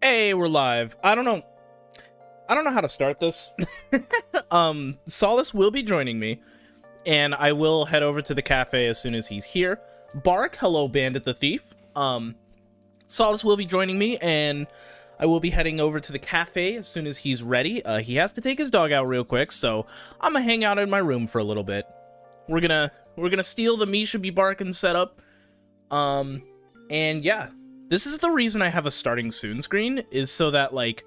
Hey, we're live. I don't know how to start this. Solace will be joining me, and I will head over to the cafe as soon as he's here. Bark, hello, Bandit the Thief. Solace will be joining me, and I will be heading over to the cafe as soon as he's ready. He has to take his dog out real quick, so I'm gonna hang out in my room for a little bit. We're gonna steal the Misha be barking setup. And yeah. This is the reason I have a starting soon screen, is so that, like,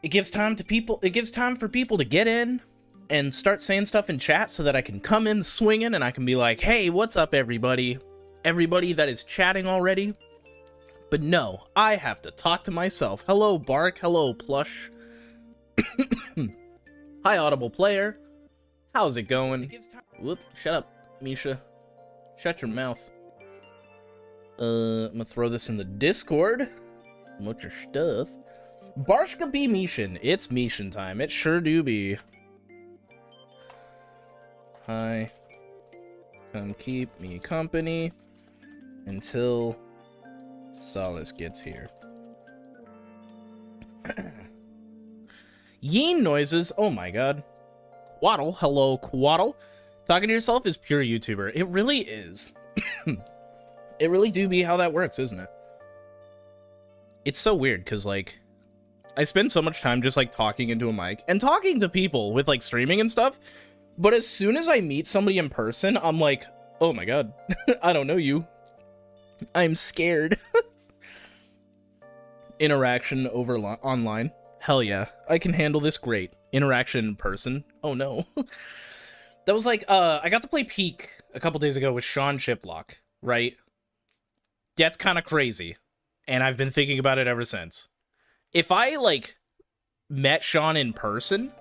it gives time for people to get in and start saying stuff in chat so that I can come in swinging and I can be like, hey, what's up, everybody? Everybody that is chatting already. But no, I have to talk to myself. Hello, Bark. Hello, Plush. Hi, Audible Player. How's it going? Whoop, shut up, Misha. Shut your mouth. I'm gonna throw this in the Discord. What's your stuff? Barshka be Mishin. It's Mishin time. It sure do be. Hi. Come keep me company until Solace gets here. Yeen noises. Oh my god. Quaddle. Hello, Quaddle. Talking to yourself is pure YouTuber. It really is. It really do be how that works, isn't it? It's so weird, because, like, I spend so much time just, like, talking into a mic and talking to people with, like, streaming and stuff, but as soon as I meet somebody in person, I'm like, oh my god, I don't know you. I'm scared. Interaction over online. Hell yeah, I can handle this great. Interaction in person. Oh no. That was like, I got to play Peak a couple days ago with Sean Chiplock, right? That's kind of crazy, and I've been thinking about it ever since. If I, like, met Sean in person,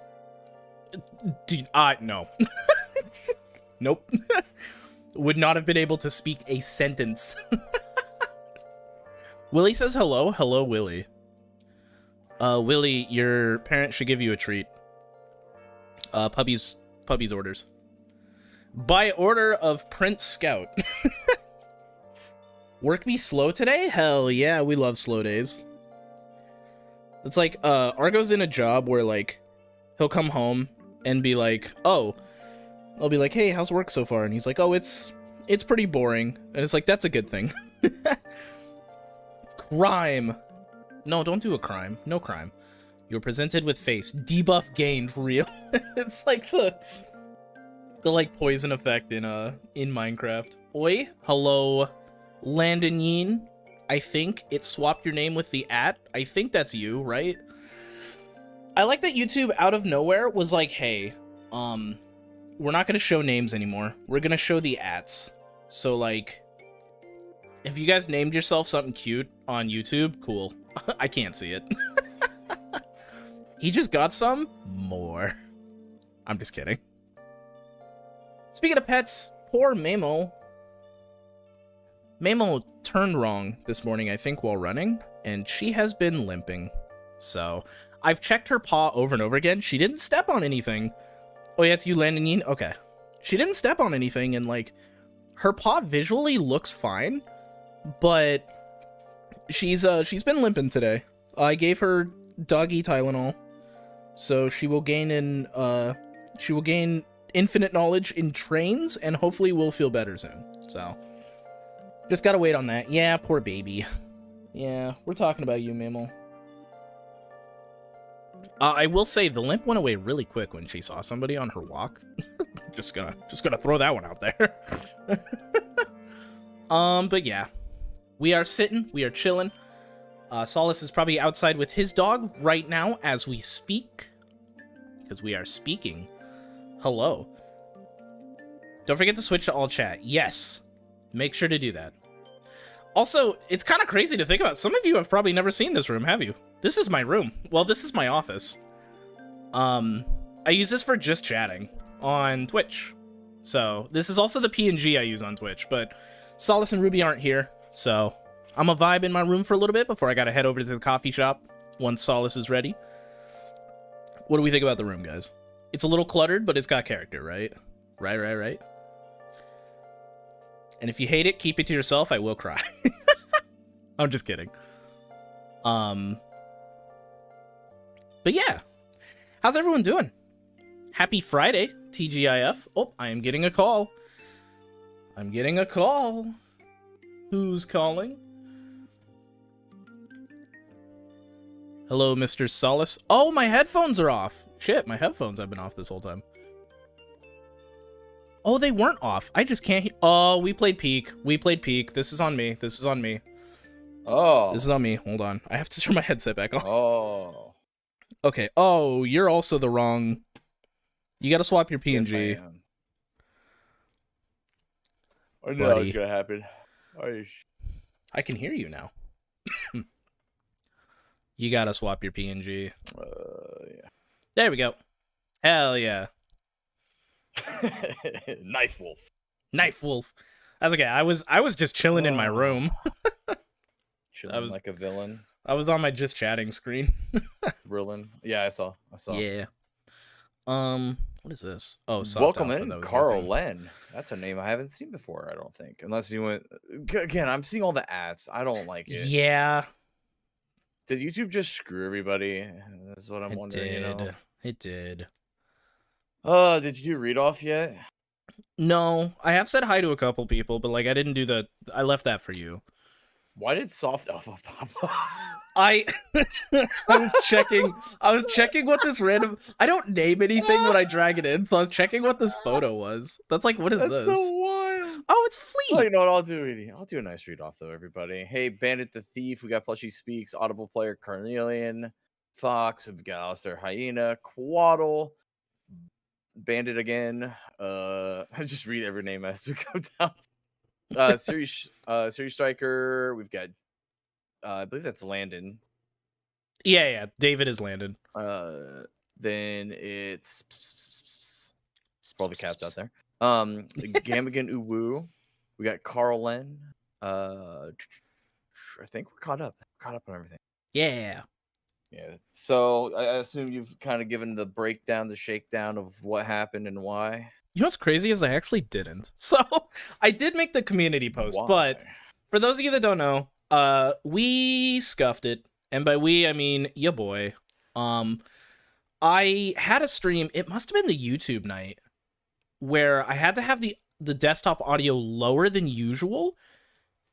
dude, no. Nope. Would not have been able to speak a sentence. Willie says hello. Hello, Willie. Willie, your parents should give you a treat. Puppy's orders. By order of Prince Scout. Work be slow today? Hell yeah, we love slow days. It's like, Argo's in a job where, like, he'll come home and be like, oh, I'll be like, hey, how's work so far? And he's like, oh, it's pretty boring. And it's like, that's a good thing. Crime. No, don't do a crime. No crime. You're presented with face. Debuff gained, real. It's like the like, poison effect in Minecraft. Oi, hello. Landon Yeen, I think it swapped your name with the @ I think that's you, right? I like that YouTube out of nowhere was like, hey, we're not gonna show names anymore. We're gonna show the @s. So, like, if you guys named yourself something cute on YouTube, cool. I can't see it. He just got some more. I'm just kidding. Speaking of pets, poor Mamo. Mamo turned wrong this morning, I think, while running, and she has been limping. So, I've checked her paw over and over again. She didn't step on anything. Oh, yeah, it's you, Landon Yeen? Okay. She didn't step on anything, and, like, her paw visually looks fine, but she's been limping today. I gave her doggy Tylenol, so she will gain infinite knowledge in trains, and hopefully will feel better soon. So, just gotta wait on that. Yeah, poor baby. Yeah, we're talking about you, Mammal. I will say the limp went away really quick when she saw somebody on her walk. just gonna throw that one out there. But yeah, we are sitting, we are chilling. Solace is probably outside with his dog right now as we speak, because we are speaking. Hello. Don't forget to switch to all chat. Yes. Make sure to do that. Also, it's kind of crazy to think about. Some of you have probably never seen this room, have you? This is my room. Well, this is my office. I use this for just chatting on Twitch. So, this is also the PNG I use on Twitch, but Solace and Ruby aren't here, so I'm a vibe in my room for a little bit before I gotta head over to the coffee shop once Solace is ready. What do we think about the room, guys? It's a little cluttered, but it's got character, right? Right. And if you hate it, keep it to yourself. I will cry. I'm just kidding. Um, but yeah, how's everyone doing? Happy Friday, TGIF. Oh, I am getting a call. I'm getting a call. Who's calling? Hello, Mr. Solace. Oh, my headphones are off. Shit, my headphones have been off this whole time. Oh, they weren't off. I just can't hear. Oh, we played Peak. We played Peak. This is on me. This is on me. Oh. This is on me. Hold on. I have to turn my headset back on. Oh. Okay. Oh, you're also the wrong. You gotta swap your PNG. Yes, I know it's gonna happen. I can hear you now. You gotta swap your PNG. Yeah. There we go. Hell yeah. Knife wolf. Knife wolf. That's okay. I was just chilling in my room. Chilling like a villain. I was on my just chatting screen. Villain. Yeah, I saw. Yeah. What is this? Oh, welcome in, Carl Len. That's a name I haven't seen before, I don't think. Unless you went again, I'm seeing all the ads. I don't like it. Yeah. Did YouTube just screw everybody? That's what I'm wondering. Did. You know? It did. Did you do read off yet? No, I have said hi to a couple people, but like I didn't do the. I left that for you. Why did soft alpha pop up? I was checking what this random. I don't name anything when I drag it in, so I was checking what this photo was. That's like, what is That's this? so wild. Oh, it's Fleet. Oh, you know what? I'll do a nice read off though, everybody. Hey, Bandit the Thief. We got Plushy Speaks, Audible Player, Carnelian, Fox. We've got Alistair Hyena, Quaddle, Bandit again. I just read every name as we go down. Series Striker. We've got. I believe that's Landon. Yeah. David is Landon. Then it's all the cats out there. Gamigan Uwu. We got Carl Len. I think we're caught up. On everything. Yeah. So I assume you've kind of given the breakdown, the shakedown of what happened and why. You know what's crazy is I actually didn't. So I did make the community post, Why? but for those of you that don't know, we scuffed it, and by we I mean ya boy. I had a stream. It must have been the YouTube night where I had to have the desktop audio lower than usual,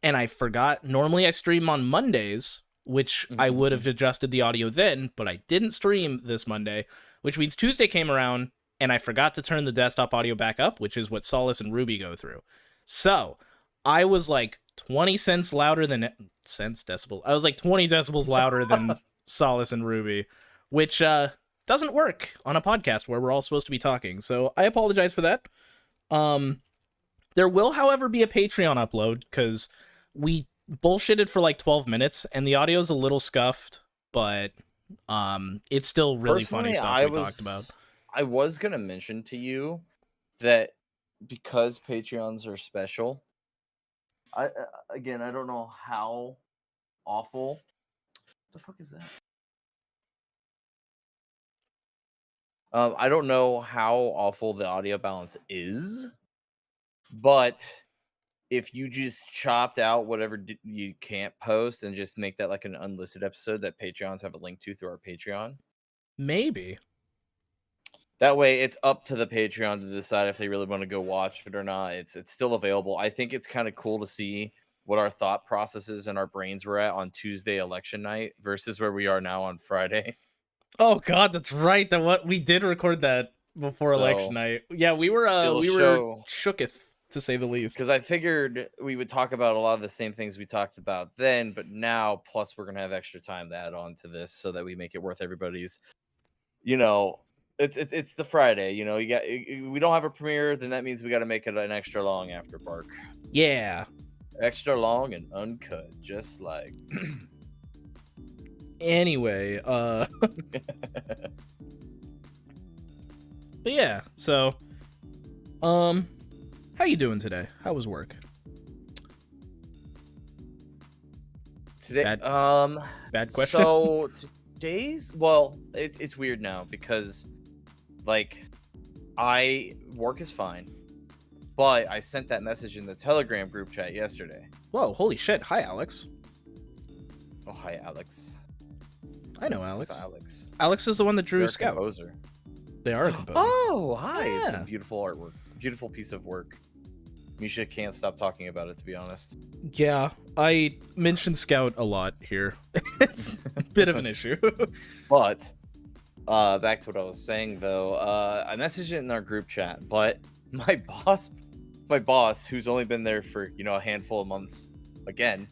and I forgot. Normally I stream on Mondays, which I would have adjusted the audio then, but I didn't stream this Monday, which means Tuesday came around and I forgot to turn the desktop audio back up, which is what Solace and Ruby go through. So I was like 20 cents louder than decibels. I was like 20 decibels louder than Solace and Ruby, which doesn't work on a podcast where we're all supposed to be talking. So I apologize for that. There will, however, be a Patreon upload because we bullshitted for like 12 minutes and the audio's a little scuffed, but it's still really funny stuff we talked about. I was gonna mention to you that because Patreons are special, I don't know how awful. What the fuck is that? I don't know how awful the audio balance is, but if you just chopped out whatever you can't post and just make that like an unlisted episode that Patreons have a link to through our Patreon, maybe. That way, it's up to the Patreon to decide if they really want to go watch it or not. It's still available. I think it's kind of cool to see what our thought processes and our brains were at on Tuesday election night versus where we are now on Friday. Oh God, that's right. That what we did record that before election night. Yeah, we were shooketh to say the least. Because I figured we would talk about a lot of the same things we talked about then, but now plus we're gonna have extra time to add on to this so that we make it worth everybody's, It's the Friday, we don't have a premiere, then that means we got to make it an extra long after park. Yeah. Extra long and uncut, just like. Anyway, but yeah, so, how you doing today? How was work? Today, bad question. So today's, well, it's weird now because, like, work is fine, but I sent that message in the Telegram group chat yesterday. Whoa, holy shit. Hi, Alex. Oh, hi, Alex. I know Who's Alex. Alex. Alex is the one that drew They're a Scout. composer. They are a composer. Oh, hi. It's a Yeah. beautiful artwork. Beautiful piece of work. Misha can't stop talking about it, to be honest. Yeah, I mentioned Scout a lot here. It's a bit of an issue. But back to what I was saying, though. I messaged it in our group chat, but my boss, who's only been there for a handful of months, again,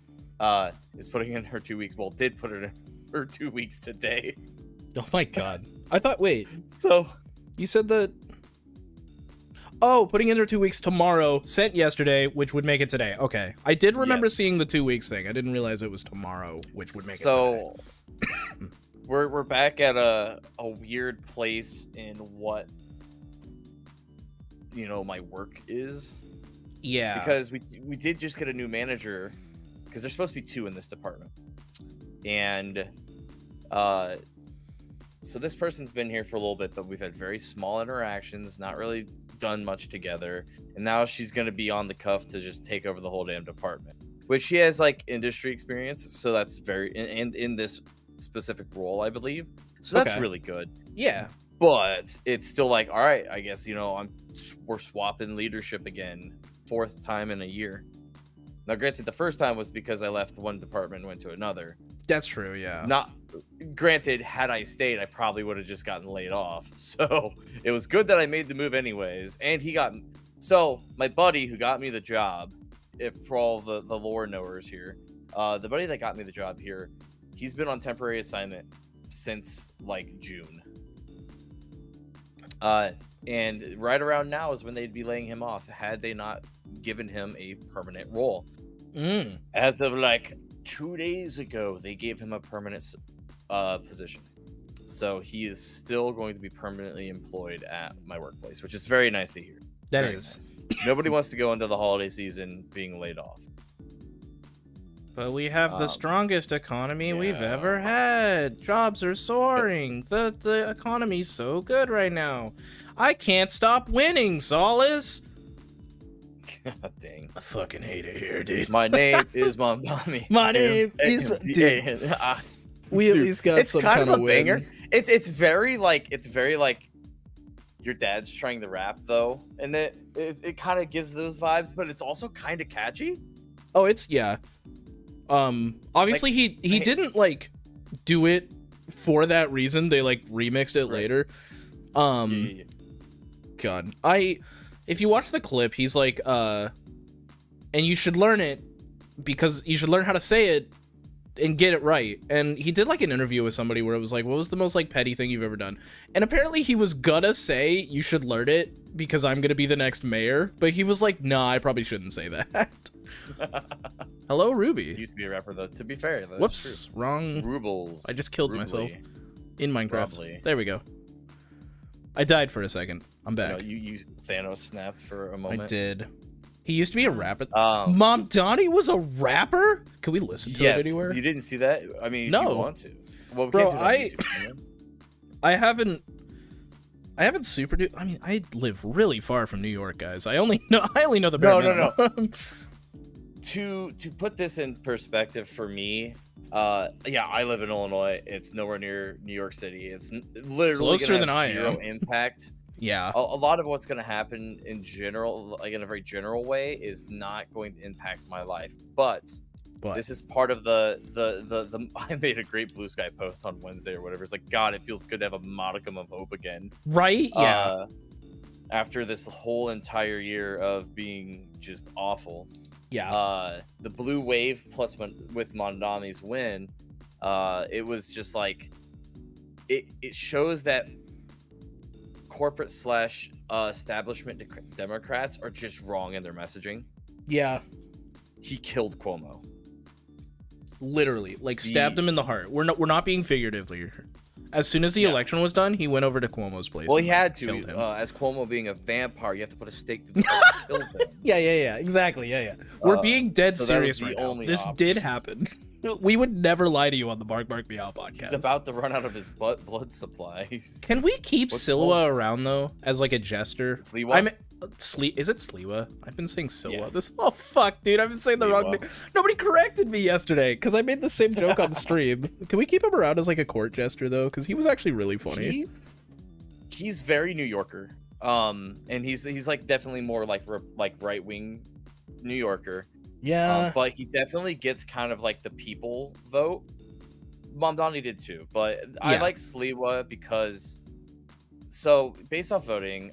is putting in her 2 weeks. Well, did put it in her 2 weeks today. Oh my god. I thought, wait, So you said that... Oh, putting in her 2 weeks tomorrow, sent yesterday, which would make it today. Okay. I did remember Yes. seeing the 2 weeks thing. I didn't realize it was tomorrow, which would make it today. So we're back at a weird place in what my work is. Yeah. Because we did just get a new manager, because there's supposed to be 2 in this department. And so this person's been here for a little bit, but we've had very small interactions, not really done much together, and now she's going to be on the cuff to just take over the whole damn department, which she has like industry experience, so that's very and in this specific role, I believe, so that's Okay. really good. Yeah. But it's still like, all right, I guess we're swapping leadership again, 4th time in a year. Now granted, the first time was because I left one department and went to another. That's true, yeah. Not granted, had I stayed, I probably would have just gotten laid off. So it was good that I made the move anyways. And my buddy who got me the job, if for all the lore knowers here, the buddy that got me the job here, he's been on temporary assignment since like June. And right around now is when they'd be laying him off had they not given him a permanent role. As of like 2 days ago, they gave him a permanent position, so he is still going to be permanently employed at my workplace, which is very nice to hear. That Very is. nice. Nobody wants to go into the holiday season being laid off. But we have the strongest economy we've yeah. ever had. Jobs are soaring. The economy's so good right now. I can't stop winning, Solace. God dang. I fucking hate it here, dude. My name is Mommy. My name is... Dude, we at least got it's some kind kind of of a win. banger. It's very like your dad's trying to rap though, and it kind of gives those vibes, but it's also kind of catchy. Oh, it's... Yeah. Obviously, he didn't, like, do it for that reason. They, like, remixed it later. Yeah. God. If you watch the clip, he's like, and you should learn it because you should learn how to say it and get it right. And he did like an interview with somebody where it was like, what was the most like petty thing you've ever done? And apparently he was gonna say you should learn it because I'm gonna be the next mayor, but he was like, nah, I probably shouldn't say that. Hello, Ruby. He used to be a rapper though. To be fair, that's Whoops, true. wrong. Rubles. I just killed Rubly. myself in Minecraft. Probably. There we go. I died for a second. I'm back. You Thanos snapped for a moment. I did. He used to be a rapper. Um, Mom Donnie was a rapper? Can we listen to it anywhere? You didn't see that? I mean, if No. you want to. Well, we Bro, can't do that on YouTube, can we? I haven't super do. I mean, I live really far from New York, guys. I only know the bare No. minimum. To put this in perspective for me, yeah, I live in Illinois. It's nowhere near New York City. It's literally Closer gonna than have I zero am. impact. Yeah. A lot of what's going to happen in general, like in a very general way, is not going to impact my life. But this is part of the I made a great Blue Sky post on Wednesday or whatever. It's like, God, it feels good to have a modicum of hope again. Right? Yeah. After this whole entire year of being just awful. Yeah. The blue wave plus with Mondami's win, it was just like it shows that corporate / establishment Democrats are just wrong in their messaging. Yeah. He killed Cuomo. Literally, like stabbed him in the heart. We're not being figurative here. As soon as the election was done, he went over to Cuomo's place. Well, and he had to. killed him. As Cuomo being a vampire, you have to put a stake to the heart to kill him. Yeah, exactly. Yeah. We're being dead so that was serious the right now. only This option. did happen. We would never lie to you on the Bark Meow podcast. He's about to run out of his blood supply. Can we keep What's Silwa around though as like a jester? Sliwa? Is it Sliwa? I've been saying Silwa. Yeah. Oh fuck, dude! I've been saying the wrong Sliwa. name. Nobody corrected me yesterday because I made the same joke on stream. Can we keep him around as like a court jester though? Because he was actually really funny. He's very New Yorker. And he's like definitely more like right wing New Yorker. Yeah. But he definitely gets kind of like the people vote. Mamdani did too, but I Yeah. like Sliwa because so based off voting,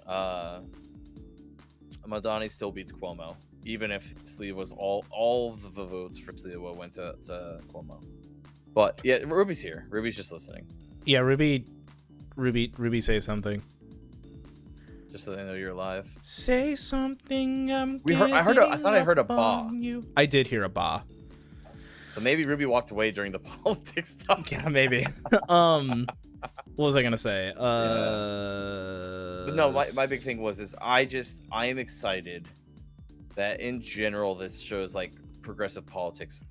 Mamdani still beats Cuomo, even if Sliwa's all of the votes for Sliwa went to Cuomo. But yeah, Ruby's here. Ruby's just listening. Yeah, Ruby, say something. Just so they know you're alive. Say something. I thought I heard a ba. I did hear a ba. So maybe Ruby walked away during the politics stuff. Yeah, maybe. What was I gonna say? But no, my big thing was I am excited that in general this shows like progressive politics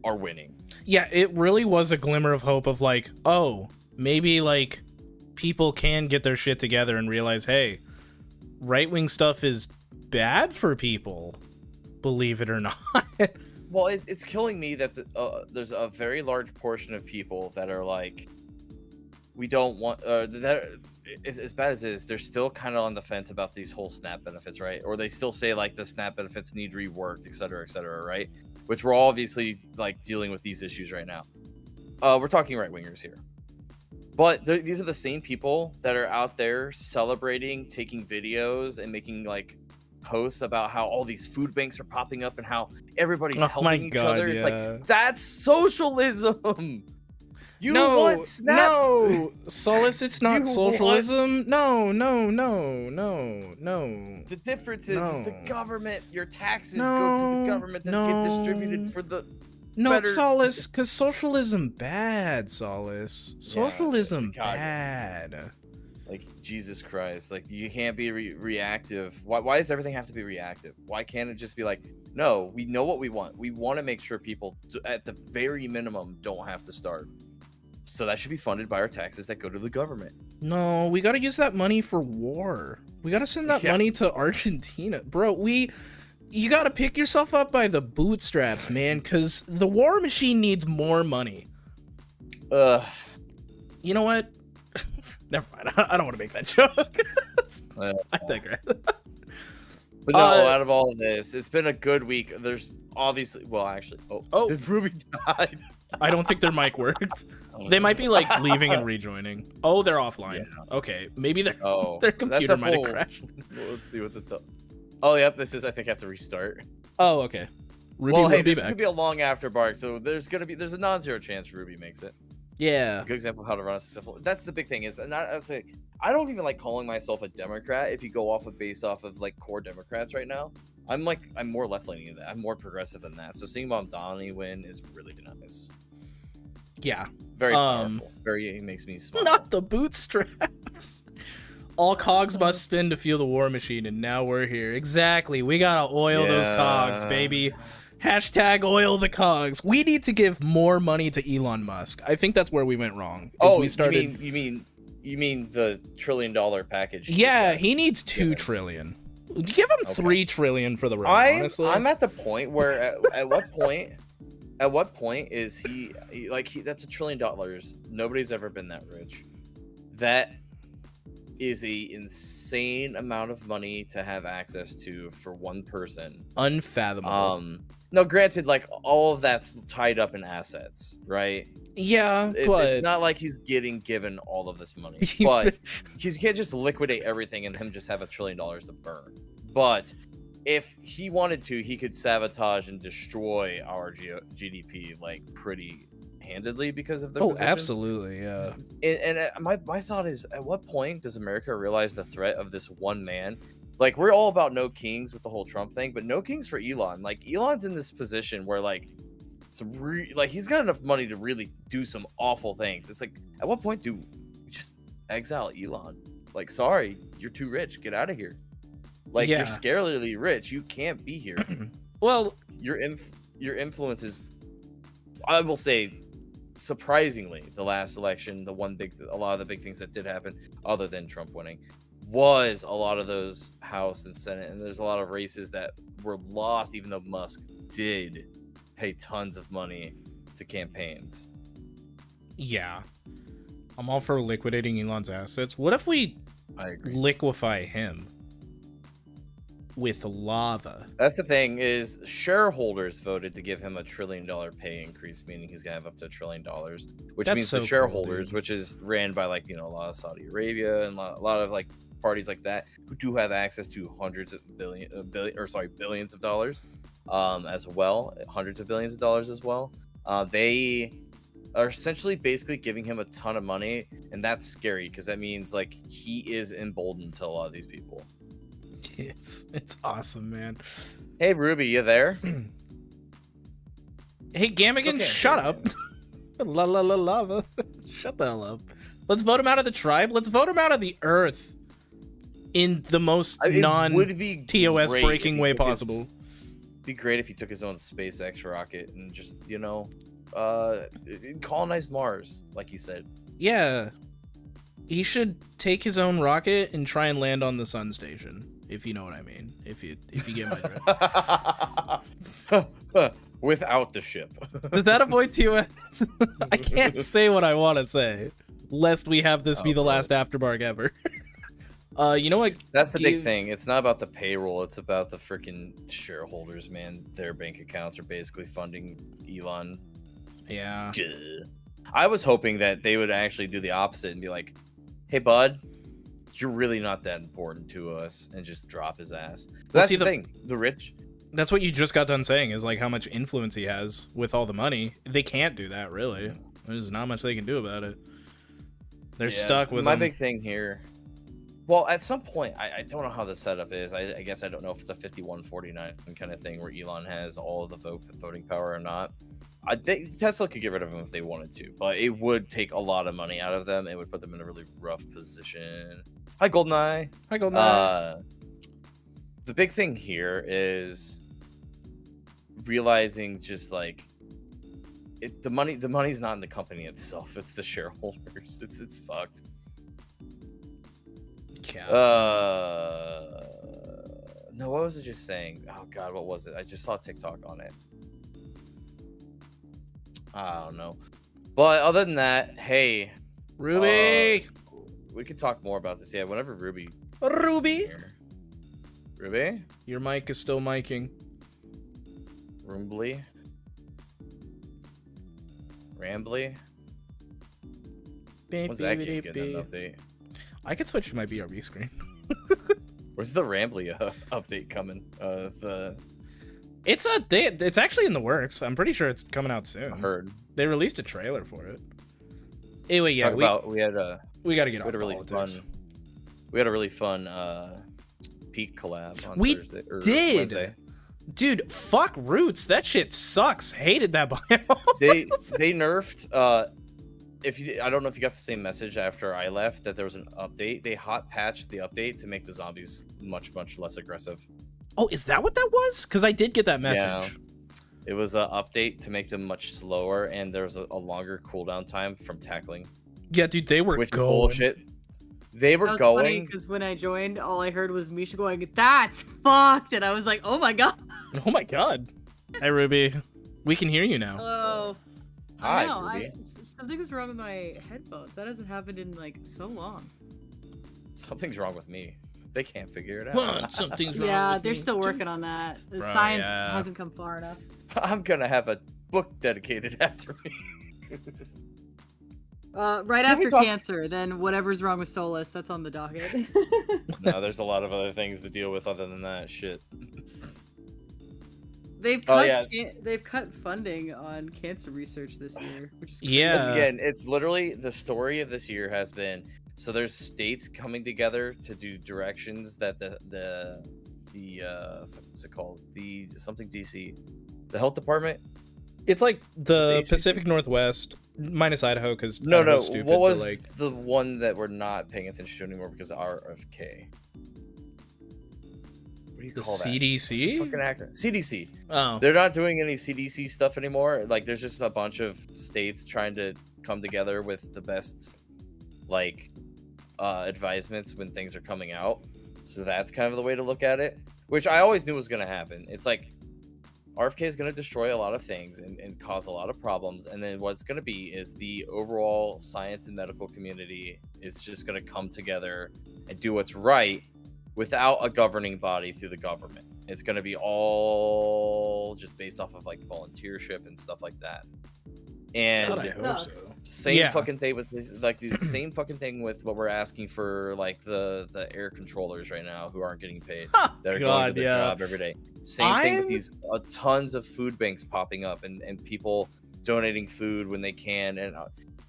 are winning. Yeah, it really was a glimmer of hope of like, oh, maybe like people can get their shit together and realize, hey, right-wing stuff is bad for people, believe it or not. Well, it's killing me that there's a very large portion of people that are like, we don't want that. As bad as it is, they're still kind of on the fence about these whole SNAP benefits, right? Or they still say like the SNAP benefits need reworked, et cetera, right? Which we're obviously like dealing with these issues right now. We're talking right wingers here, but these are the same people that are out there celebrating, taking videos, and making like posts about how all these food banks are popping up and how everybody's helping each other. It's like, that's socialism. You want SNAP? No, Solace, it's not socialism. Want... No. The difference is the government, your taxes go to the government that get distributed for the better... Solace, because socialism bad, Solace. Socialism bad. Like, Jesus Christ. Like, you can't be reactive. Why does everything have to be reactive? Why can't it just be like, no, we know what we want. We want to make sure people, at the very minimum, don't have to starve. So that should be funded by our taxes that go to the government. No, we gotta use that money for war. We gotta send that money to Argentina. Bro, you gotta pick yourself up by the bootstraps, man, because the war machine needs more money. You know what? Never mind. I don't want to make that joke. I digress. But no, out of all of this, it's been a good week. There's obviously, well, actually, did Ruby died? I don't think their mic worked. They might be like leaving and rejoining. Oh, they're offline. Yeah. Okay, maybe their computer might have crashed. Well, let's see what the Oh, yep. This is. I think I have to restart. Oh, okay. Ruby well, hey, will be this back. is gonna be a long after bark, so there's a non-zero chance Ruby makes it. Yeah. A good example of how to run a successful. That's the big thing is, and that's like, I don't even like calling myself a Democrat. If you go based off of like core Democrats right now, I'm more left-leaning than that. I'm more progressive than that. So seeing Mamdani win is really nice. Yeah. Very powerful. It makes me smile. Not the bootstraps. All cogs must spin to fuel the war machine, and now we're here. Exactly. We gotta oil those cogs, baby. Hashtag oil the cogs. We need to give more money to Elon Musk. I think that's where we went wrong. We started... you mean the $1 trillion package? Yeah, he needs $2 trillion. Give him $3 trillion for the run. Honestly, I'm at the point where at what point is he that's $1 trillion. Nobody's ever been that rich. That is a insane amount of money to have access to for one person. Unfathomable. No, granted, like all of that's tied up in assets, right? Yeah, it's not like he's getting given all of this money, but he can't just liquidate everything and him just have $1 trillion to burn. But if he wanted to, he could sabotage and destroy our GDP like pretty handedly because of the positions. Absolutely, yeah. And my thought is, at what point does America realize the threat of this one man? Like, we're all about no kings with the whole Trump thing, but no kings for Elon. Like, Elon's in this position where like he's got enough money to really do some awful things. It's like, at what point do we just exile Elon? Like, sorry, you're too rich. Get out of here. Like, you're scarily rich. You can't be here. Well, your influence is, I will say, surprisingly, the last election, a lot of the big things that did happen, other than Trump winning, was a lot of those House and Senate, and there's a lot of races that were lost, even though Musk did pay tons of money to campaigns. Yeah. I'm all for liquidating Elon's assets. What if we I agree. liquefy him with lava? That's the thing, is shareholders voted to give him $1 trillion pay increase, meaning he's gonna have up to $1 trillion, which That's means so the cool, shareholders, dude. which is ran by like, a lot of Saudi Arabia and a lot of like parties like that who do have access to hundreds of billions of dollars, as well, hundreds of billions of dollars as well. They are essentially basically giving him a ton of money, and that's scary because that means like he is emboldened to a lot of these people. It's awesome, man. Hey Ruby, you there? Hey, Gamigan, shut up. La la la lava. Shut the hell up. Let's vote him out of the tribe. Let's vote him out of the earth in the most non-TOS breaking way possible. Be great if he took his own SpaceX rocket and just, colonized Mars, like he said. Yeah. He should take his own rocket and try and land on the sun station, if you know what I mean. If you get my drift. Without the ship. Does that avoid TOS? I can't say what I want to say, lest we have this be the last Aftermark ever. You know what? That's the big thing. It's not about the payroll. It's about the freaking shareholders, man. Their bank accounts are basically funding Elon. Yeah. I was hoping that they would actually do the opposite and be like, hey, bud, you're really not that important to us, and just drop his ass. But that's the thing. The rich... That's what you just got done saying, is like how much influence he has with all the money. They can't do that, really. There's not much they can do about it. They're stuck with my big thing here. Well, at some point, I don't know how the setup is. I guess I don't know if it's a 51-49 kind of thing where Elon has all of the voting power or not. Tesla could get rid of him if they wanted to, but it would take a lot of money out of them. It would put them in a really rough position. Hi, Goldeneye. Hi, Goldeneye. The big thing here is realizing just like the money's not in the company itself, it's the shareholders. It's fucked. Yeah. No, what was it just saying? Oh god, what was it? I just saw TikTok on it. I don't know, but other than that, hey Ruby, we could talk more about this. Yeah, whenever Ruby, your mic is still miking. Rambly. When's that game getting an update? I could switch to my BRB screen. Where's the Rambly update coming? It's actually in the works. I'm pretty sure it's coming out soon. I heard they released a trailer for it. Anyway, yeah, we gotta get off politics. We had a really fun Peak collab on Thursday or Wednesday. Dude, fuck Roots. That shit sucks. Hated that bio. They nerfed. I don't know if you got the same message after I left that there was an update. They hot patched the update to make the zombies much less aggressive. Oh, is that what that was? Because I did get that message. Yeah. It was an update to make them much slower, and there was a longer cooldown time from tackling. Yeah, dude, they were going. Bullshit. They were going because when I joined, all I heard was Misha going, "That's fucked," and I was like, "Oh my god." Oh my god. Hi, Ruby. We can hear you now. Hello. Hi, Ruby. Something was wrong with my headphones. That hasn't happened in like so long. Something's wrong with me. They can't figure it out. Something's wrong. Yeah, they're still working on that. The science hasn't come far enough. I'm gonna have a book dedicated after me. Right after cancer, then whatever's wrong with Solus, that's on the docket. No, there's a lot of other things to deal with other than that shit. They've cut funding on cancer research this year, which is crazy. Once again, it's literally the story of this year has been there's states coming together to do directions that the what's it called, the something DC, the health department. It's like the Pacific Northwest minus Idaho, because no. Stupid, what was the one that we're not paying attention to anymore because of RFK? What do you call that? CDC? Fucking actor. CDC. Oh. They're not doing any CDC stuff anymore. Like, there's just a bunch of states trying to come together with the best, like, advisements when things are coming out. So that's kind of the way to look at it, which I always knew was going to happen. It's like RFK is going to destroy a lot of things and cause a lot of problems. And then what's going to be is the overall science and medical community is just going to come together and do what's right without a governing body through the government. It's going to be all just based off of like volunteership and stuff like that. And God, I hope so. same fucking thing with this, like the same fucking thing with what we're asking for, like the air controllers right now who aren't getting paid, that are going to the job every day. Same thing with these tons of food banks popping up and people donating food when they can, and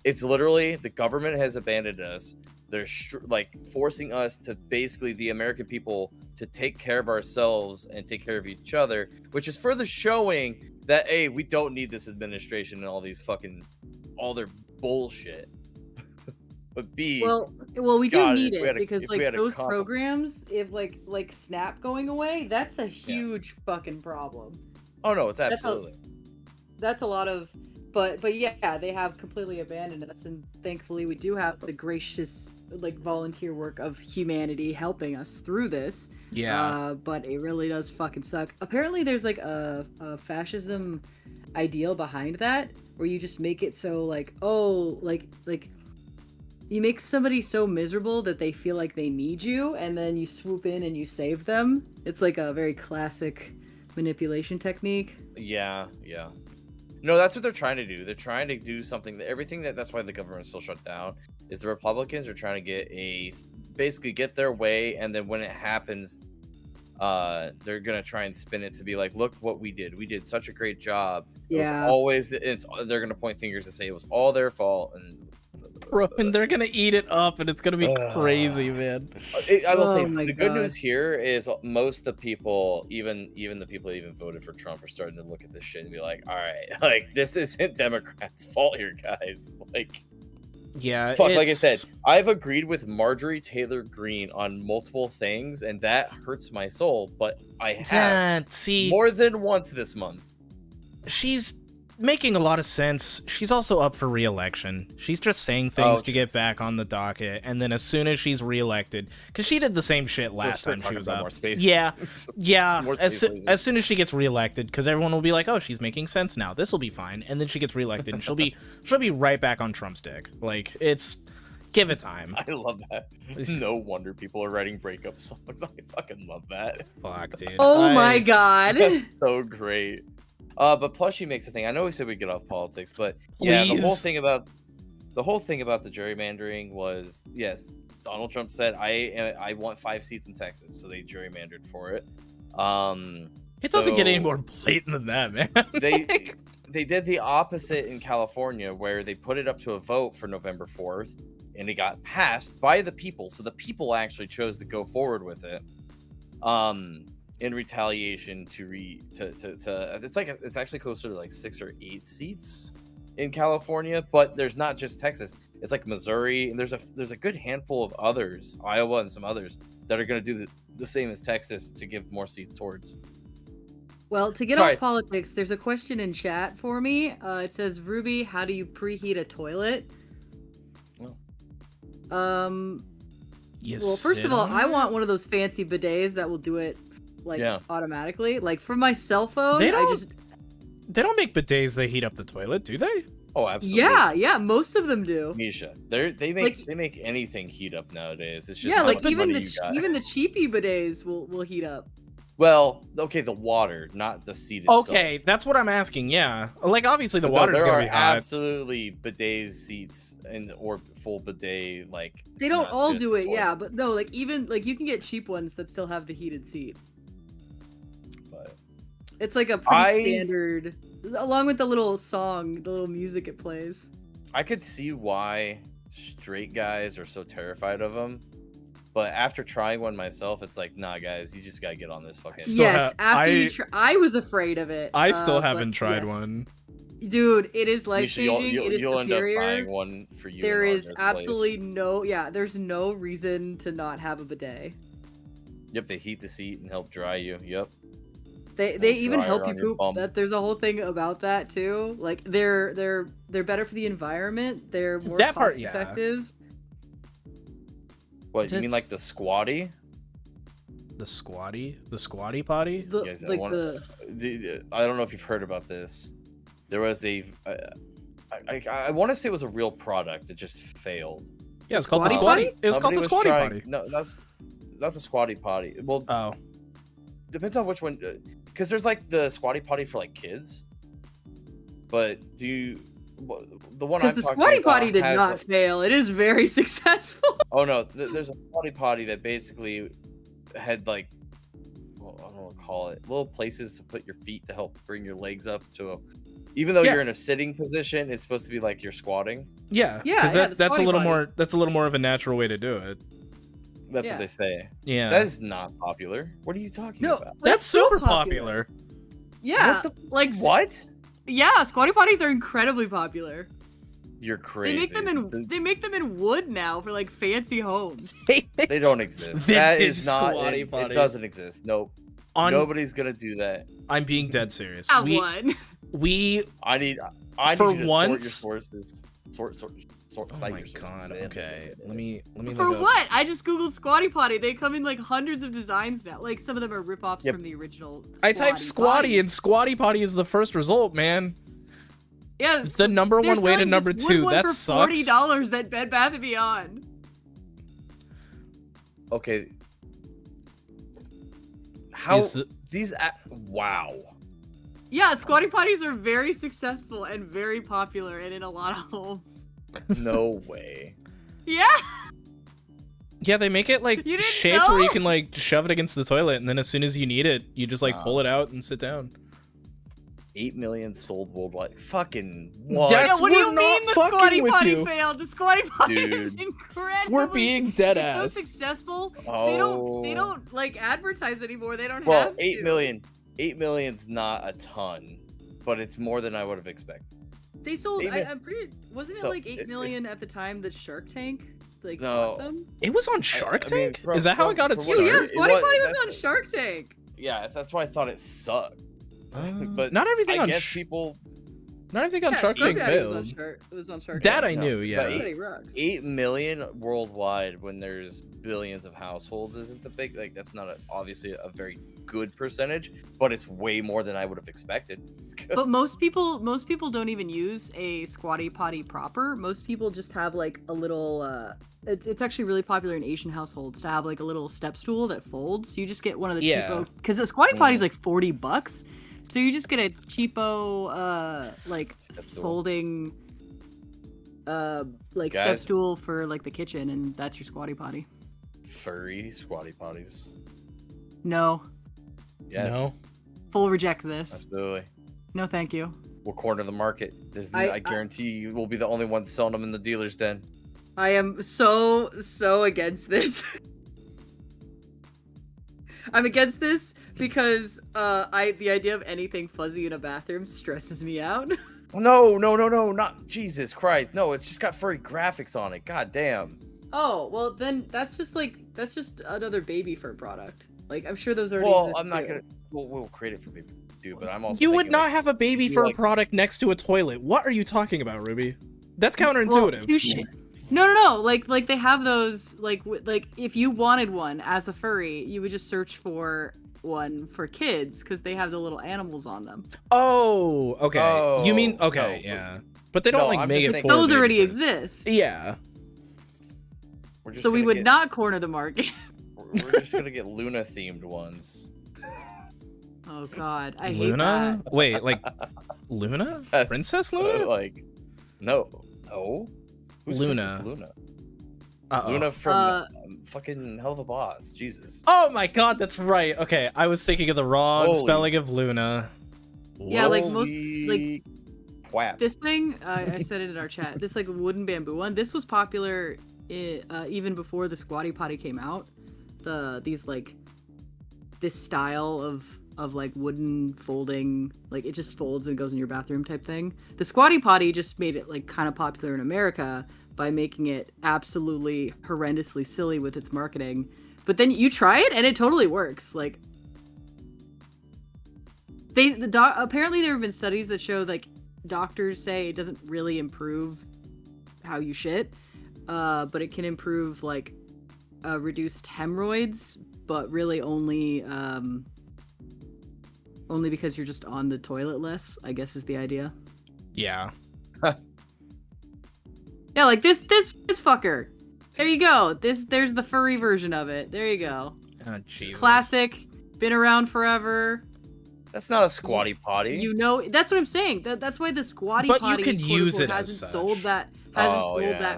it's literally the government has abandoned us. They're like forcing us to basically the American people to take care of ourselves and take care of each other, which is further showing that A, we don't need this administration and all these fucking all their bullshit. But B, well, we do God, need if we it had a- because if we like had a those comp- programs, if like SNAP going away, that's a huge fucking problem. oh no, it's That's absolutely. That's a lot of, but yeah, they have completely abandoned us, and thankfully we do have the gracious like volunteer work of humanity helping us through this. Yeah. But it really does fucking suck. Apparently, there's like a fascism ideal behind that, where you just make it so like, oh, like you make somebody so miserable that they feel like they need you, and then you swoop in and you save them. It's like a very classic manipulation technique. Yeah. No, that's what they're trying to do. They're trying to do something. That's why the government's still shut down. Is the Republicans are trying to basically get their way, and then when it happens, they're gonna try and spin it to be like, look what we did. We did such a great job. It was always they're gonna point fingers and say it was all their fault, and Bro, and they're gonna eat it up, and it's gonna be crazy, man. I will say my the good God. news here is most of the people, even the people that even voted for Trump, are starting to look at this shit and be like, all right, like this isn't Democrats' fault here, guys. Like, Yeah, fuck, like I said, I've agreed with Marjorie Taylor Greene on multiple things, and that hurts my soul. But I have see, more than once this month. she's making a lot of sense. She's also up for re-election. She's just saying things to get back on the docket, and then as soon as she's re-elected, because she did the same shit last time she was up. More space. Yeah. More As space soon as she gets re-elected, because everyone will be like, "Oh, she's making sense now. This will be fine." And then she gets re-elected, and she'll be right back on Trump's dick. Like, it's give it time. I love that. No wonder people are writing breakup songs. I fucking love that. Fuck, dude. Oh my God. That's so great. But Plushie makes a thing. I know we said we get off politics, but yeah, the whole thing about the gerrymandering was, yes, Donald Trump said I want 5 seats in Texas, so they gerrymandered for it. It doesn't get any more blatant than that, man. They did the opposite in California, where they put it up to a vote for November 4th, and it got passed by the people. So the people actually chose to go forward with it. In retaliation to it's actually closer to like 6 or 8 seats in California, but there's not just Texas. It's like Missouri, and there's a good handful of others, Iowa and some others, that are going to do the same as Texas to give more seats towards. Well, to get off politics, there's a question in chat for me. It says, Ruby, how do you preheat a toilet? Well, first of all, I want one of those fancy bidets that will do it automatically. Like for my cell phone, they don't make bidets that heat up the toilet, do they? Oh, absolutely. Yeah, most of them do. Misha, they make anything heat up nowadays. It's just like even the cheapy bidets will heat up. Well, okay, the water, not the seat itself. Okay, that's what I'm asking. Yeah, like obviously the water's gonna be hot. Absolutely, bidets, seats, or full bidet. Like they don't all do it, yeah, but no, like even like you can get cheap ones that still have the heated seat. But it's like a pretty standard, along with the little song, the little music it plays. I could see why straight guys are so terrified of them. But after trying one myself, it's like, nah, guys, you just gotta get on this fucking. I was afraid of it. I still haven't tried one. Dude, it is life changing. It is you'll superior. end up buying one for you. There is absolutely there's no reason to not have a bidet. Yep, they heat the seat and help dry you. Yep. They even help you poop. There's a whole thing about that too. Like they're better for the environment. They're more cost effective. What, you mean like the squatty? The squatty potty? Yes, Like I don't know if you've heard about this. There was I want to say it was a real product that just failed. Yeah, it's called the Squatty squatty. potty? It was called the squatty potty. No, that's not the squatty potty. Well, Oh, depends on which one, because there's like the squatty potty for like kids. But the one because I'm the talking squatty about potty did has, not like- fail. It is very successful. Oh no, there's a squatty potty that basically had like, well, I don't know what to call it, little places to put your feet to help bring your legs up to a. Even though Yeah. you're in a sitting position, it's supposed to be like you're squatting. yeah. Yeah, Because yeah, that's the a squatty little potty. more. That's a little more of a natural way to do it. That's Yeah. what they say. Yeah. That is not popular. What are you talking No, about? That's so super popular. Yeah, What like What? yeah, squatty potties are incredibly popular. You're crazy. They make them in wood now for like fancy homes. They don't exist. That Vintage is not. squatty It potty. doesn't exist. Nope. Nobody's gonna do that. I'm being dead serious. Have one. I need For you to once- sort your sources. Sort. Oh Cite my your sources. god. Okay. Let me. For look up- what? I just googled squatty potty. They come in like hundreds of designs now. Like some of them are rip-offs Yep. from the original. I typed squatty and squatty potty is the first result, man. Yeah, It's the number they're one way to selling number this 2. wood one That for sucks. $40 at Bed Bath & Beyond. Okay. How Is the- wow. Yeah, squatty potties are very successful and very popular and in a lot of homes. No way. Yeah. Yeah, they make it like You didn't shaped where you know? can like shove it against the toilet, and then as soon as you need it, you just like pull Wow. it out and sit down. 8 million sold worldwide. Fucking what? That's- Yeah, what do we're you not mean the fucking squatty with potty you. failed? The squatty potty is Dude. incredible. We're being dead It's ass. so successful. They Oh. don't like advertise anymore. They don't Well, have 8 to. million. 8 million's not a ton, but it's more than I would have expected. They sold. They I'm pretty. Wasn't So, it like 8 it's- million at the time that Shark Tank like No. bought them? It was on Shark I mean, Tank. from- Is that how it from- got its from Dude, what start? yeah, it Squatty was- Potty was that's- on Shark Tank. Yeah, that's why I thought it sucked. But not everything I on guess Sh- people. not everything on Yeah, Shark Tank Daddy was on failed. Shark. It was on Shark That Tank. I No, knew, but yeah. Squatty Potty rocks. 8 million worldwide when there's billions of households isn't the big, like, that's not obviously a very good percentage, but it's way more than I would have expected. It's good. But most people don't even use a squatty potty proper. Most people just have like a little. It's actually really popular in Asian households to have like a little step stool that folds. You just get one of the Yeah. cheapo because a squatty potty is like $40, so you just get a cheapo like Step stool. folding like step Guys. stool for like the kitchen, and that's your squatty potty. Furry squatty potties. No, Yes. No. full reject this. Absolutely. No, thank you. We'll corner the market. I- I guarantee you will be the only ones selling them in the dealer's den. I am so against this. I'm against this because the idea of anything fuzzy in a bathroom stresses me out. No, not Jesus Christ. No, it's just got furry graphics on it. God damn. Oh, well then that's just another baby fur product. Like I'm sure those already Well, exist I'm not too. gonna. We'll create it for people to do, but I'm also. You would thinking, not like, have a baby you fur like- product next to a toilet. What are you talking about, Ruby? That's Well, counterintuitive. touche. No. Like they have those like if you wanted one as a furry, you would just search for one for kids because they have the little animals on them. Oh, okay. You mean Oh, okay, no. yeah. But they don't No, like I'm make just it thinking for Those baby already furs. exist. Yeah. we're just So we gonna would get- not corner the market. We're just gonna get Luna themed ones. Oh God, I hate Luna? that. Wait, like Luna? That's- Princess Luna? Like, no. Who's Luna. Princess Luna? Uh-oh. Luna from Uh, fucking Hell of a Boss. Jesus. Oh my god, that's right. Okay, I was thinking of the wrong Holy- spelling of Luna. Yeah, like Whoops. most Holy Quap. This thing, I said it in our chat. This like wooden bamboo one. This was popular even before the squatty potty came out. This style of like wooden folding, like it just folds and goes in your bathroom type thing. The squatty potty just made it like kind of popular in America by making it absolutely horrendously silly with its marketing. But then you try it and it totally works. Like apparently there have been studies that show like doctors say it doesn't really improve how you shit, but it can improve like reduced hemorrhoids, but really only because you're just on the toilet less, I guess is the idea. Yeah. Yeah, like this fucker. There you go. There's the furry version of it. There you go. Oh, Jesus. Classic, been around forever. That's not a squatty potty. You know, that's what I'm saying. That's why the squatty But potty you could use it as hasn't such. sold that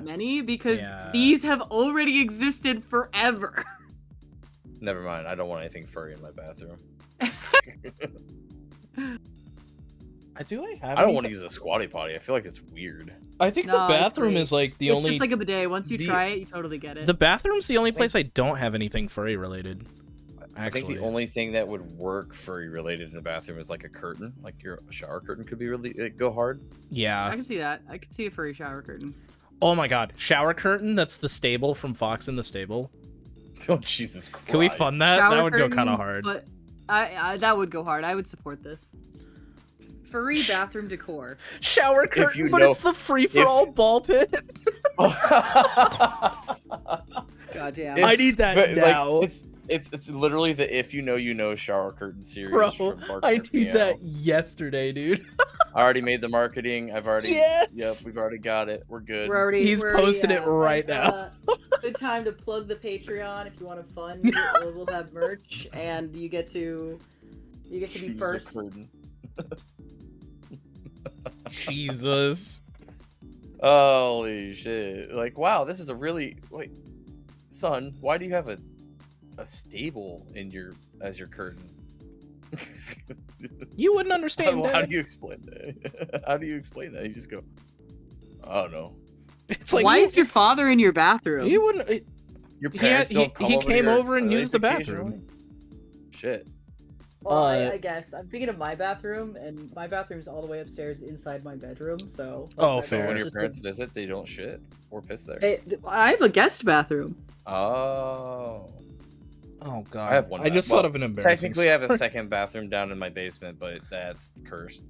many because Yeah. these have already existed forever. Never mind. I don't want anything furry in my bathroom. I don't want to use a squatty potty. I feel like it's weird. I think No, the it's bathroom great. is like the It's only. just like a bidet. Once you the- try it, you totally get it. The bathroom's the only place I don't have anything furry related. I think the only thing that would work furry related in a bathroom is like a curtain. Like your shower curtain could be really go hard. I Yeah. can see that. I can see a furry shower curtain. Oh my god. Shower curtain. That's the stable from Fox in the Stable. Oh Jesus Christ! Can we fund that? Shower That would go curtain, kind of hard. But I that would go hard. I would support this. Furry bathroom decor. Shower curtain, you but know- it's the free for all ball pit. Goddamn. I need that But, now. like, it's literally the if you know shower curtain series. Bro, from Bark I Rip need Me that Out. yesterday, dude. I already made the marketing. I've already. Yes! Yep, we've already got it. We're good. He's posting it right now. Good time to plug the Patreon if you want to fund. We'll have merch, and you get to be Choose a first. curtain. Jesus. Holy shit! Like, wow, this is a really wait, son. Why do you have a stable in as your curtain? You wouldn't understand How that. do you explain that? How do you explain that? You just go, I don't know. It's like Why is your father in your bathroom? He wouldn't. Your He parents had- don't come he over came to your over and place used the occasionally? bathroom. Shit. Well, Uh, I guess I'm thinking of my bathroom, and my bathroom's all the way upstairs inside my bedroom. So. Oh, So fair. when your Just parents visit, they don't shit or piss there. I have a guest bathroom. Oh. Oh god. I have one. I just well, thought of an embarrassing. Technically, I have a story. second bathroom down in my basement, but that's cursed.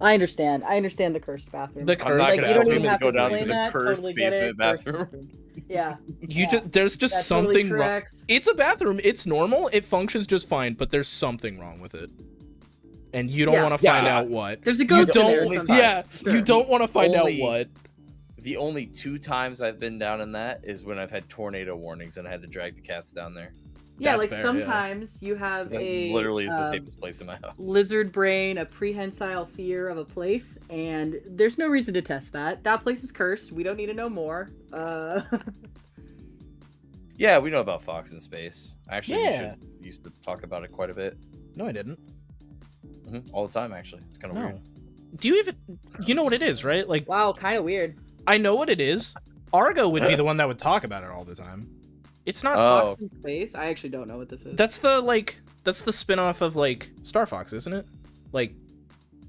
I understand. I understand the cursed bathroom. The I'm not cursed gonna you don't help even him have go to down to explain the that. cursed Totally get basement it. bathroom. Yeah. You just there's just That something totally wrong. tracks. It's a bathroom. It's normal. It functions just fine, but there's something wrong with it, and you don't Yeah. want to find Yeah. out what. There's a You ghost in don't. there or only something. Yeah, Sure. you don't want to find Only- out what. The only 2 times I've been down in that is when I've had tornado warnings and I had to drag the cats down there. Yeah, That's like fair, yeah. sometimes you have 'Cause that a literally is the safest place in my house. lizard brain, a prehensile fear of a place, and there's no reason to test that. That place is cursed. We don't need to know more. Yeah, we know about Fox in space. Actually, Yeah. we used to talk about it quite a bit. No, I didn't. All the time, actually. It's kind of weird. No. Do you even? You know what it is, right? Like Wow, kind of weird. I know what it is. Argo would be the one that would talk about it all the time. It's not. Oh. Fox in space. I actually don't know what this is. That's the spin-off of like Star Fox, isn't it? Like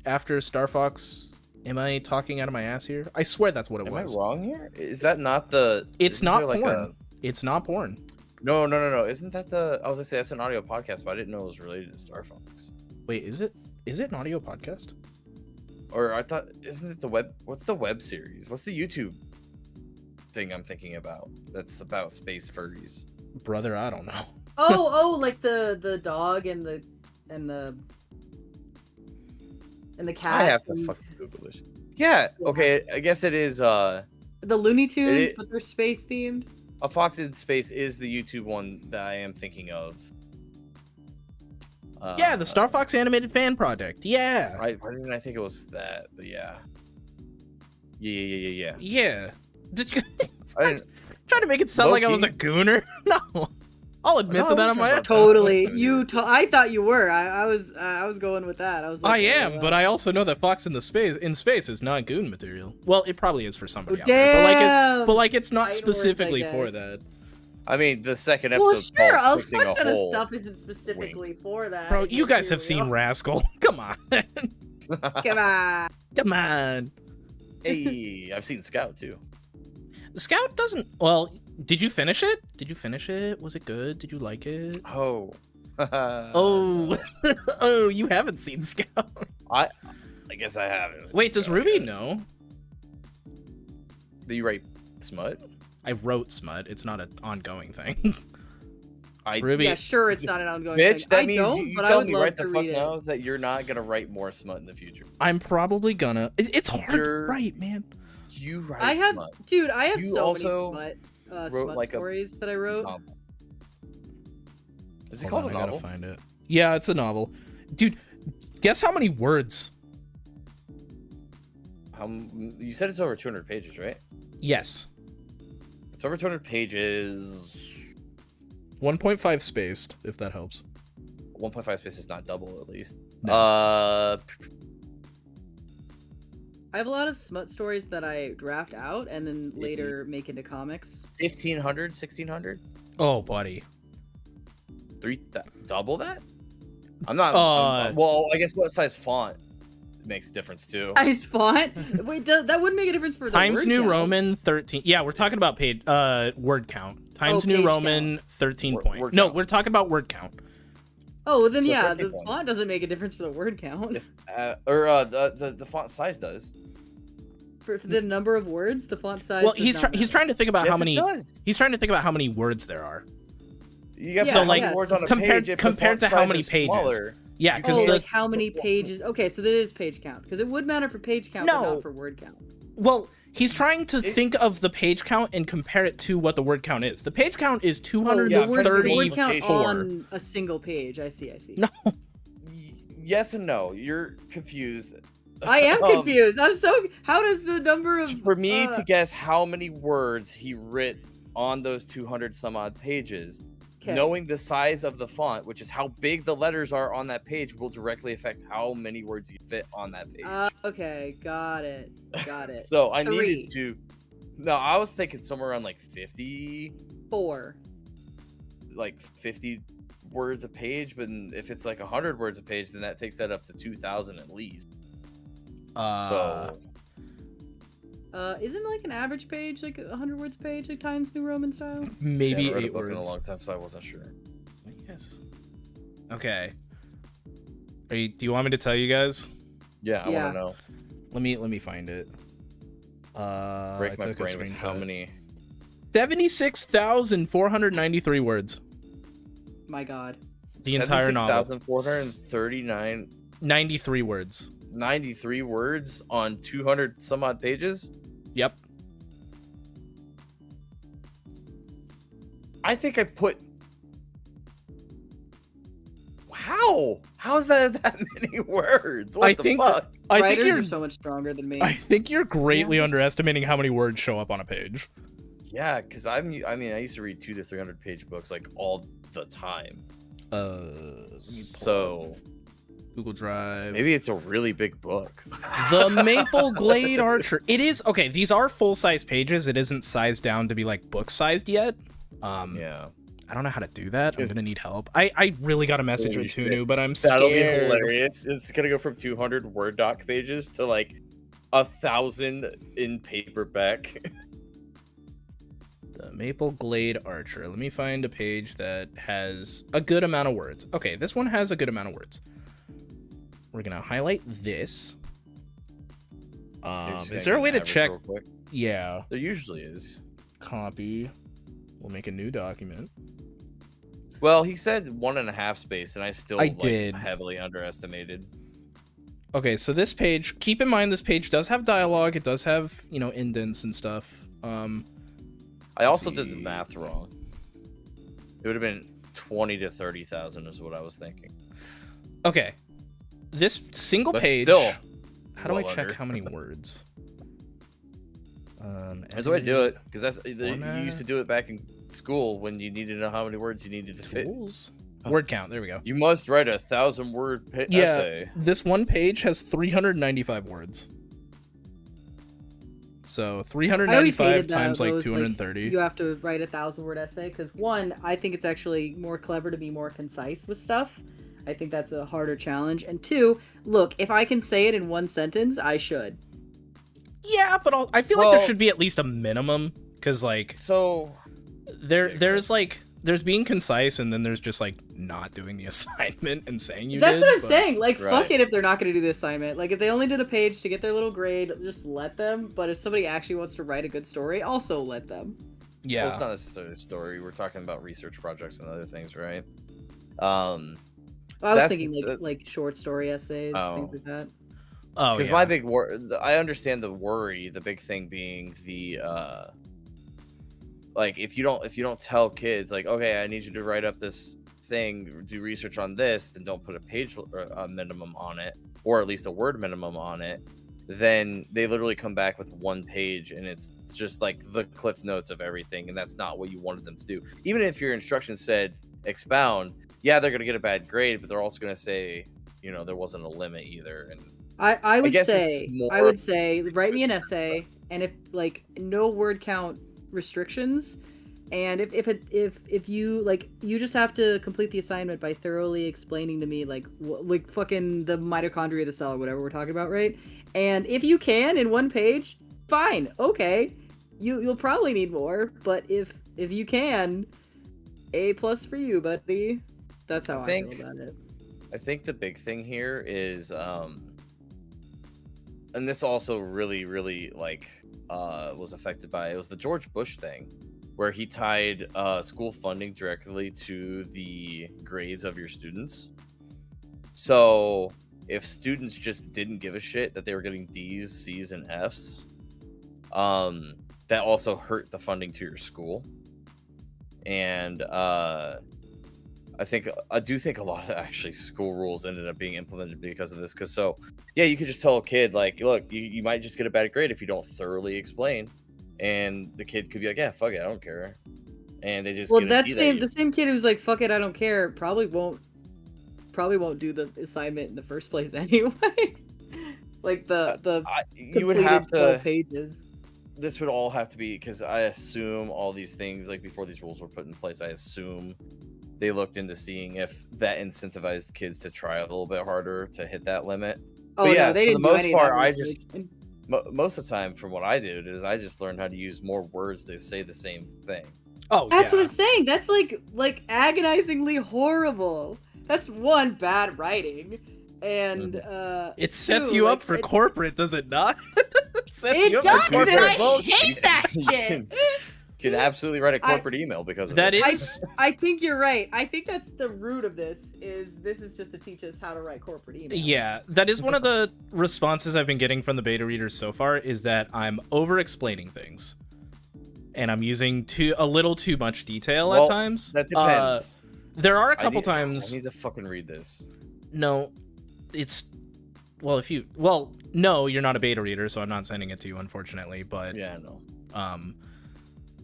after Star Fox. Am I talking out of my ass here? I swear that's what it Am I was. wrong here? Is that not the... It's isn't not there, like, porn. It's not porn. No. Isn't that the... I was going to say, that's an audio podcast, but I didn't know it was related to Star Fox. Wait, is it? Is it an audio podcast? Or I thought... Isn't it the web... What's the web series? What's the YouTube thing I'm thinking about that's about space furries? Brother, I don't know. like the dog and the cat. I have to fucking Google this. Yeah, okay, I guess it is... the Looney Tunes, It- but they're space themed. A Fox in Space is the YouTube one that I am thinking of. Yeah, the Star Fox animated fan project. Yeah. Why didn't I think it was that? But yeah. Yeah. Yeah. Did you I didn't. try to make it sound like I was a gooner? No. I'll admit No, to I that on wasn't my about that. Totally. I thought you were. I was going with that. I was like, I am, but I also know that Fox in space is not goon material. Well, it probably is for somebody out damn. there, but like it's not Fine words, I specifically for guess. that. I mean, the second episode. Well, sure. A fixing a fuck ton of hole. stuff isn't specifically for that. Bro, if you you're guys have real. seen Rascal. Come on. Come on. Come on. Hey, I've seen Scout too. Scout doesn't. Well, did you finish it? Did you finish it? Was it good? Did you like it? Oh. Oh, oh, you haven't seen Scout. I guess I haven't. Wait, does Ruby know? Do you write smut? I wrote smut. It's not an ongoing thing. Ruby. Yeah, sure, it's not an ongoing Bitch, thing. that I means don't, you but I tell would me love right to the fuck read it. now that you're not gonna write more smut in the future. I'm probably gonna. It's hard to You're- write, man. You write I have, smut. dude, I have You so also many wrote smut like a stories that I wrote. novel. Is it Hold called on, a I novel? gotta find it. Yeah, it's a novel. Dude, guess how many words? You said it's over 200 pages, right? Yes. It's over 200 pages. 1.5 spaced, if that helps. 1.5 space is not double, at least. No. I have a lot of smut stories that I draft out and then later make into comics. 1,500, 1,600, Oh, buddy. double that. I'm not. Well, I guess what size font makes a difference too. Size font? Wait, that wouldn't make a difference for the Times word New count. Roman 13. Yeah, we're talking about word count. Times New page Roman 13 Word point. count. No, we're talking about word count. Oh, well then So yeah, 13 the point. font doesn't make a difference for the word count. Yes, the font size does. For the number of words, the font size. Well, does he's not matter. trying to think about Yes, how it many. does. He's trying to think about how many words there are. You got Yeah, so like, many words on a compared- page. If compared the to font how size many is pages. smaller, Yeah, because Oh, the like how many pages? Okay, so that is page count because it would matter for page count, but No. not for word count. well, he's trying to think of the page count and compare it to what the word count is. The page count is Oh, the word 234. count on a single page. I see. No. yes and no. You're confused. I am confused. I'm so. How does the number of For me to guess how many words he writ on those 200 some odd pages, 'kay. knowing the size of the font, which is how big the letters are on that page, will directly affect how many words you fit on that page. Okay, got it. So I 3. needed to. No, I was thinking somewhere around like 50, 4. like 50 words a page. But if it's like 100 words a page, then that takes that up to 2,000 at least. So Isn't like an average page like 100 words page, like Times New Roman style? maybe shit, I read a 8 book in a words. long time, so I wasn't sure. Yes. Okay. Do you want me to tell you guys? Yeah, I Yeah. want to know. Let me find it. I Break my took a brain with how screenshot. many. 76,493 words. My God. The entire novel. 76,439, 93 words. 93 words on 200 some odd pages. Yep. I think I put. How is that many words? What I the think- fuck? I Writers think you're are so much stronger than me. I think you're greatly Yeah. underestimating how many words show up on a page. Yeah, because I used to read 200 to 300 page books like all the time. Let me pull So up Google Drive. maybe it's a really big book. The Maple Glade Archer. It is okay. These are full size pages. It isn't sized down to be like book sized yet. Yeah, I don't know how to do that. I'm gonna need help. I really got a message Holy with shit. Tunu, but I'm that'll be scared. hilarious. It's gonna go from 200 Word doc pages to like 1,000 in paperback. The Maple Glade Archer. Let me find a page that has a good amount of words. Okay, this one has a good amount of words. We're gonna highlight this. Is there a way to check? Real quick? Yeah, There usually is. copy. We'll make a new document. Well, he said 1.5 space, and I still did. heavily underestimated. Okay, so this page, keep in mind this page does have dialogue. It does have, indents and stuff. I also did the see. math wrong. It would have been 20 to 30,000 is what I was thinking. Okay. This single But page. still, How do I well check under. how many words? There's a way to do it, because you format. used to do it back in school when you needed to know how many words you needed to fit. Tools? Word count. There we go. You must write 1,000 word Yeah, essay. this one page has 395 words. So I always 395 hated times like those, 230. you have to write a 1,000-word essay because one, I think it's actually more clever to be more concise with stuff. I think that's a harder challenge. And two, look, if I can say it in one sentence, I should. Yeah, but I feel like there Well- should be at least a minimum, because like So, there's being concise, and then there's just like not doing the assignment and saying you That's did. what I'm but- saying. Like, Right. fuck it if they're not going to do the assignment. Like, if they only did a page to get their little grade, just let them. But if somebody actually wants to write a good story, also let them. Yeah. Well, it's not necessarily a story. We're talking about research projects and other things, right? I was That's thinking like short story essays, things like that. Oh, because yeah. my big I understand the worry. The big thing being the like if you don't tell kids like, okay, I need you to write up this thing, do research on this, and don't put a page minimum on it, or at least a word minimum on it, then they literally come back with 1 page and it's just like the cliff notes of everything, and that's not what you wanted them to do. Even if your instructions said expound, yeah, they're gonna get a bad grade, but they're also gonna say, you know, there wasn't a limit either. And I would guess say it's more- I would say write me an essay, and if like no word count restrictions, and if you like, you just have to complete the assignment by thoroughly explaining to me like fucking the mitochondria of the cell or whatever we're talking about, right? And if you can in 1 page, fine, okay. You'll probably need more, but if you can, A+ for you, buddy. That's how I feel about it. I think the big thing here is and this also really like was affected by, it was the George Bush thing, where he tied school funding directly to the grades of your students. So if students just didn't give a shit that they were getting D's, C's, and F's, that also hurt the funding to your school. And I do think a lot of actually school rules ended up being implemented because of this. Because so yeah, you could just tell a kid like, look, you might just get a bad grade if you don't thoroughly explain, and the kid could be like, yeah, fuck it, I don't care, and they just the same kid who's like, fuck it, I don't care, probably won't do the assignment in the first place anyway. Like you would have to pages. This would all have to be, because I assume all these things, like before these rules were put in place, I assume they looked into seeing if that incentivized kids to try a little bit harder to hit that limit. Oh, but yeah, no, they for didn't the do most any of part, that I research. just most of the time, from what I did, is I just learned how to use more words to say the same thing. Oh, That's yeah. what I'm saying. That's like agonizingly horrible. That's one, bad writing, and It sets two, you like, up for corporate, does it not? It does, and I hate that You shit. can absolutely write a corporate email because of That it. is I think you're right. I think that's the root of this. This is just to teach us how to write corporate emails. Yeah, that is one of the responses I've been getting from the beta readers so far, is that I'm over-explaining things. And I'm using a little too much detail at times. That depends. There are a couple times... I need to fucking read this. No, it's... Well, no, you're not a beta reader, so I'm not sending it to you, unfortunately, but... Yeah, no.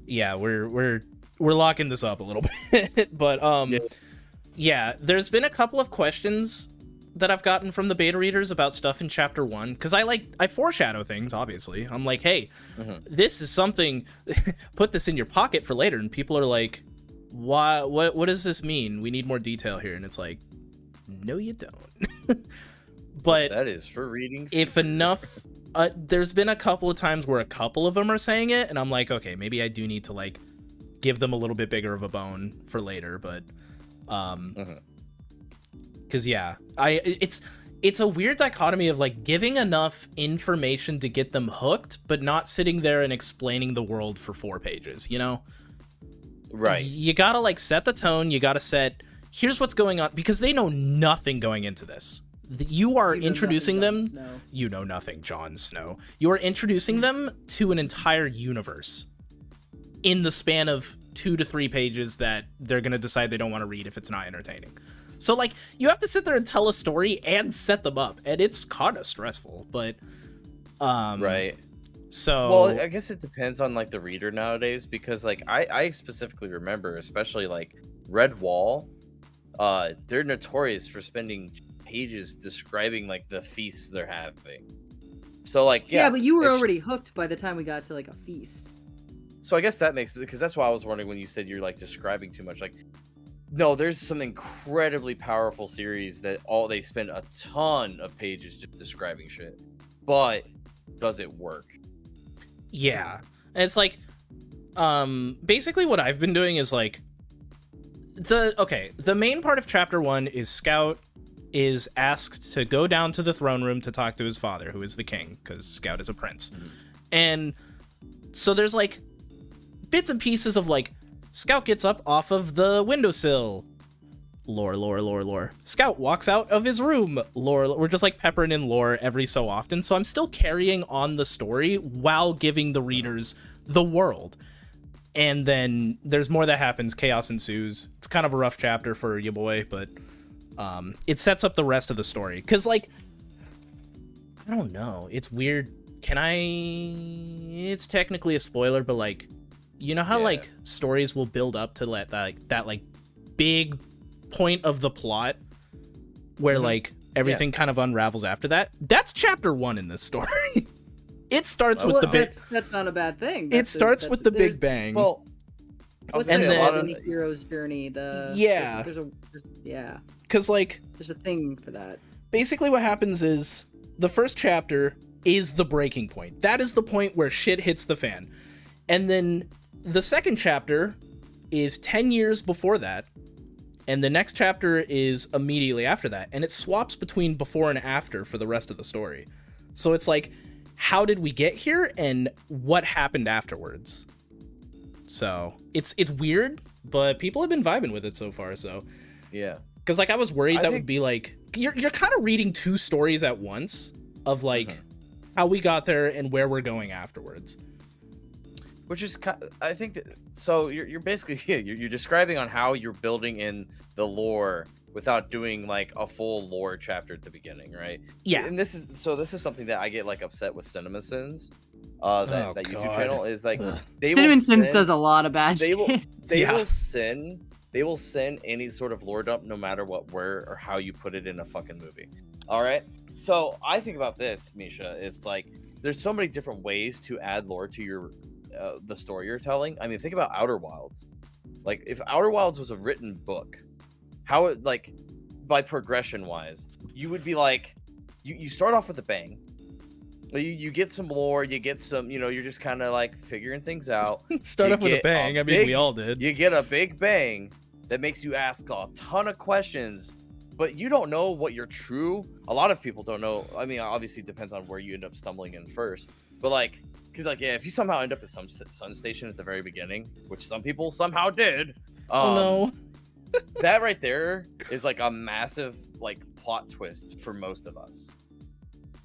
Yeah, we're locking this up a little bit, but yeah, there's been a couple of questions that I've gotten from the beta readers about stuff in chapter 1, because I foreshadow things, obviously. I'm like, hey, this is something, put this in your pocket for later, and people are like, what does this mean? We need more detail here, and it's like, no, you don't. But that is for reading. If enough, there's been a couple of times where a couple of them are saying it, and I'm like, okay, maybe I do need to like give them a little bit bigger of a bone for later. But, because yeah, it's a weird dichotomy of like giving enough information to get them hooked, but not sitting there and explaining the world for 4 pages. You know, right? You gotta like set the tone. You gotta set. Here's what's going on, because they know nothing going into this. You are introducing them. You know nothing, Jon Snow. You are introducing them to an entire universe in the span of 2 to 3 pages that they're going to decide they don't want to read if it's not entertaining. So, like, you have to sit there and tell a story and set them up, and it's kind of stressful, but... right. So... Well, I guess it depends on, like, the reader nowadays, because, like, I specifically remember, especially, like, Red Wall, they're notorious for spending pages describing like the feasts they're having. So like yeah, but you were already hooked by the time we got to like a feast. So I guess that makes it, because that's why I was wondering when you said you're like describing too much. Like, no, there's some incredibly powerful series that they spend a ton of pages just describing shit. But does it work? Yeah. And it's like basically what I've been doing is like the main part of chapter 1 is Scout is asked to go down to the throne room to talk to his father, who is the king, because Scout is a prince. And so there's like bits and pieces of like, Scout gets up off of the windowsill. Lore. Scout walks out of his room. Lore. We're just like peppering in lore every so often. So I'm still carrying on the story while giving the readers the world. And then there's more that happens. Chaos ensues. It's kind of a rough chapter for your boy, but it sets up the rest of the story. Because, like, I don't know. It's weird. It's technically a spoiler, but, like, you know how, like, stories will build up to that big point of the plot where, like, everything kind of unravels after that? That's chapter 1 in this story. It starts with the big... That's not a bad thing. It starts with the big bang. Well, what's and the then hero's journey? Yeah. There's Because, like... There's a thing for that. Basically what happens is the first chapter is the breaking point. That is the point where shit hits the fan. And then the second chapter is 10 years before that. And the next chapter is immediately after that. And it swaps between before and after for the rest of the story. So it's like, how did we get here and what happened afterwards? So it's weird, but people have been vibing with it so far. So yeah, because like I was worried that would be like you're kind of reading two stories at once of like how we got there and where we're going afterwards. Which is, I think that, so you're basically you're describing on how you're building in the lore without doing like a full lore chapter at the beginning, right? Yeah. And this is something that I get like upset with Cinema Sins, that YouTube channel is like Cinnamon Sins does a lot of bad shit. They will send any sort of lore dump no matter what, where or how you put it in a fucking movie. All right. So I think about this, Misha, is like there's so many different ways to add lore to your the story you're telling. I mean, think about Outer Wilds. Like if Outer Wilds was a written book, how it, like, by progression wise, you would be like, you start off with a bang. You get some lore, you get some, you're just kind of like figuring things out. Start off with a bang. I mean, we all did. You get a big bang that makes you ask a ton of questions, but you don't know what your true. A lot of people don't know. I mean, obviously it depends on where you end up stumbling in first, but like, because like, yeah, if you somehow end up at some sun station at the very beginning, which some people somehow did. Oh no. That right there is like a massive like plot twist for most of us.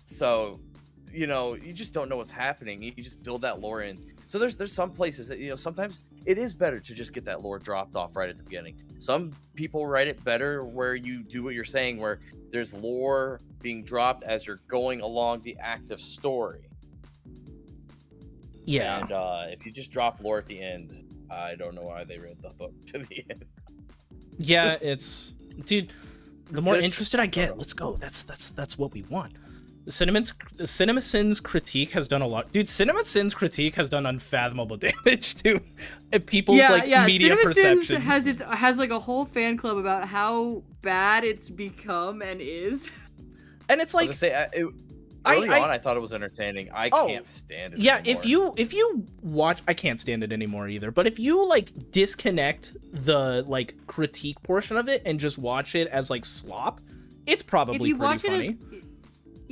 So, you just don't know what's happening. You just build that lore in. So there's some places that, sometimes it is better to just get that lore dropped off right at the beginning. Some people write it better where you do what you're saying, where there's lore being dropped as you're going along the active story. Yeah. And if you just drop lore at the end, I don't know why they read the book to the end. Yeah, it's, dude, the more interested I get, let's go. That's what we want. Cinema Sins critique has done a lot. Dude, Cinema Sins critique has done unfathomable damage to people's media Cinema perception. Sins has like a whole fan club about how bad it's become and is. And it's like, early on, I thought it was entertaining. I can't stand it anymore. if you watch, I can't stand it anymore either. But if you like disconnect the like critique portion of it and just watch it as like slop, it's probably pretty funny.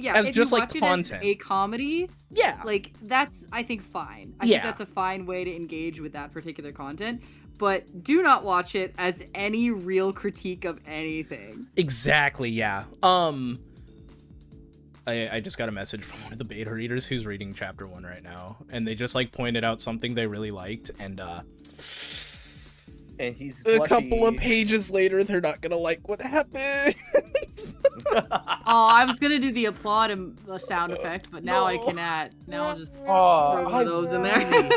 As just like content, a comedy. Yeah, like that's I think fine. I think that's a fine way to engage with that particular content. But do not watch it as any real critique of anything. Exactly. Yeah. I just got a message from one of the beta readers who's reading chapter 1 right now, and they just like pointed out something they really liked, and he's a couple of pages later, they're not gonna like what happens. I was gonna do the applaud and the sound effect, but now I can add. Now I'll just throw one of those in there.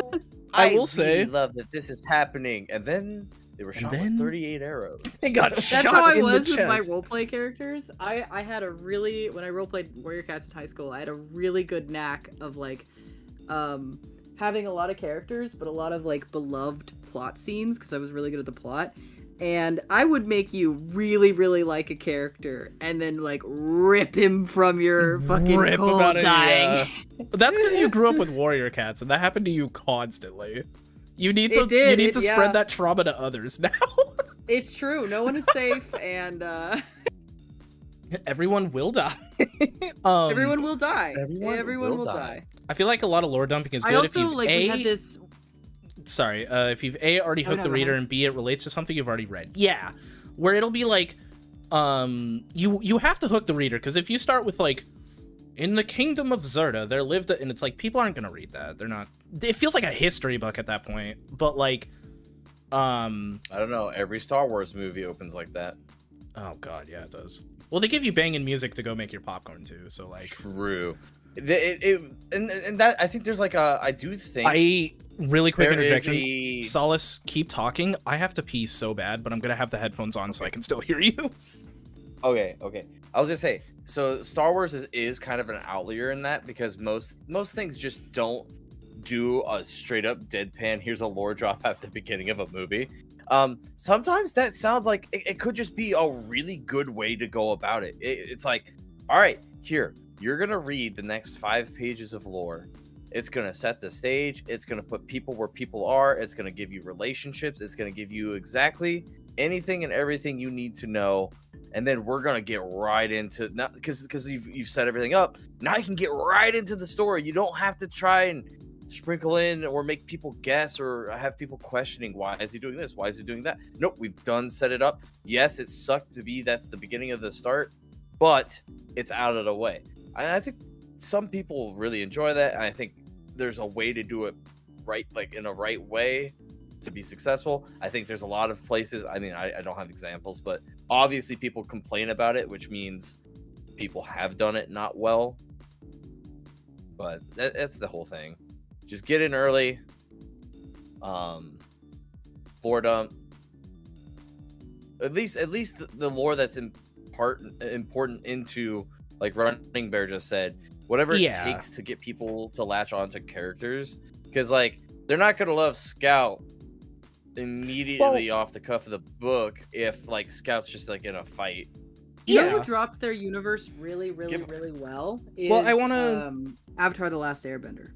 I will say, love that this is happening, and then they were shot with 38 arrows. They got shot That's how I in was the with my chest. roleplay characters. I had a really, when I roleplayed Warrior Cats in high school, I had a really good knack of like having a lot of characters, but a lot of like beloved plot scenes because I was really good at the plot. And I would make you really, really like a character and then like rip him from your fucking cold dying. That's because you grew up with Warrior Cats, and that happened to you constantly. You need to spread that trauma to others now. It's true. No one is safe, and everyone will die. Everyone will die. Everyone will die. I feel like a lot of lore dumping is good. I also we had this. sorry, if you've A, already hooked the reader, and B, it relates to something you've already read. Yeah, where it'll be like, you have to hook the reader, because if you start with like, in the kingdom of Zerda, there lived and it's like, people aren't gonna read that. They're not. It feels like a history book at that point. But like, I don't know. Every Star Wars movie opens like that. Oh god, yeah, it does. Well, they give you banging music to go make your popcorn too. So like, true. And that I think there's like a. I do think. Really quick interjection. Solace, keep talking. I have to pee so bad, but I'm gonna have the headphones on so I can still hear you. Okay. I was gonna say, so Star Wars is kind of an outlier in that, because most things just don't do a straight up deadpan, here's a lore drop at the beginning of a movie. Sometimes that sounds like it could just be a really good way to go about it. It's like, all right, here, you're gonna read the next 5 pages of lore. It's gonna set the stage. It's gonna put people where people are. It's gonna give you relationships. It's gonna give you exactly anything and everything you need to know. And then we're gonna get right into, not because you've set everything up. Now you can get right into the story. You don't have to try and sprinkle in or make people guess or have people questioning, why is he doing this? Why is he doing that? Nope, we've done set it up. Yes, it sucked to be that's the beginning of the start, but it's out of the way. And I think some people really enjoy that. And I think there's a way to do it right, like in a right way, to be successful. I think there's a lot of places. I mean, I don't have examples, but obviously people complain about it, which means people have done it not well. But that's the whole thing. Just get in early. Lore dump. At least the lore that's important into, like Running Bear just said, whatever it takes to get people to latch onto characters. Because like, they're not gonna love Scout immediately off the cuff of the book if like Scout's just like in a fight. You know who dropped their universe really well is I want to Avatar: The Last Airbender.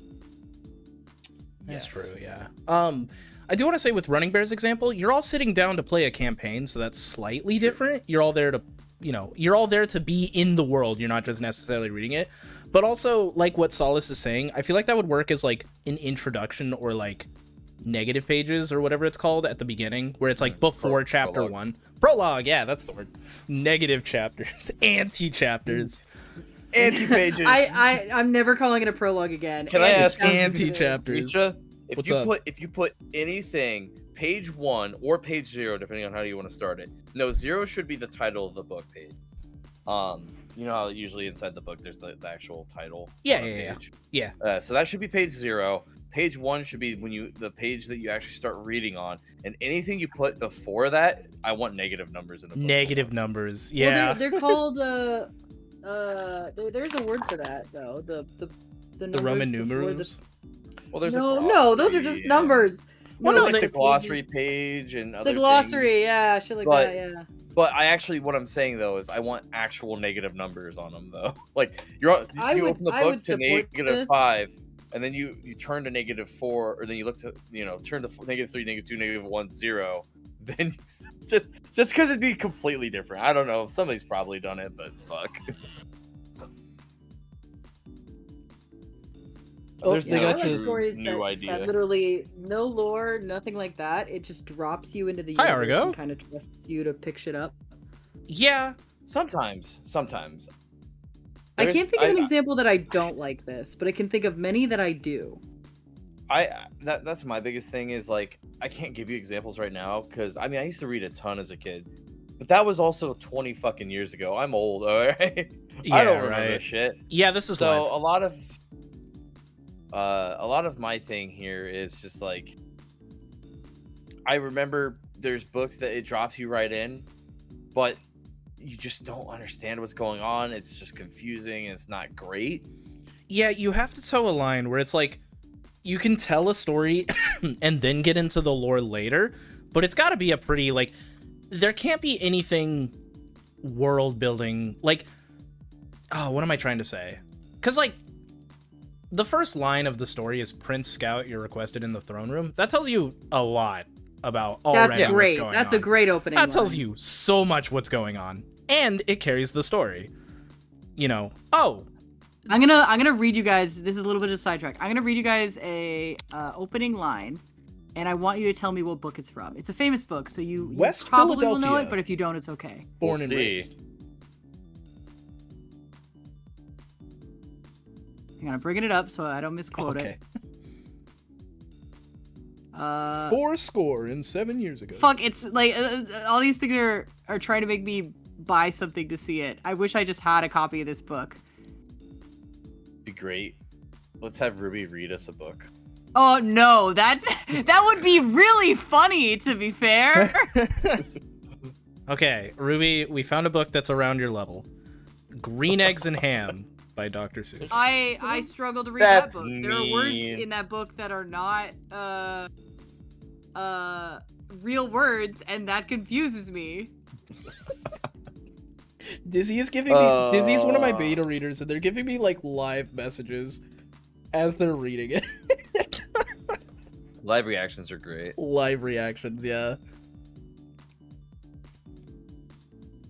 That's true, yeah. I do want to say with Running Bear's example, you're all sitting down to play a campaign, so that's slightly different. You're all there to, you're all there to be in the world. You're not just necessarily reading it. But also, like what Solace is saying, I feel like that would work as like an introduction or like negative pages or whatever it's called at the beginning, where it's like before chapter prologue. 1. Prologue, yeah, that's the word. Negative chapters, anti-chapters. Anti-pages. I'm never calling it a prologue again. Can I ask anti-chapters? Misha, if you put anything page 1 or page 0, depending on how you want to start it. No, 0 should be the title of the book page. You know how usually inside the book there's the actual title. Yeah. So that should be page 0. Page 1 should be the page that you actually start reading on, and anything you put before that, I want negative numbers in the book. Negative numbers, yeah. Well, they're called there's a word for that though. The Roman numerals. Well, there's no, those are just numbers. Well, no, like the glossary page and other the glossary, things. Yeah, shit like that, yeah. But what I'm saying though is I want actual negative numbers on them though. Like you open the book to -5, and then you turn to -4, or then you look to turn to -3, -2, -1, 0. Then just because it'd be completely different. I don't know. Somebody's probably done it, but fuck. They got stories new idea. that literally no lore, nothing like that. It just drops you into the Hi, universe Argo. and kind of trusts you to pick shit up. Yeah, sometimes. I can't think of an example that I don't like this, but I can think of many that I do. That's my biggest thing is like I can't give you examples right now because I used to read a ton as a kid, but that was also 20 fucking years ago. I'm old, all right. Yeah, I don't remember shit. Yeah, this is so life. a lot of my thing here is just like I remember there's books that it drops you right in, but you just don't understand what's going on. It's just confusing. And it's not great. Yeah, you have to toe a line where it's like you can tell a story and then get into the lore later, but it's got to be a pretty like there can't be anything world building like what am I trying to say? Because like the first line of the story is Prince Scout, you're requested in the throne room. That tells you a lot about already That's great. What's going That's on. a great opening. That tells you so much what's going on, and it carries the story. I'm gonna read you guys. This is a little bit of a sidetrack. I'm gonna read you guys a opening line and I want you to tell me what book it's from. It's a famous book, so you West probably will know Philadelphia. it, but if you don't, it's okay. Born We'll and see. raised. Hang on, I'm bringing it up so I don't misquote Okay. it. 4 years ago. Fuck, it's like all these things are trying to make me buy something to see it. I wish I just had a copy of this book. Be great. Let's have Ruby read us a book. Oh no, that would be really funny, to be fair. Okay, Ruby, we found a book that's around your level. Green Eggs and Ham by Dr. Seuss. I struggle to read That's that book. There are words mean. in that book that are not real words, and that confuses me. Dizzy is giving me Dizzy's one of my beta readers, and they're giving me like live messages as they're reading it. Live reactions are great. Live reactions, yeah.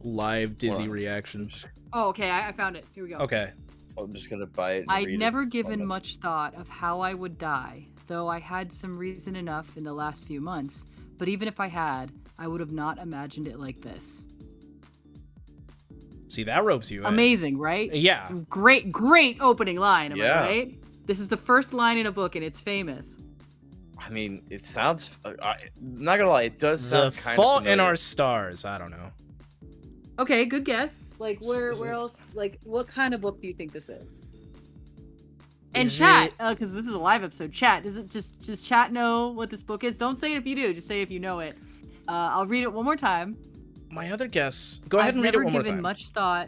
Live Dizzy Hold on. reactions. Oh, okay, I found it. Here we go. Okay. I'm just gonna buy it. And I'd read never it. given much thought of how I would die, though I had some reason enough in the last few months. But even if I had, I would have not imagined it like this. See, that ropes you in. Amazing, right? Yeah. Great opening line, am Yeah. I right? This is the first line in a book, and it's famous. I mean, it sounds. Not gonna lie, it does The sound kind Fault of in Our Stars. I don't know. Okay, good guess. Like, where Is it- else? Like, what kind of book do you think this is? And Is chat, it- because this is a live episode. Chat, does chat know what this book is? Don't say it if you do. Just say if you know it. I'll read it one more time. My other guess. Go ahead and read it one more time.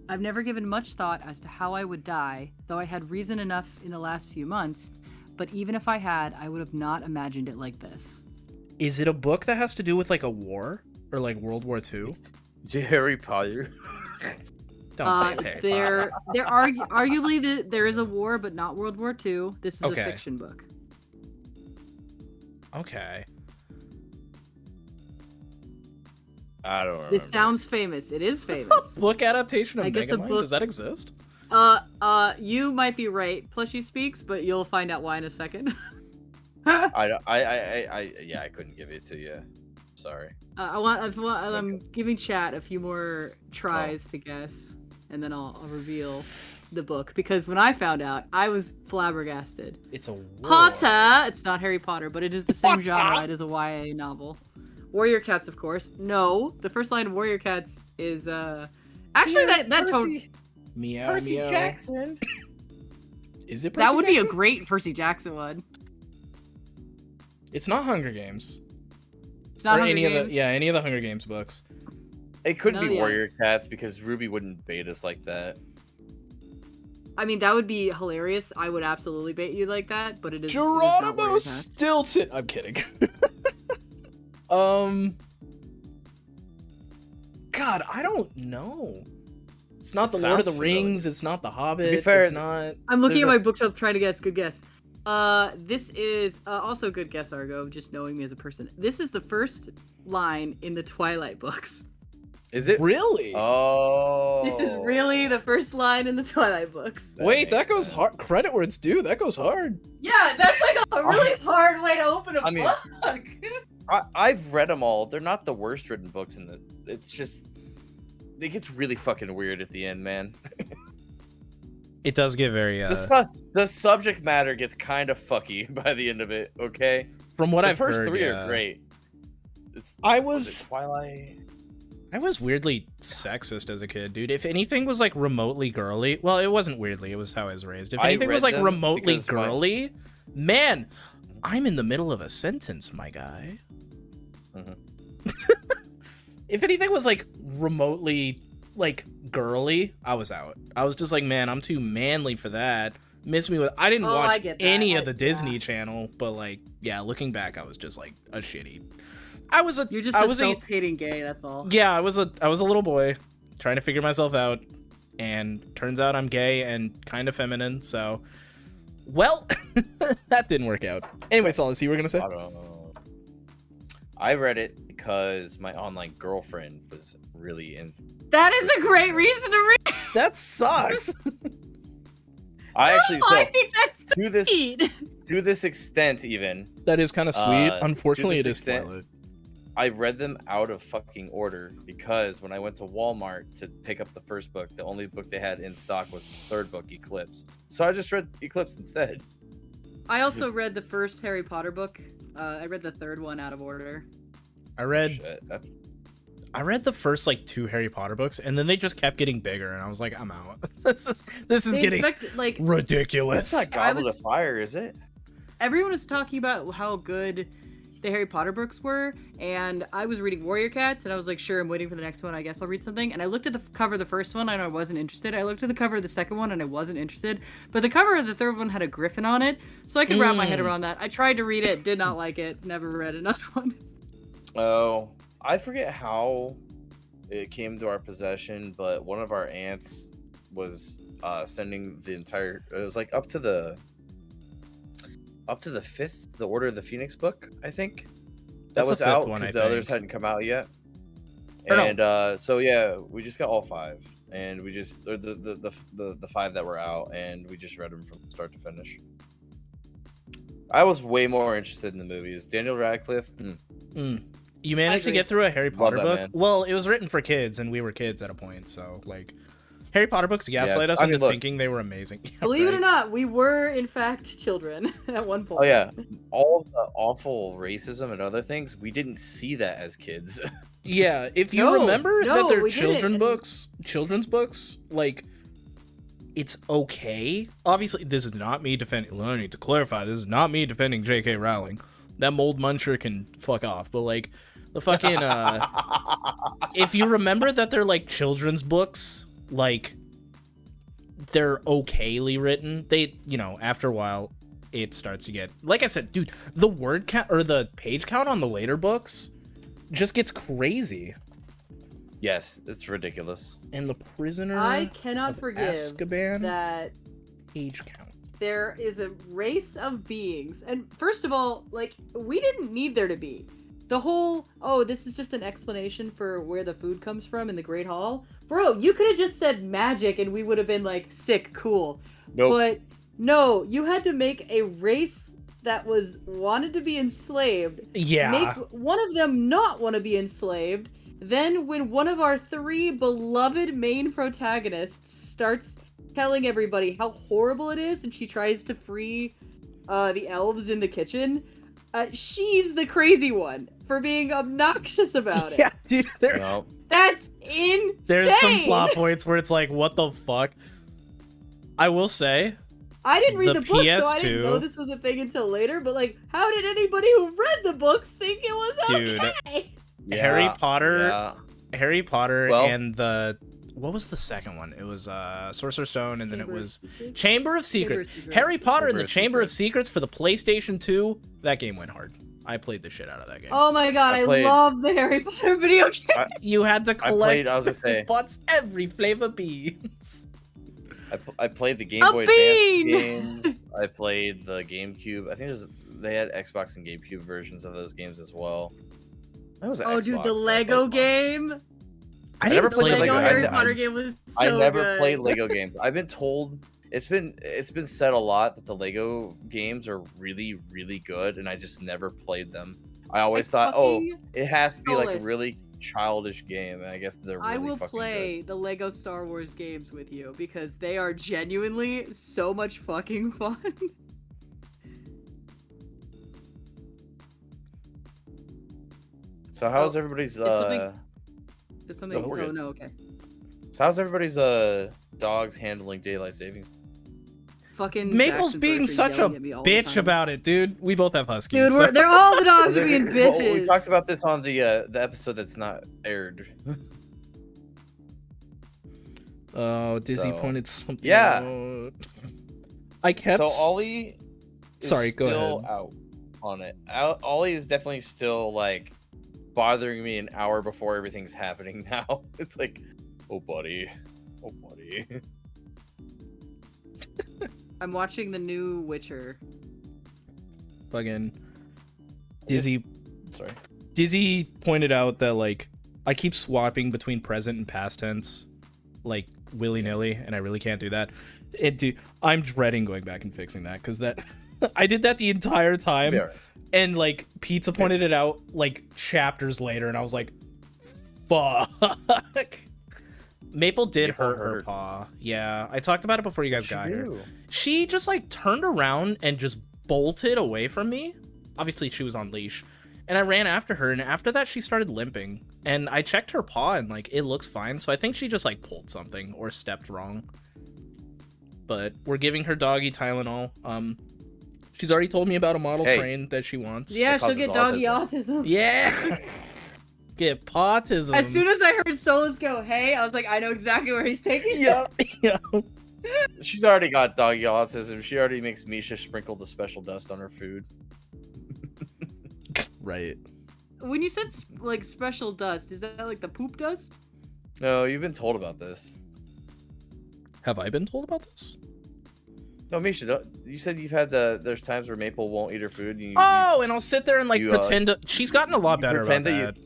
I've never given much thought as to how I would die, though I had reason enough in the last few months. But even if I had, I would have not imagined it like this. Is it a book that has to do with like a war or like World War II? Harry Potter. Don't say it's Harry Potter. Arguably there is a war, but not World War II. This is Okay. a fiction book. Okay. I don't know. This sounds famous. It is famous. Book adaptation of I guess a Megamind? book- Does that exist? You might be right. Plushie speaks, but you'll find out why in a second. Yeah, I couldn't give it to you. Sorry. I'm giving chat a few more tries to guess, and then I'll reveal the book, because when I found out, I was flabbergasted. It's a war. Potter. It's not Harry Potter, but it is the same genre. It is a YA novel. Warrior Cats, of course. No, the first line of Warrior Cats is actually that tone. Meow, Percy meow. Jackson. Is it Percy That would be a Jackson? great Percy Jackson one. It's not Hunger Games. It's not or Hunger any Games. of the any of the Hunger Games books. It couldn't No, be yeah. Warrior Cats because Ruby wouldn't bait us like that. I mean, that would be hilarious. I would absolutely bait you like that, but it is. It is not Warrior Geronimo Cats. Stilton. I'm kidding. God, I don't know. It's not It the Lord of the sounds Rings. It's not the Hobbit. To be fair, it's not. I'm looking There's at a- my bookshelf trying to guess. Good guess. This is also good guess, Argo, just knowing me as a person. This is the first line in the Twilight books. Is it? Really? Oh. This is really the first line in the Twilight books. Wait, that makes goes sense. hard. Credit where it's due. That goes hard. Yeah, that's like a really hard way to open a I mean- book. I've read them all. They're not the worst written books in the. It's just. It gets really fucking weird at the end, man. It does get very. The subject matter gets kind of fucky by the end of it. Okay. From what The I've first heard, three yeah. are great. It's, I it was Twilight. I was weirdly sexist as a kid, dude. If anything was like remotely girly, well, it wasn't weirdly. It was how I was raised. If I anything was read like them remotely because my- girly, man, I'm in the middle of a sentence, my guy. Mhm. If anything was like remotely like girly, I was out. I was just like, man, I'm too manly for that. Miss me with. I didn't Oh, I watch get that. any of the Yeah. Disney Channel, but like, yeah, looking back, I was just like a shitty. I was a. You're just I a was a. self-hating gay, that's all. Yeah, I was a little boy trying to figure myself out, and turns out I'm gay and kind of feminine. So, well, that didn't work out. Anyway, Solace, you were gonna say? I don't know. I read it because my online girlfriend was really in. That is a great reason to read. That sucks. I actually I so think that's to this sweet. to this extent, even That is kind of sweet. to Unfortunately, this it is extent, Twilight. I read them out of fucking order because when I went to Walmart to pick up the first book, the only book they had in stock was the third book, Eclipse. So I just read Eclipse instead. I also read the first Harry Potter book. I read the third one out of order. I read Shit, I read the first like 2 Harry Potter books, and then they just kept getting bigger, and I was like, I'm out. this is They getting like ridiculous. that's not Goblet of Fire, is it? everyone was talking about how good the Harry Potter books were, and I was reading Warrior Cats, and I was like, sure, I'm waiting for the next one. I guess I'll read something. And I looked at the cover of the first one, and I wasn't interested. I looked at the cover of the second one, and I wasn't interested. But the cover of the third one had a griffin on it, so I could wrap my head around that. I tried to read it, did not like it, never read another one. Oh, I forget how it came to our possession, but one of our aunts was sending the entire. It was like up to the 5th, the Order of the Phoenix book, I think. That That's was the 5th out one, because I the others think. hadn't come out yet. Or no. And so yeah, we just got all 5, and we just the 5 that were out, and we just read them from start to finish. I was way more interested in the movies. Daniel Radcliffe. You managed to agree. get through a Harry Potter that book? man. Well, it was written for kids, and we were kids at a point, so like Harry Potter books gaslight us I mean, into look. thinking they were amazing. Yeah, Believe it or right. not, we were in fact children at one point. Oh yeah, all of the awful racism and other things, we didn't see that as kids. Yeah, if you No, remember no, that they're we didn't. children's books, like, it's okay. Obviously, this is not me defending. I need to clarify, this is not me defending J.K. Rowling. That mold muncher can fuck off. But like, the fucking if you remember that they're like children's books, like, they're okayly written. They, after a while, it starts to get, like I said, dude, the word count or the page count on the later books just gets crazy. Yes, it's ridiculous. And the Prisoner I cannot of forgive Azkaban that page count. there is a race of beings. And first of all, like, we didn't need there to be. The whole, oh, this is just an explanation for where the food comes from in the Great Hall. Bro, you could have just said magic and we would have been like, sick, cool. Nope. But no, you had to make a race that wanted to be enslaved. Yeah. Make one of them not want to be enslaved. Then when one of our 3 beloved main protagonists starts telling everybody how horrible it is and she tries to free the elves in the kitchen, she's the crazy one for being obnoxious about it. Yeah, dude, No. That's insane. there's some plot points where it's like, what the fuck? I will say, I didn't read the the book, so I PS2 didn't know this was a thing until later, but like, how did anybody who read the books think it was Dude. okay? Harry Potter, Well- and what was the second one? It was Sorcerer's Stone, and then it Chamber of was Secrets? Chamber of Secrets. of Secrets. Harry Potter and Chamber the of Chamber of Secrets. Secrets for the PlayStation 2. That game went hard. I played the shit out of that game. Oh my god, I I played- love the Harry Potter video game. You had to collect I was gonna say- butts every flavor beans. I played the Game A Boy bean! Advance games. I played the GameCube. I think they had Xbox and GameCube versions of those games as well. That was an Oh, Xbox dude, the that I Lego played. game. I never The played Lego Lego. Harry I- Potter game was so I never good. played Lego games. I've been told it's been said a lot that the Lego games are really, really good, and I just never played them. I always thought, it has to be like a soulless. really childish game, and I guess they're really I will fucking play the Lego Star Wars games with you because they are genuinely so much fucking fun. good. So how's everybody's something- It's something. No, we're Oh good. no, okay. so how's everybody's dogs handling daylight savings? Fucking Maple's Jackson being Burke are such a yelling at me all the bitch time. about it, dude. We both have huskies. Dude, so- they're all the dogs are being Well, bitches. we talked about this on the episode that's not aired. Oh, Dizzy So- pointed something Yeah. out. I kept. So Ollie is Sorry, go still ahead. out on it. Ollie is definitely still like bothering me an hour before everything's happening now. It's like, oh buddy. Oh buddy. I'm watching the new Witcher. Fucking Dizzy. Sorry. Dizzy pointed out that like I keep swapping between present and past tense, like willy nilly, and I really can't do that. I'm dreading going back and fixing that because that I did that the entire time, Be all right. and like Pizza pointed it out like chapters later, and I was like, "Fuck." Maple did hurt her paw. Yeah, I talked about it before you guys got here. She just like turned around and just bolted away from me. Obviously, she was on leash, and I ran after her. And after that, she started limping. And I checked her paw, and like it looks fine. So I think she just like pulled something or stepped wrong. But we're giving her doggy Tylenol. She's already told me about a model train that she wants. Yeah, she'll get doggy autism. Yeah. Get pautism. As soon as I heard Solus go, hey, I was like, I know exactly where he's taking Yep. Yep. She's already got doggy autism. She already makes Misha sprinkle the special dust on her food. Right. When you said like special dust, is that like the poop dust? No, you've been told about this. Have I been told about this? No, Misha, you said you've had there's times where Maple won't eat her food. And and I'll sit there and like pretend to, she's gotten a lot better about that.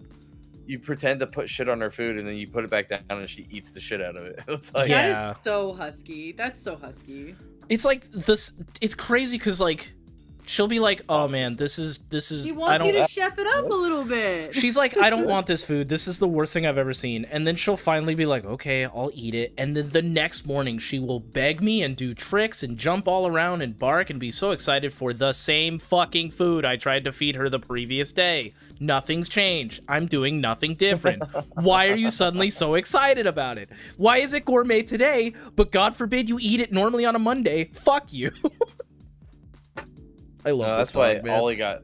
You pretend to put shit on her food and then you put it back down and she eats the shit out of it. It's like, that is so husky. That's so husky. It's like this. It's crazy because like she'll be like, "Oh man, this is." He wants you to chef it up a little bit. She's like, "I don't want this food. This is the worst thing I've ever seen." And then she'll finally be like, "Okay, I'll eat it." And then the next morning, she will beg me and do tricks and jump all around and bark and be so excited for the same fucking food I tried to feed her the previous day. Nothing's changed. I'm doing nothing different. Why are you suddenly so excited about it? Why is it gourmet today, but God forbid you eat it normally on a Monday? Fuck you. I love this that's why dog, man.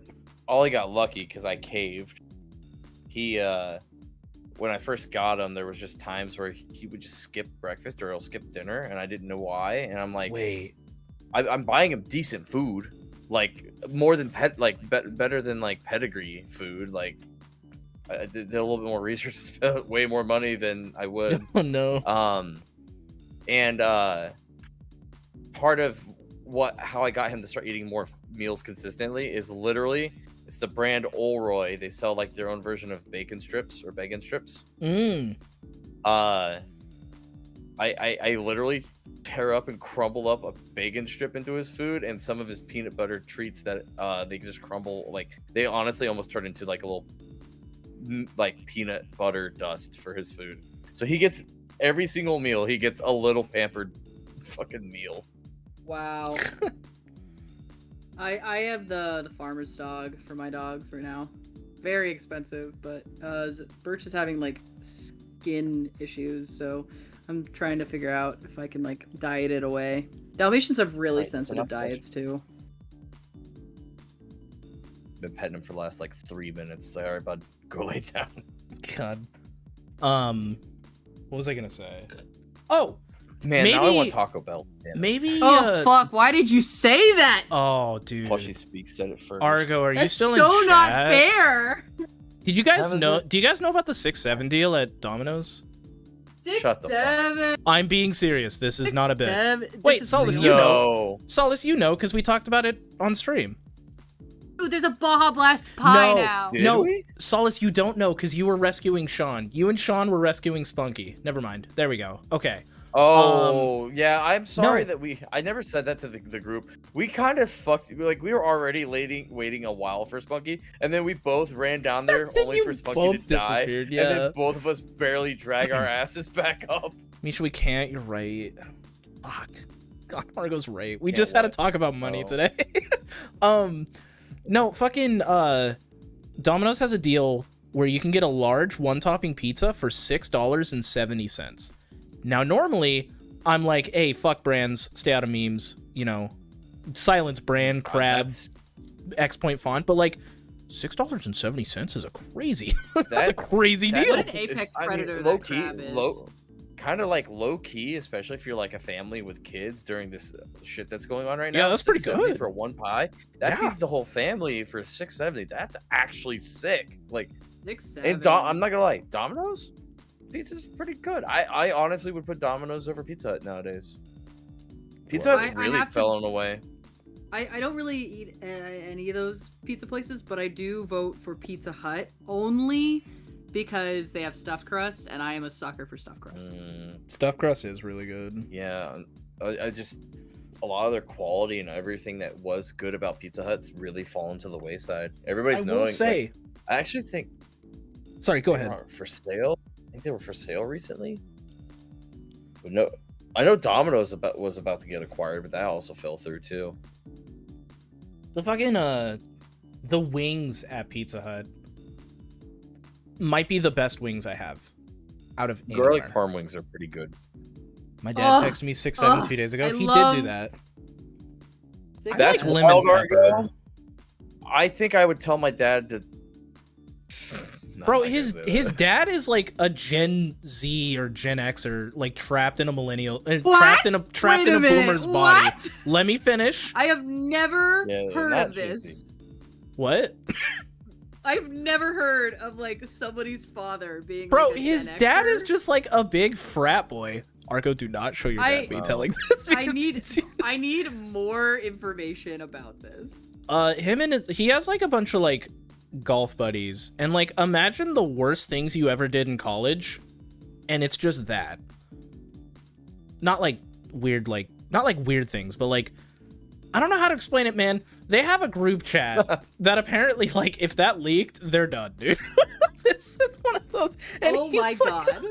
Ollie got lucky because I caved. He when I first got him, there was just times where he would just skip breakfast or he'll skip dinner, and I didn't know why. And I'm like, wait, I'm buying him decent food, like more than better than like pedigree food. Like I did a little bit more research, spent way more money than I would. Oh no. And part of how I got him to start eating more meals consistently is literally it's the brand Olroy. They sell like their own version of bacon strips or bacon strips. I literally tear up and crumble up a bacon strip into his food and some of his peanut butter treats that they just crumble, like they honestly almost turn into like a little like peanut butter dust for his food. So he gets every single meal, he gets a little pampered fucking meal. Wow. I have the farmer's dog for my dogs right now. Very expensive, but Birch is having like skin issues, so I'm trying to figure out if I can like diet it away. Dalmatians have really sensitive diets too. Been petting him for the last like 3 minutes. It's like, all right, bud, go lay down. God. What was I gonna say? Oh, man, now I want Taco Bell. Maybe. Oh fuck! Why did you say that? Oh, dude. Plushy Speaks said it first. Argo, are you still in chat? chat? So not fair. Did you guys know? Do you guys know about the 6-7 deal at Domino's? 6-7. I'm being serious. This is not a bit. Wait, Solace, you know. Solace, you know, because we talked about it on stream. Dude, there's a Baja Blast pie now. No, Solace, you don't know because you were rescuing Sean. You and Sean were rescuing Spunky. Never mind. There we go. Okay. Oh, yeah, I'm sorry that I never said that to the group. We kind of fucked, like, we were already waiting a while for Spunky, and then we both ran down there only for Spunky to die, and then both of us barely drag our asses back up. Misha, we can't, you're right. Fuck. God, Margo's right. We just had to talk about money today. No, fucking, Domino's has a deal where you can get a large one-topping pizza for $6.70. Now, normally, I'm like, hey, fuck brands, stay out of memes, you know, silence brand, crab, X-point font, but like, $6.70 is a crazy, that's a crazy deal. What an apex predator low key, kind of like low key, especially if you're like a family with kids during this shit that's going on right now. Yeah, that's pretty good for one pie. That feeds the whole family for $6.70. That's actually sick. Like, and I'm not gonna lie, Domino's pizza's pretty good. I honestly would put Domino's over Pizza Hut nowadays. Pizza Hut's really fallen away. I don't really eat any of those pizza places, but I do vote for Pizza Hut only because they have stuffed crust, and I am a sucker for stuffed crust. Stuffed crust is really good. Yeah, a lot of their quality and everything that was good about Pizza Hut's really fallen to the wayside. Everybody's I knowing. will say, like, I actually think sorry, go they ahead. were for sale. I think they were for sale recently. But no, I know Domino's was about to get acquired, but that also fell through too. The fucking the wings at Pizza Hut might be the best wings I have out of anywhere. Garlic parm wings are pretty good. My dad texted me 6-7 2 days ago. He did do that. That's like lemon wild, pepper. Argo. I think I would tell my dad to. No, Bro, I'm not his gonna say that. dad is like a Gen Z or Gen Xer, like trapped in a millennial, What? trapped in a Wait a minute, boomer's body. what? Let me finish. I have never Yeah, heard not of this. cheesy. What? I've never heard of like somebody's father being. Bro, like, a his Gen dad Xer. is just like a big frat boy. Arco, do not show your dad me No. telling this. I need more information about this. Him and he has like a bunch of like golf buddies, and like imagine the worst things you ever did in college, and it's just that. Not like weird things, but like I don't know how to explain it, man. They have a group chat that apparently, like, if that leaked, they're done, dude. it's one of those. And Oh he's my like- god.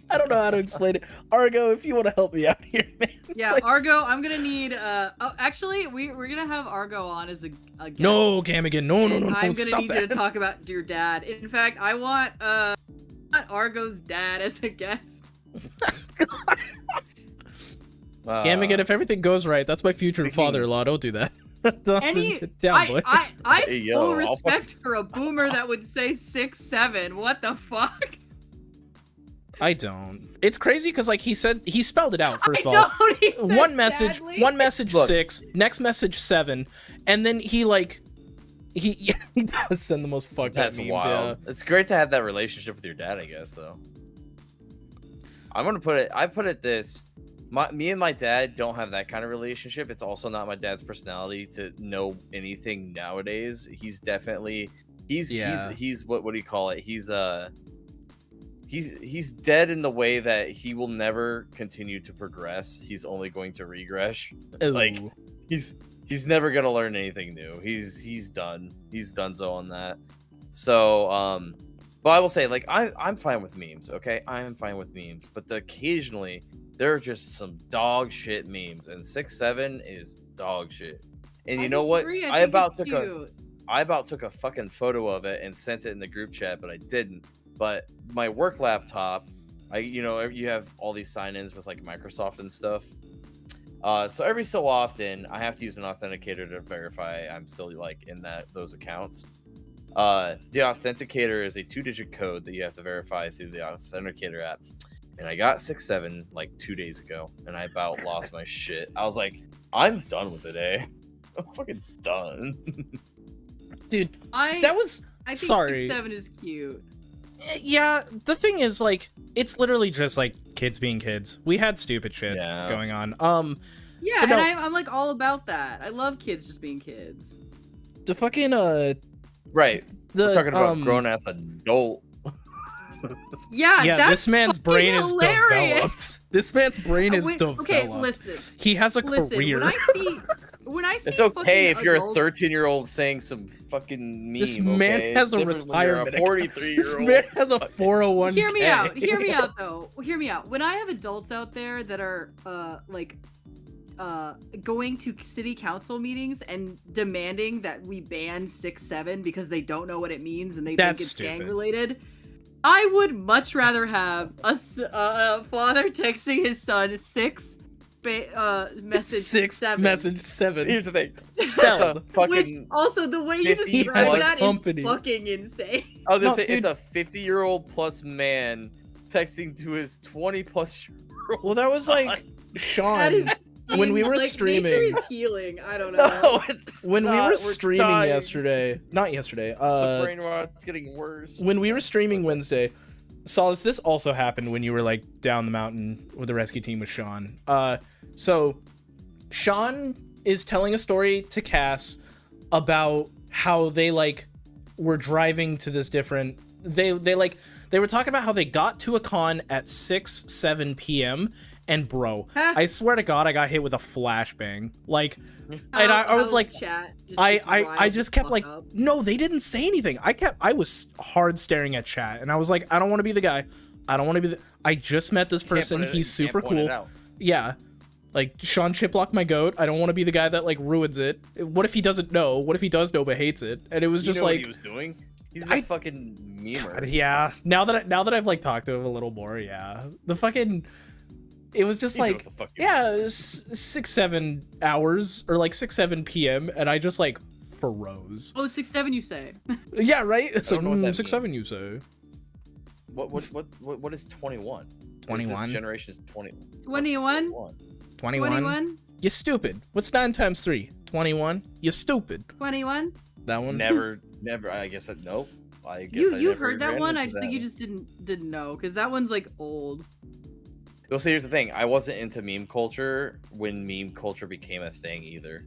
I don't know how to explain it. Argo, if you want to help me out here, man. Yeah, Like- Argo, I'm gonna need. Oh, actually, we're gonna have Argo on as a guest. No, Gamigan, no, And I'm gonna stop need that. you to talk about your dad. In fact, I want Argo's dad as a guest. Gamigan, if everything goes right, that's my future speaking- father-in-law. Don't do that. Don't Any, sit down, boy. I Hey, yo, full I'll respect for a boomer that would say 6'7". What the fuck? I don't. It's crazy because like he spelled it out first of all. don't, he said One message, sadly. one message Look. 6, next message 7, and then he like he does send the most fucked up That's memes. wild. It's great to have that relationship with your dad, I guess, though. I'm gonna put it this. Me and my dad don't have that kind of relationship. It's also not my dad's personality to know anything nowadays. He's definitely he's what do you call it? He's dead in the way that he will never continue to progress. He's only going to regress. Yeah. Like Ooh. he's never gonna learn anything new. He's done. He's done so on that. So but I will say, like, I'm fine with memes, okay? I am fine with memes, but occasionally there are just some dog shit memes, and 6'7" is dog shit. And you know what? disagree. I think about it's took cute. a fucking photo of it and sent it in the group chat, but I didn't. But my work laptop, you have all these sign-ins with like Microsoft and stuff. So every so often, I have to use an authenticator to verify I'm still like in those accounts. The authenticator is a 2-digit code that you have to verify through the authenticator app. And I got 6'7" like 2 days ago, and I about lost my shit. I was like, I'm done with it, eh? I'm fucking done. Dude, I think sorry. 6'7" is cute. Yeah, the thing is, like, it's literally just like kids being kids. We had stupid shit Yeah. going on. Yeah, But no. and I'm like all about that. I love kids just being kids. The fucking Right. the We're talking about grown-ass adult. Yeah, yeah, that's this man's fucking brain is hilarious. developed. This man's brain is developed. Okay, listen. He has a Listen, career. when I see It's okay if fucking you're a adults- 13-year-old saying some fucking meme. This man okay? has a It's different when you're retirement. A account. 43-year-old. This man has a 401k. Hear me out. Hear me out, though. Hear me out. When I have adults out there that are going to city council meetings and demanding that we ban 6'7" because they don't know what it means and they That's think it's stupid. gang related, I would much rather have a father texting his son message 7. Message 7. Here's the thing. Spelled. It's a fucking, Which also the way you 50 describe plus that company. is fucking insane. I was gonna No, say it's a 50-year-old plus man texting to his 20+ year old. Well, that was like Sean. That is when we were like, streaming- nature is healing. I don't know. No, it's when we not. were We're streaming dying. yesterday, not yesterday, The brain rot's getting worse. when we were streaming Wednesday, Solace, this also happened when you were like down the mountain with the rescue team with Sean. So Sean is telling a story to Cass about how they like were driving to this different. They were talking about how they got to a con at 6-7 p.m. And bro, I swear to God, I got hit with a flashbang. Like, and I was like, chat I just kept like, up. no, they didn't say anything. I was hard staring at chat, and I was like, I don't want to be the guy. I don't want to be the. I just met this person. He's super cool. Yeah, like Sean Chiplock, my goat. I don't want to be the guy that like ruins it. What if he doesn't know? What if he does know but hates it? And it was just like what he was doing. He's a fucking memer. God, yeah. Now that I've like talked to him a little more, yeah. The fucking. It was just like, yeah, 6-7 hours or like 6-7 p.m. and I just like froze. Oh, 6-7 you say? Yeah, right. It's like 6-7 you say. What is 21? 21. This generation is 20. 21. 21. You stupid. What's 9 times 3? 21. You stupid. 21. That one. Never. I guess nope. I guess you heard that one. I just think you just didn't know because that one's like old. Well, see, here's the thing. I wasn't into meme culture when meme culture became a thing either.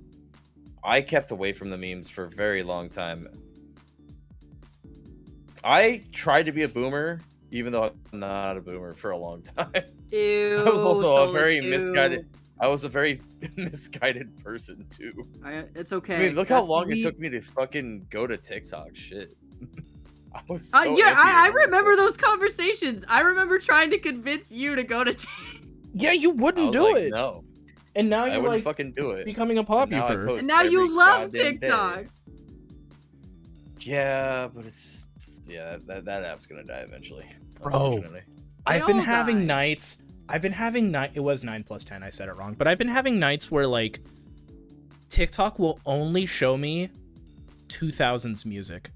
I kept away from the memes for a very long time. I tried to be a boomer, even though I'm not a boomer for a long time. Ew, I was also a very misguided. I was a very misguided person too. It's okay. I mean, look how long it took me to fucking go to TikTok. Shit. I was so I remember those conversations. I remember trying to convince you to go to Yeah, you wouldn't do it. No. And now you're like fucking do it. becoming a popular. And now you love TikTok. Day. Yeah, but it's that app's gonna die eventually. Bro, I've been having nights. It was 9 plus 10. I said it wrong, but I've been having nights where like TikTok will only show me 2000s music.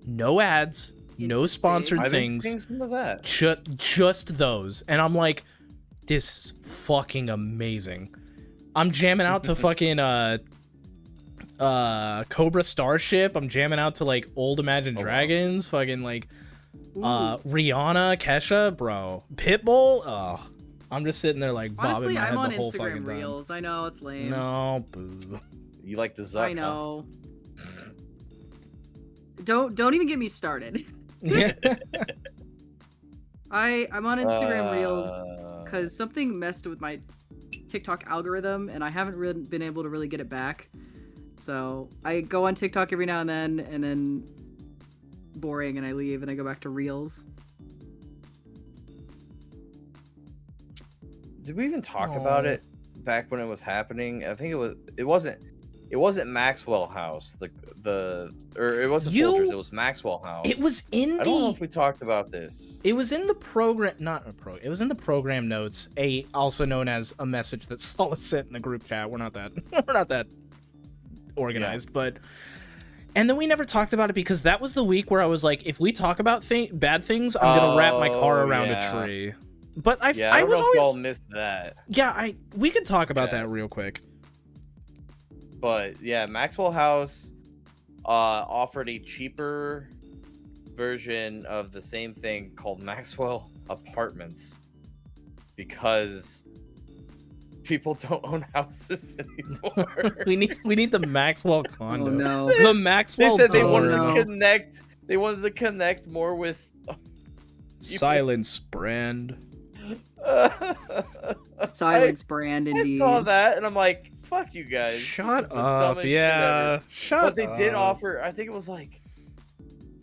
No ads, no sponsored things. Some of that. Just those. And I'm like, this is fucking amazing. I'm jamming out to fucking Cobra Starship. I'm jamming out to like old Imagine Dragons, fucking like Rihanna, Kesha, bro. Pitbull. I'm just sitting there like bobbing my head the whole fucking time. I'm on Instagram Reels. I know it's lame. No, boo. You like the Zuck? I know. Don't even get me started. Yeah. I'm on Instagram Reels because something messed with my TikTok algorithm, and I haven't really been able to really get it back. So I go on TikTok every now and then boring, and I leave, and I go back to Reels. Did we even talk about it back when it was happening? I think it wasn't Maxwell House. It wasn't Folgers, it was Maxwell House. It was in I don't know if we talked about this. It was in the program, it was in the program notes, also known as a message that Solid sent in the group chat. We're not that organized, but and then we never talked about it because that was the week where I was like, if we talk about bad things, I'm gonna wrap my car around a tree. But I was always y'all missed that. Yeah, we could talk about that real quick. But yeah, Maxwell House offered a cheaper version of the same thing called Maxwell Apartments because people don't own houses anymore. we need the Maxwell condo. Oh no. The Maxwell. They said they wanted to connect. They wanted to connect more with Silence brand. Silence brand indeed. I saw that and I'm like, fuck you guys. Shut up. Yeah. Shut up. But they did offer, I think it was like,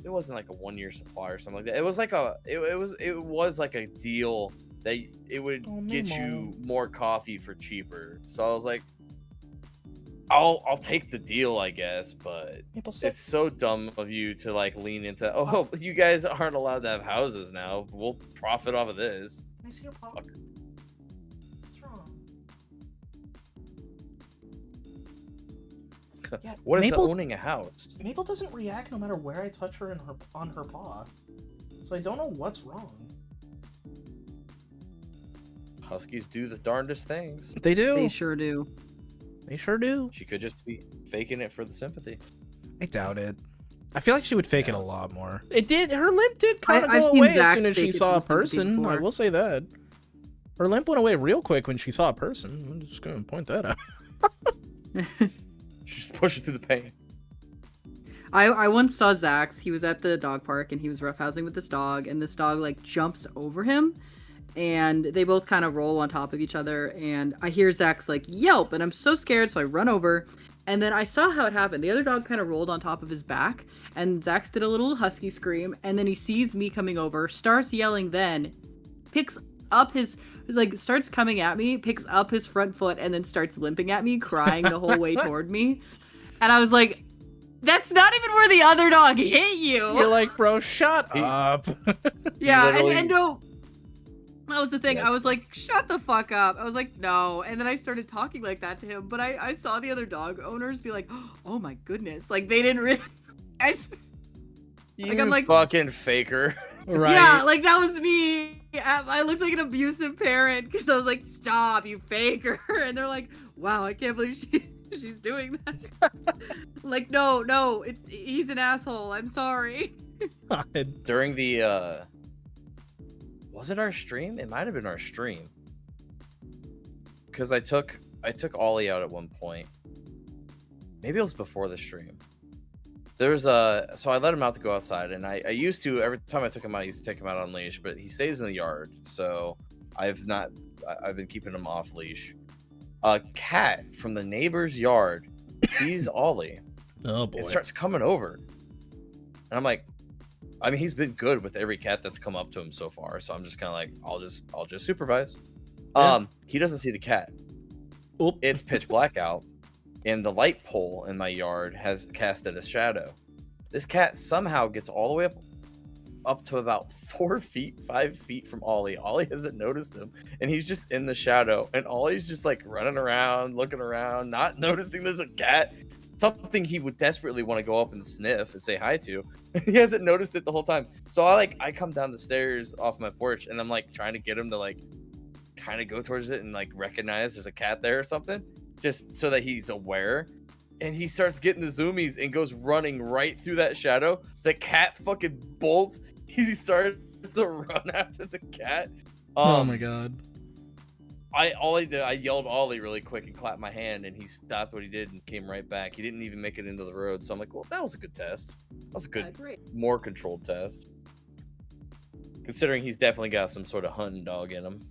it wasn't like a 1-year supply or something like that. It was like it was like a deal that it would get you more coffee for cheaper. So I was like, I'll take the deal, I guess, but it's so dumb of you to like lean into, oh, you guys aren't allowed to have houses now. We'll profit off of this. I see your problem. What's wrong? Yeah, what is owning a house? Mabel doesn't react no matter where I touch her on her paw. So I don't know what's wrong. Huskies do the darndest things. They do. They sure do. They sure do. She could just be faking it for the sympathy. I doubt it. I feel like she would fake it a lot more. It did. Her limp did kind of go away as soon as she saw a person. I will say that. Her limp went away real quick when she saw a person. I'm just going to point that out. Just push it through the pain. I once saw Zax. He was at the dog park and he was roughhousing with this dog, and this dog like jumps over him and they both kind of roll on top of each other, and I hear Zach's like yelp, and I'm so scared, so I run over, and then I saw how it happened. The other dog kind of rolled on top of his back, and Zach's did a little husky scream, and then he sees me coming over, starts yelling, then picks up his like starts coming at me, picks up his front foot, and then starts limping at me, crying the whole way toward me. And I was like, that's not even where the other dog hit you. You're like, bro, shut up. Yeah, Literally- and no, that was the thing. Yeah. I was like, shut the fuck up. I was like, no. And then I started talking like that to him. But I saw the other dog owners be like, oh my goodness. Like, they didn't really. You I'm like- fucking faker. Right. Yeah, like that was me. I looked like an abusive parent because I was like, stop, you faker. And they're like, wow, I can't believe she's doing that. Like, no, he's an asshole. I'm sorry. God. During the was it our stream? It might have been our stream. Because I took Ollie out at one point. Maybe it was before the stream. There's so I let him out to go outside, and I used to, every time I took him out, I used to take him out on leash, but he stays in the yard, so I've been keeping him off leash. A cat from the neighbor's yard sees Ollie Oh boy. and starts coming over. And I'm like, I mean, he's been good with every cat that's come up to him so far, so I'm just kind of like, I'll just supervise. Yeah. He doesn't see the cat. Oop. It's pitch black out, and the light pole in my yard has casted a shadow. This cat somehow gets all the way up to about 5 feet from Ollie. Ollie hasn't noticed him, and he's just in the shadow, and Ollie's just like running around, looking around, not noticing there's a cat. Something he would desperately want to go up and sniff and say hi to. He hasn't noticed it the whole time. So I come down the stairs off my porch, and I'm like trying to get him to like kind of go towards it and like recognize there's a cat there or something, just so that he's aware. And he starts getting the zoomies and goes running right through that shadow. The cat fucking bolts. He starts to run after the cat. Oh my god. I yelled Ollie really quick and clapped my hand, and he stopped what he did and came right back. He didn't even make it into the road. So I'm like, well, that was a good test. That was a good, Great. more controlled test. Considering he's definitely got some sort of hunting dog in him.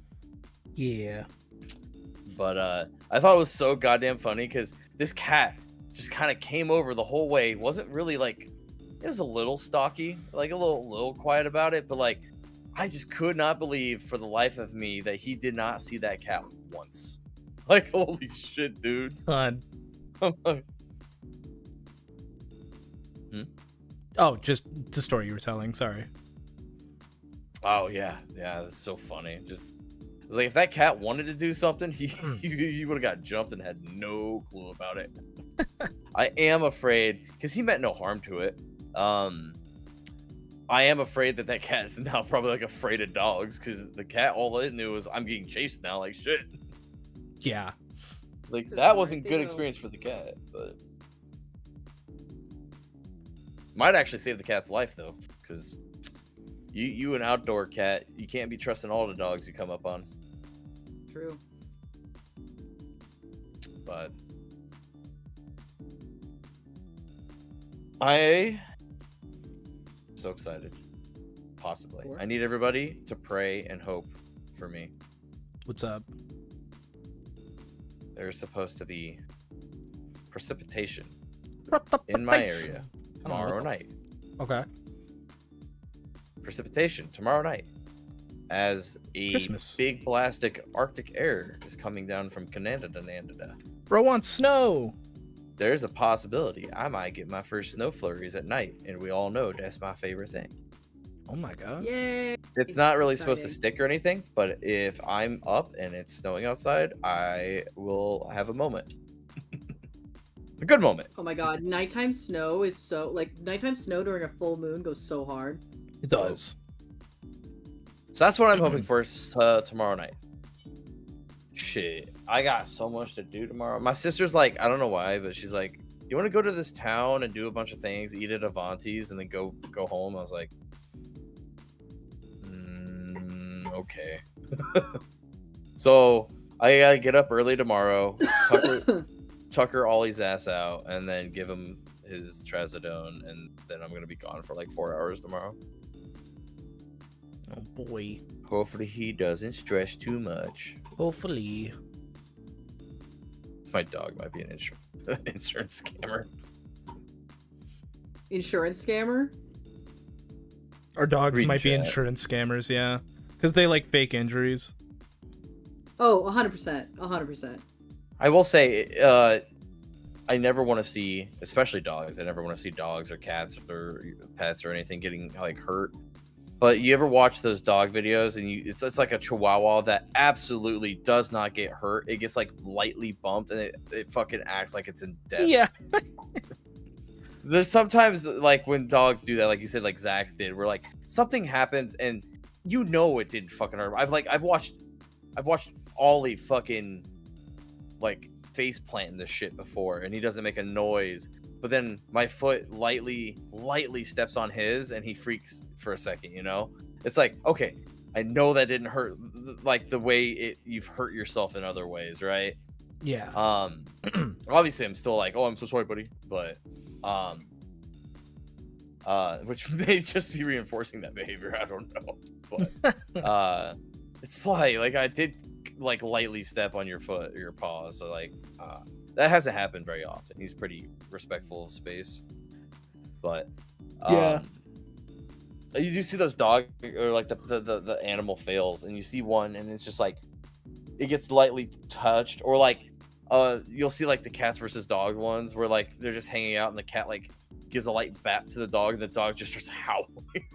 Yeah. But I thought it was so goddamn funny because this cat just kind of came over the whole way. Wasn't really like, it was a little stocky, like a little quiet about it, but like I just could not believe for the life of me that he did not see that cat once. Like, holy shit, dude. God. I'm like, Oh, just the story you were telling. Sorry. oh yeah, that's so funny. Just it's like if that cat wanted to do something, he would have got jumped and had no clue about it. I am afraid because he meant no harm to it. I am afraid that cat is now probably like afraid of dogs because the cat, all it knew was I'm getting chased now. Like shit. Yeah. Like It's a that smart wasn't thing, good though. experience for the cat, but might actually save the cat's life though, because you an outdoor cat, you can't be trusting all the dogs you come up on. True. But I'm so excited. Possibly. For? I need everybody to pray and hope for me. What's up? There's supposed to be precipitation in my area tomorrow night. Okay. Precipitation tomorrow night. As a Christmas. big plastic Arctic air is coming down from Canada. Bro wants snow. There's a possibility I might get my first snow flurries at night, and we all know that's my favorite thing. Oh my god. Yay. It's not really supposed to Exciting. stick or anything, but if I'm up and it's snowing outside, I will have a moment. A good moment. Oh my god, nighttime snow is so nighttime snow during a full moon goes so hard. It does. So that's what I'm hoping for tomorrow night. Shit, I got so much to do tomorrow. My sister's like, I don't know why, but she's like, you want to go to this town and do a bunch of things, eat at Avanti's, and then go home? I was like, okay. So I gotta get up early tomorrow, tucker Ollie's ass out, and then give him his trazodone, and then I'm gonna be gone for like 4 hours tomorrow. Oh boy. Hopefully he doesn't stress too much. Hopefully. My dog might be an insurance scammer. Insurance scammer? Our dogs Read might be chat. insurance scammers, yeah. Because they like fake injuries. Oh, 100%. 100%. I will say, I never want to see, especially dogs. I never want to see dogs or cats or pets or anything getting like hurt. But you ever watch those dog videos and it's like a Chihuahua that absolutely does not get hurt. It gets like lightly bumped and it fucking acts like it's in death. Yeah. There's sometimes like when dogs do that, like you said, like Zach's did, where like something happens and you know it didn't fucking hurt. I've watched Ollie fucking like face planting this shit before and he doesn't make a noise. But then my foot lightly steps on his and he freaks for a second, you know? It's like, okay, I know that didn't hurt like the way you've hurt yourself in other ways, right? Yeah. Obviously I'm still like, oh, I'm so sorry, buddy. But which may just be reinforcing that behavior, I don't know. But it's why like I did like lightly step on your foot or your paw, so like that hasn't happened very often. He's pretty respectful of space, but Yeah. you do see those dog or like the animal fails, and you see one, and it's just like it gets lightly touched, or like you'll see like the cats versus dog ones where like they're just hanging out, and the cat like gives a light bap to the dog, and the dog just starts howling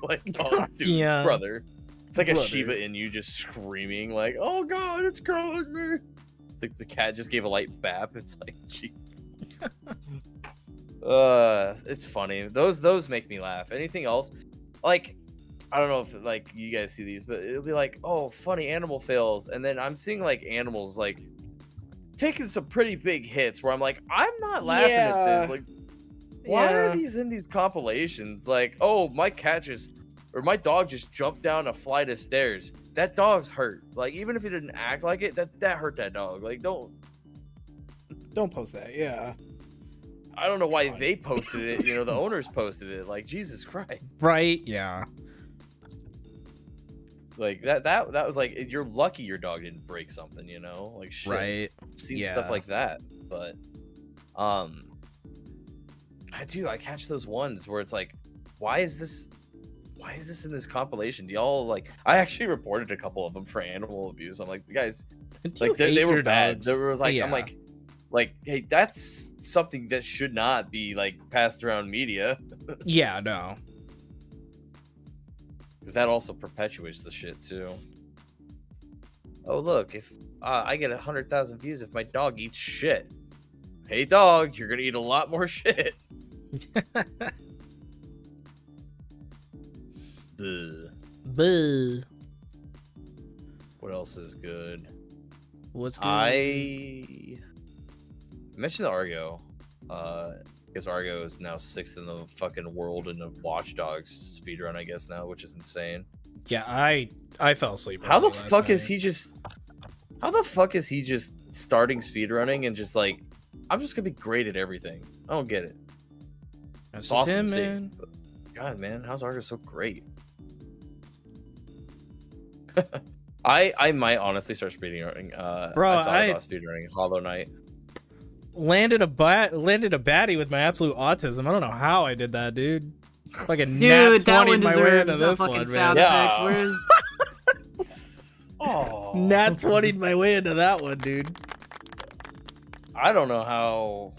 like, oh, dude, Yeah. brother. It's like a Brother. Shiba Inu just screaming like, "Oh God, it's calling me!" It's like the cat just gave a light bap. It's like, jeez. It's funny. Those make me laugh. Anything else? Like, I don't know if like you guys see these, but it'll be like, "Oh, funny animal fails," and then I'm seeing like animals like taking some pretty big hits where I'm like, I'm not laughing at this. Like, why are these in these compilations? Like, oh, my dog just jumped down a flight of stairs. That dog's hurt. Like, even if he didn't act like it, that hurt that dog. Like, don't post that, yeah. I don't know why they posted it. You know, the owners posted it. Like, Jesus Christ. Right, yeah. Like that was like, you're lucky your dog didn't break something. You know, like shit. Right. I've seen Yeah. stuff like that, but I catch those ones where it's like, why is this in this compilation? Do y'all like? I actually reported a couple of them for animal abuse. I'm like, the guys, like they were bad. They were like, Yeah. I'm like, hey, that's something that should not be like passed around media, Yeah, no. because that also perpetuates the shit too. Oh look, if I get 100,000 views if my dog eats shit. Hey dog, you're gonna eat a lot more shit. Ugh. Buh. What else is good? What's good? I mentioned the Argo. Because Argo is now 6th in the fucking world in the Watch Dogs speedrun, I guess now, which is insane. Yeah, I fell asleep. How the early last fuck is night. he just? How the fuck is he just starting speedrunning and just like, I'm just gonna be great at everything? I don't get it. That's It's just awesome him, to see, man. but God, man, how's Argo so great? I might honestly start speedrunning. Bro, I thought about speedrunning Hollow Knight. Landed a baddie with my absolute autism. I don't know how I did that, dude. Fucking Dude, nat that 20 one my way into deserves a this fucking one, sound man. Yeah. effect. Oh, Nat 20 my way into that one, dude. I don't know how.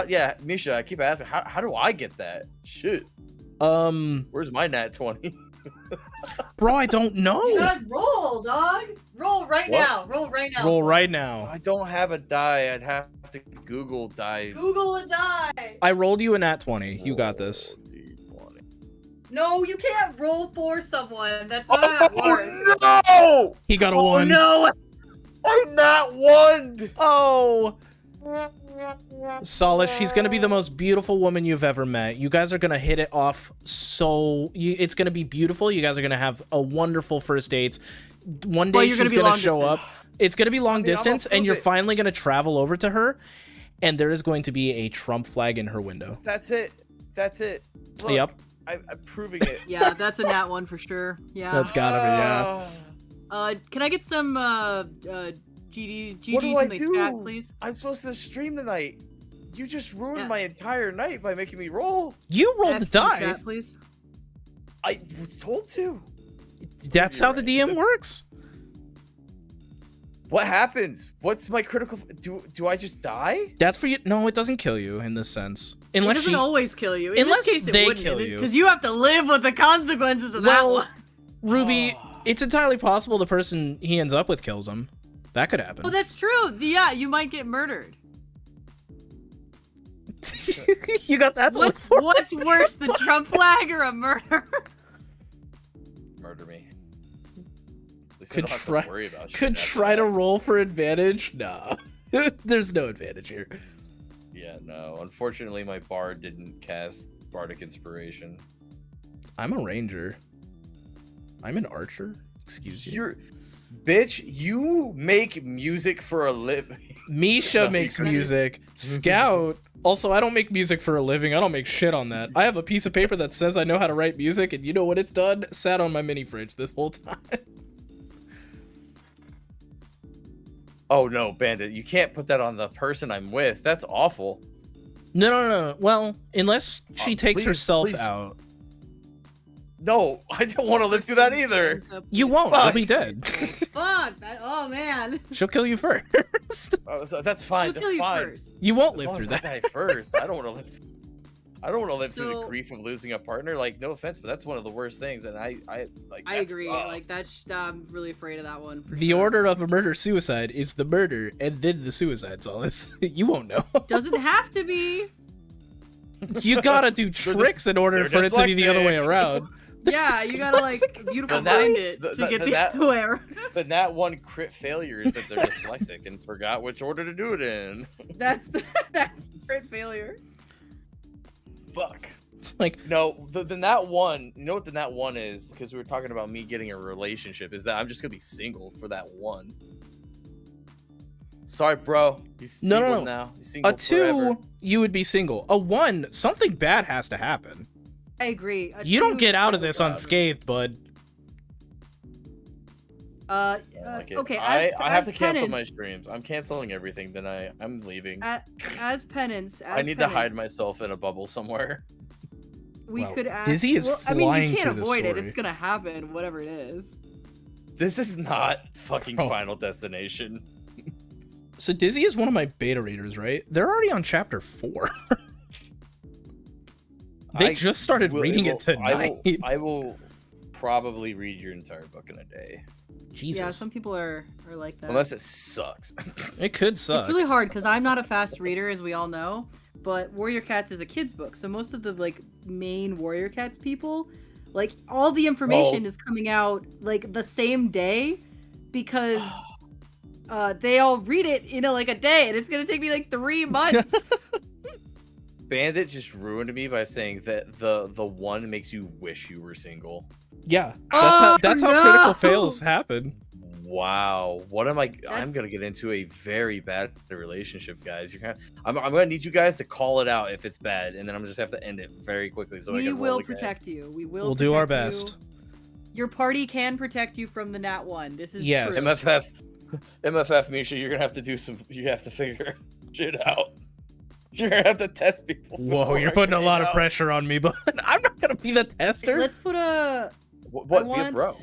Yeah, Misha, I keep asking, how do I get that? Shit, where's my nat 20? Bro, I don't know. You gotta roll, dog. Roll right What? now. Roll right now. Roll right now. I don't have a die. I'd have to Google die. Google a die. I rolled you a nat 20. You got this. D20. No, you can't roll for someone. That's not how it works. Oh He got a Oh 1. no! I'm not one. Oh. Solace, she's gonna be the most beautiful woman you've ever met. You guys are gonna hit it off it's gonna be beautiful. You guys are gonna have a wonderful first dates. One day Well, you're gonna she's be gonna long show up. It's gonna be long I'm distance, gonna and you're prove it. finally gonna travel over to her, and there is going to be a Trump flag in her window. That's it. That's it. Look, Yep. I'm proving it. Yeah, that's a nat one for sure. Yeah. That's gotta be, yeah. Can I get some GGs What do I in the do? chat, please? I'm supposed to stream tonight. You just ruined Yeah. my entire night by making me roll. You rolled the F's in die. chat, please. I was told to. That's You're how the right. DM works. What happens? What's my critical? Do I just die? That's for you. No, it doesn't kill you in this sense. It Unless doesn't she. always kill you. In Unless this case, they it wouldn't, kill you. because you have to live with the consequences of that Well, one. Ruby, Oh. it's entirely possible the person he ends up with kills him. That could happen. Oh, that's true. Yeah, you might get murdered. You got that to look What's for. what's worse, the Trump flag or a murder? Murder me. At least I Could don't have try- to worry about shit Could after try to that. roll for advantage. Nah, there's no advantage here. Yeah, no. Unfortunately, my bard didn't cast bardic inspiration. I'm a ranger. I'm an archer. Excuse you. You're, bitch. You make music for a living. Misha No, makes you couldn't. music. Scout. Also, I don't make music for a living. I don't make shit on that. I have a piece of paper that says I know how to write music, and you know what it's done? Sat on my mini fridge this whole time. Oh no, Bandit! You can't put that on the person I'm with. That's awful. No. Well, unless she takes please, herself please. out. No, I don't want to live through that either. You won't. You'll Fuck. be dead. Fuck. Oh man. She'll kill you first. Oh, so that's fine. She'll That's kill you fine. first. You won't As live long through as I that. die first. I don't want to live. I don't want to live through the So- grief of losing a partner. Like, no offense, but that's one of the worst things. And I like. I that's agree. rough. Like that's. I'm really afraid of that one. For The sure. order of a murder-suicide is the murder and then the suicide, Solace. You won't know. doesn't have to be. You gotta do tricks in order they're for it to be the other way dyslexic. around. Yeah, you gotta like beautiful And that- mind it the- to the- get the- the that- other way around. But that one crit failure is that they're dyslexic and forgot which order to do it in. That's the crit failure. Fuck. It's like, No, the Nat 1, you know what the Nat 1 is? Because we were talking about me getting a relationship, is that I'm just going to be single for that one. Sorry, bro. You're single No. now. You're single a 2, forever. you would be single. A 1, something bad has to happen. I agree. You don't get out of this unscathed, bud. I don't like it. Okay. I have as to cancel my penance- streams. I'm canceling everything, then I'm leaving. As penance. I need to hide penance, myself in a bubble somewhere. We Wow, could ask. Dizzy is I mean, flying you can't through this avoid it. story. It's gonna happen, whatever it is. This is not fucking Bro. Final Destination. So Dizzy is one of my beta readers, right? They're already on chapter 4. They I just started reading it tonight. I will probably read your entire book in a day. Jesus. Yeah, some people are like that. Unless it sucks. It could suck. It's really hard because I'm not a fast reader, as we all know. But Warrior Cats is a kid's book, so most of the like main Warrior Cats people, like all the information is coming out like the same day, because they all read it in like a day, and it's gonna take me like 3 months. Bandit just ruined me by saying that the one makes you wish you were single. Yeah. Oh, That's how no! critical fails happen. Wow, what am I? I'm gonna get into a very bad relationship, guys. I'm gonna need you guys to call it out if it's bad, and then I'm just have to end it very quickly so I We can will roll again. protect you. We'll do our protect you. best. Your party can protect you from the Nat 1. This is Yes. true. MFF, Misha, you're gonna have to do some. You have to figure shit out. You're gonna have to test people. Whoa, before you're I putting a hang lot of out. pressure on me, but I'm not gonna be the tester. Let's put a. What? I Be a bro.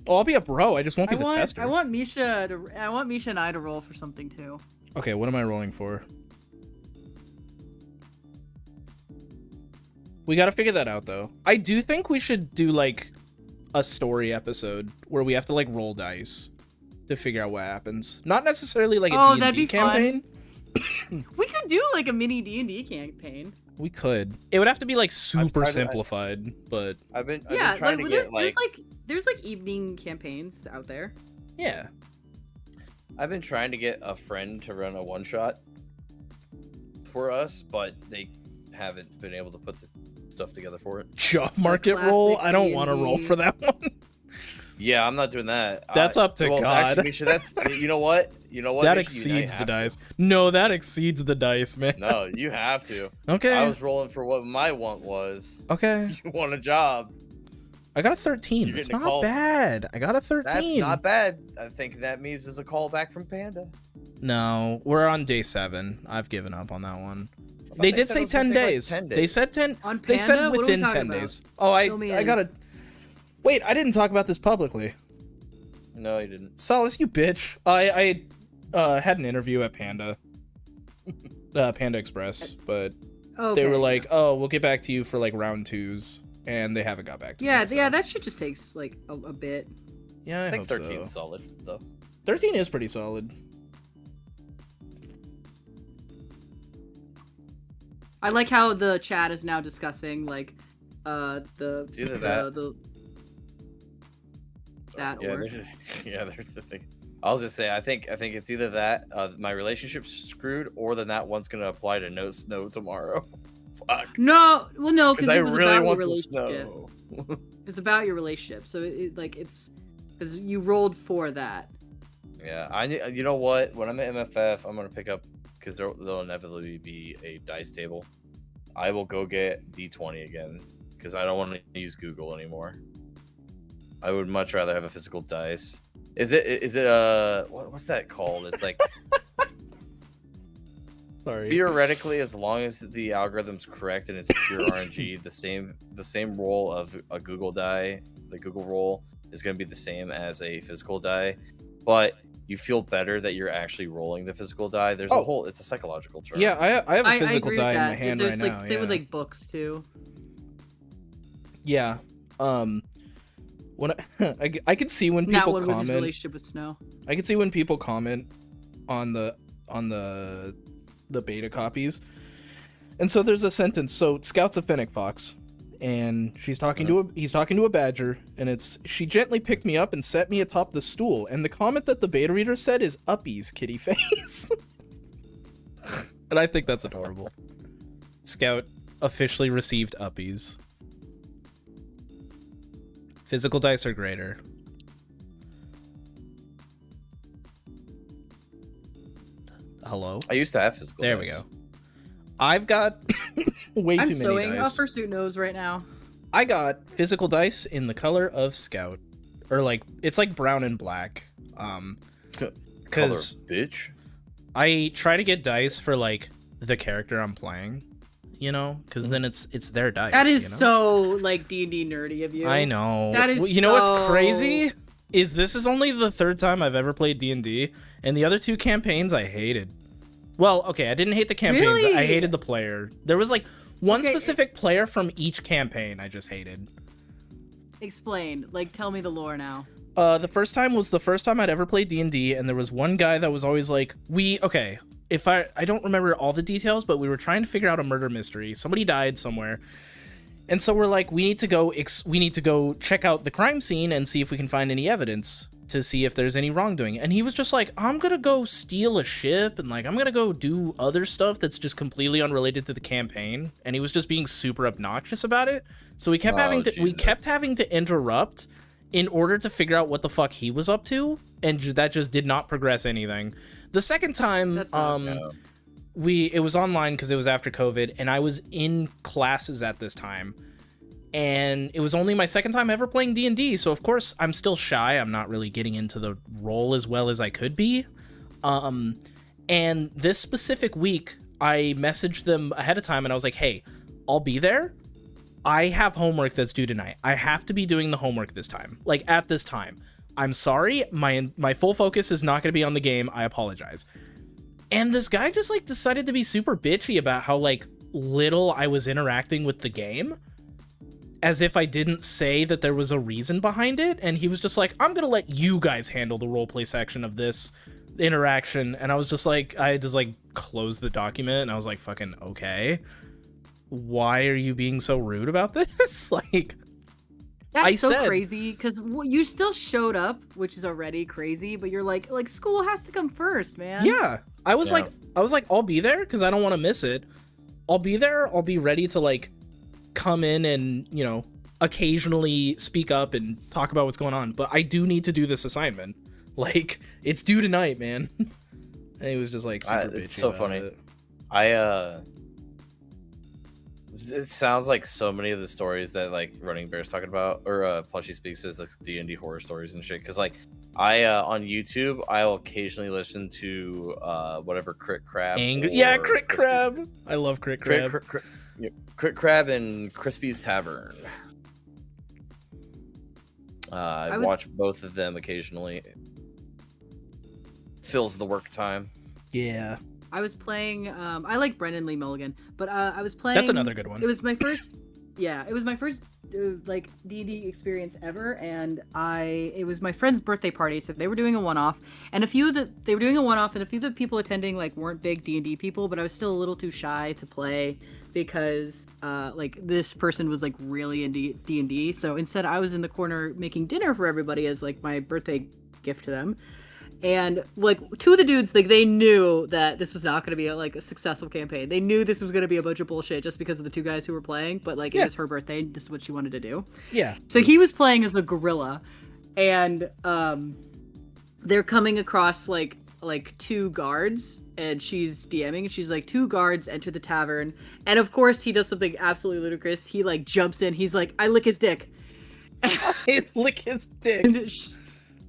Oh, I'll be a bro. I just won't be the tester. I want Misha and I to roll for something too. Okay, what am I rolling for? We gotta figure that out, though. I do think we should do, like, a story episode where we have to, like, roll dice to figure out what happens. Not necessarily, like, a Oh, D&D that'd be fun. campaign. We could do like a mini D&D campaign. We could. It would have to be, like, super tried to- simplified, but I've been Yeah, trying like, to there's, get there's like evening campaigns out there. yeah. I've been trying to get a friend to run a one shot for us, but they haven't been able to put the stuff together for it. Job market roll? classic I don't want to roll D&D. for that one. Yeah, I'm not doing that. That's up to God. Actually, Misha, that's you know what? You know what? That Misha, you exceeds the have to. dice. No, that exceeds the dice, man. No, you have to. Okay. I was rolling for what my want was. Okay. You want a job. I got a 13. You're That's getting a not call. bad. I got a 13. That's not bad. I think that means there's a call back from Panda. No, we're on day 7. I've given up on that one. They did said say it was gonna 10 take, like, days. 10 They days. said 10. On They said Panda? What are we within talking 10 about? days. Oh, Fill me I in. gotta. Wait, I didn't talk about this publicly. No, you didn't. Solace, you bitch. I had an interview at Panda. Panda Express, but Okay. they were like, "Oh, we'll get back to you for like round 2s," and they haven't got back to me. yeah, so- yeah, that shit just takes like a bit. Yeah, I I think hope 13 is so. solid though. 13 is pretty solid. I like how the chat is now discussing like It's either that. That Yeah, or there's the thing. I'll just say I think it's either that my relationship's screwed or then that one's gonna apply to no snow tomorrow. Fuck. no, well, no, because I it was really about your want the relationship. snow. It's about your relationship, so it's because you rolled for that. Yeah, you know what? When I'm at MFF, I'm gonna pick up because there'll inevitably be a dice table. I will go get D20 again because I don't want to use Google anymore. I would much rather have a physical dice. Is it what's that called? It's like Sorry. theoretically, as long as the algorithm's correct and it's pure RNG, the same roll of a Google die, the Google roll is going to be the same as a physical die, but you feel better that you're actually rolling the physical die. There's a whole, it's a psychological term. Yeah, I have a I physical agree die with in that. my hand There's right like now. they Yeah. with like books too. Yeah. When I can see when Not people one with his comment. relationship with snow. I can see when people comment on the beta copies. And so there's a sentence. So Scout's a fennec fox, and he's talking to a badger, and it's she gently picked me up and set me atop the stool. And the comment that the beta reader said is "uppies, kitty face," and I think that's adorable. Scout officially received uppies. Physical dice are greater. Hello? I used to have physical There dice. we go. I've got way I'm too many sewing a dice. fursuit nose right now. I got physical dice in the color of Scout. Or like it's like brown and black. Color, Cuz bitch. I try to get dice for like the character I'm playing, you know? Cuz then it's their dice, That is you know? so like D&D nerdy of you. I know. That is Well, you know what's so- crazy? Is this is only the 3rd time I've ever played D&D, and the other 2 campaigns I hated. Well, okay, I didn't hate the campaigns. Really? I hated the player. There was like one Okay. specific player from each campaign I just hated. Explain. Like tell me the lore now. The first time was the first time I'd ever played D&D, and there was one guy that was always like, if I don't remember all the details, but we were trying to figure out a murder mystery. Somebody died somewhere. And so we're like, we need to go check out the crime scene and see if we can find any evidence to see if there's any wrongdoing. And he was just like, I'm gonna go steal a ship and like I'm gonna go do other stuff that's just completely unrelated to the campaign. And he was just being super obnoxious about it. So we kept having to interrupt in order to figure out what the fuck he was up to, and that just did not progress anything. The second time, That's not it was online because it was after COVID, and I was in classes at this time, and it was only my second time ever playing D&D, so of course I'm still shy. I'm not really getting into the role as well as I could be. And this specific week, I messaged them ahead of time, and I was like, hey, I'll be there. I have homework that's due tonight. I have to be doing the homework this time. Like, at this time. I'm sorry. My full focus is not going to be on the game. I apologize. And this guy just, like, decided to be super bitchy about how, like, little I was interacting with the game. As if I didn't say that there was a reason behind it. And he was just like, I'm going to let you guys handle the roleplay section of this interaction. And I was just like, I just, like, closed the document. And I was like, fucking, okay. Why are you being so rude about this? Like, That's so crazy because you still showed up, which is already crazy. But you're like school has to come first, man. Yeah, I was like, I'll be there because I don't want to miss it. I'll be there. I'll be ready to like come in and occasionally speak up and talk about what's going on. But I do need to do this assignment. Like, it's due tonight, man. And he was just like super bitchy. It's so about funny. it. It sounds like so many of the stories that like Running Bear's talking about, or Plushy Speaks is like D&D horror stories and shit. Because like I on YouTube, I'll occasionally listen to whatever Crit Crab. Yeah, Crit Crispy's- Crab. I love Crit Crab. Crit Crab and Crispy's Tavern. I watch both of them occasionally. Fills the work time. Yeah. I was playing. I like Brendan Lee Mulligan, but I was playing. That's another good one. It was my first. Yeah, it was my first like D&D experience ever, and it was my friend's birthday party, so they were doing a one-off, and a few of the people attending like weren't big D&D people, but I was still a little too shy to play because like this person was like really into D&D, so instead I was in the corner making dinner for everybody as like my birthday gift to them. And like two of the dudes, like they knew that this was not going to be a successful campaign. They knew this was going to be a bunch of bullshit just because of the two guys who were playing. But like it was her birthday. This is what she wanted to do. Yeah. So he was playing as a gorilla, and they're coming across like two guards, and she's DMing, and she's like, 2 guards enter the tavern, and of course he does something absolutely ludicrous. He like jumps in. He's like, I lick his dick. I lick his dick.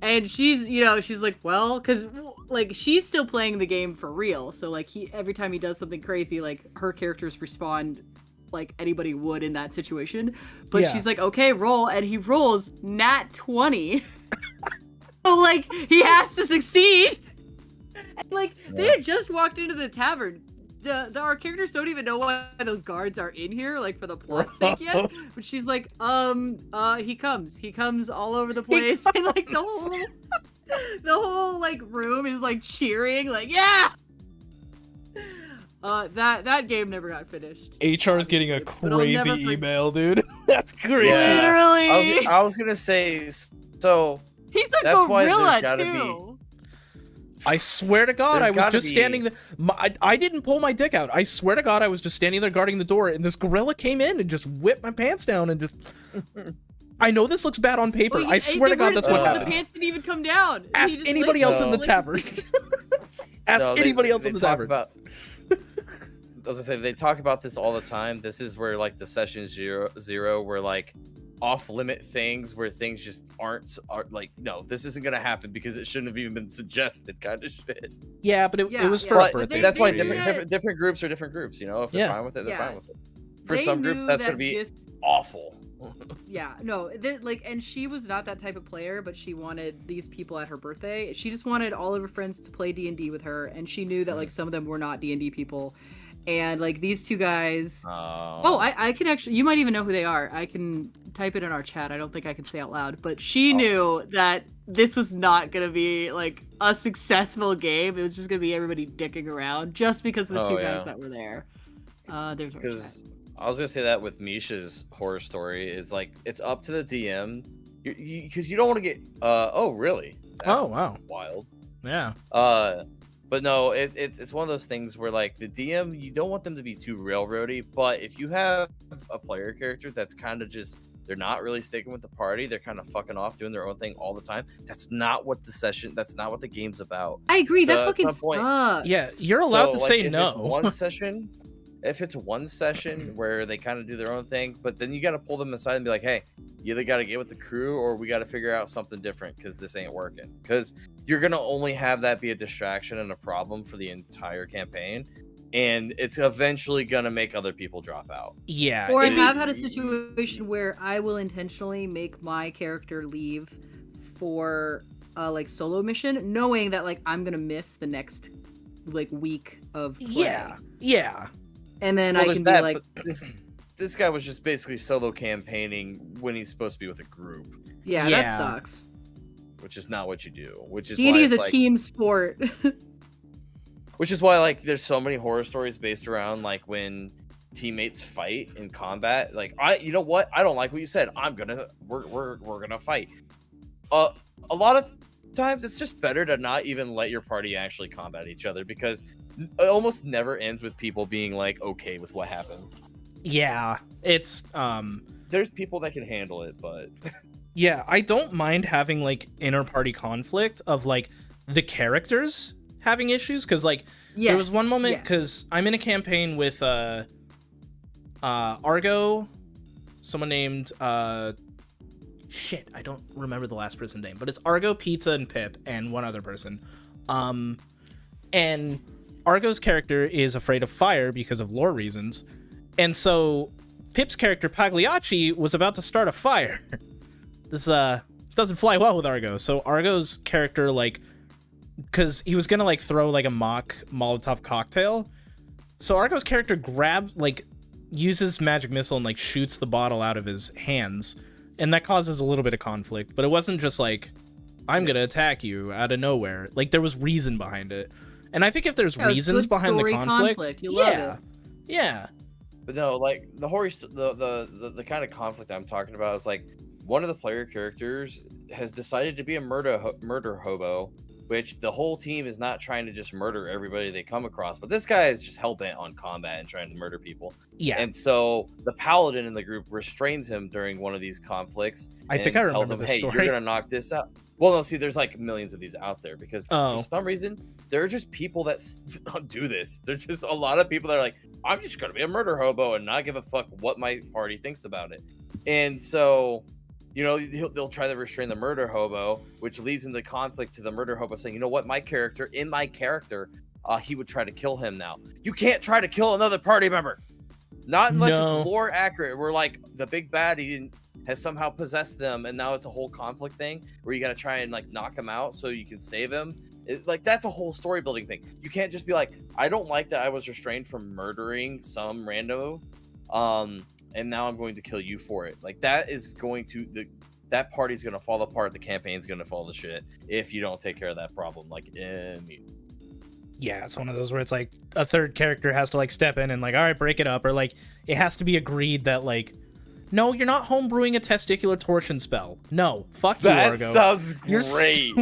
And she's, she's like, well, because, like, she's still playing the game for real. So, like, every time he does something crazy, like, her characters respond like anybody would in that situation. But she's like, okay, roll. And he rolls nat 20. So, like, he has to succeed. And, like, they had just walked into the tavern. Our characters don't even know why those guards are in here, like, for the plot's sake yet. But she's like, he comes all over the place, and like the whole like room is like cheering, like, yeah. That game never got finished. HR is getting a crazy never email, dude. That's crazy. Yeah. Literally. I was gonna say, so He's a that's why there's gorilla gotta too. I swear to God, There's I was gotta just be- standing there. I didn't pull my dick out. I swear to God, I was just standing there guarding the door, and this gorilla came in and just whipped my pants down and just... I know this looks bad on paper. Well, I swear to God, that's what The happened. pants didn't even come down. Ask anybody else in the tavern. Ask anybody else in the tavern. As I say, they talk about this all the time. This is where like the session zero where like off-limit things where things just aren't like, no, this isn't gonna happen because it shouldn't have even been suggested, kind of shit. Yeah, but it was for yeah. a But birthday. that's why they different groups are different groups. You know, if they're fine with it, they're fine with it. For They some groups, knew that's that gonna be this- awful. Yeah, no, and she was not that type of player, but she wanted these people at her birthday. She just wanted all of her friends to play D&D with her, and she knew that like some of them were not D&D people, and like these 2 guys. I can actually. You might even know who they are. I can type it in our chat. I don't think I can say out loud, but she knew that this was not gonna be like a successful game. It was just gonna be everybody dicking around just because of the 2 guys that were there. There's because. I was gonna say that with Misha's horror story is like it's up to the DM because you don't want to get oh really Oh wow, wild yeah. But no, it's one of those things where like the DM, you don't want them to be too railroady, but if you have a player character that's kind of just, they're not really sticking with the party, they're kind of fucking off doing their own thing all the time, that's not what the game's about. I agree. So That at fucking some point- sucks. Yeah, you're allowed to So, like, say if no. it's one session where they kind of do their own thing, but then you got to pull them aside and be like, hey, you either got to get with the crew or we got to figure out something different because this ain't working. Because you're going to only have that be a distraction and a problem for the entire campaign. And it's eventually going to make other people drop out. Yeah. Or I have had a situation where I will intentionally make my character leave for like solo mission, knowing that like I'm gonna miss the next like week of play. Yeah. And then Well, I there's can that, be like, but this guy was just basically solo campaigning when he's supposed to be with a group, yeah, Yeah. that sucks. which is not what you do. Which is D&D why is it's a like, team sport. which is why like there's so many horror stories based around like when teammates fight in combat. Like you know what? I don't like what you said. We're gonna fight. A lot of times it's just better to not even let your party actually combat each other because it almost never ends with people being like okay with what happens. Yeah. It's There's people that can handle it, but yeah, I don't mind having like inter-party conflict of like the characters having issues because like there was one moment because I'm in a campaign with Argo, someone named shit, I don't remember the last person's name, but it's Argo, Pizza, and Pip, and one other person. And Argo's character is afraid of fire because of lore reasons, and so Pip's character Pagliacci was about to start a fire. This doesn't fly well with Argo. So Argo's character, like, because he was gonna like throw like a mock Molotov cocktail, so Argo's character uses magic missile and like shoots the bottle out of his hands, and that causes a little bit of conflict. But it wasn't just like, I'm gonna attack you out of nowhere. Like, there was reason behind it, and I think if there's reasons behind the conflict, you love it. Yeah. But no, like the the kind of conflict I'm talking about is like one of the player characters has decided to be a murder hobo, which the whole team is not trying to just murder everybody they come across, but this guy is just hell-bent on combat and trying to murder people. Yeah. And so the paladin in the group restrains him during one of these conflicts. I think I remember tells him, this hey, story. you're gonna knock this out. Well, no, see, there's like millions of these out there because for some reason there are just people that do this. There's just a lot of people that are like, I'm just gonna be a murder hobo and not give a fuck what my party thinks about it. And so, you know, they'll try to restrain the murder hobo, which leads into conflict to the murder hobo saying, you know what, my character, he would try to kill him now. You can't try to kill another party member. Not unless it's lore accurate. We're like, the big baddie has somehow possessed them, and now it's a whole conflict thing where you got to try and like knock him out so you can save him. Like, that's a whole story building thing. You can't just be like, I don't like that I was restrained from murdering some rando, and now I'm going to kill you for it. Like, that is going to that party's gonna fall apart. The campaign's gonna fall to shit if you don't take care of that problem. Like, yeah, it's one of those where it's like a third character has to like step in and like, all right, break it up, or like it has to be agreed that like, no, you're not homebrewing a testicular torsion spell. No, fuck you, Argo. That sounds You're great.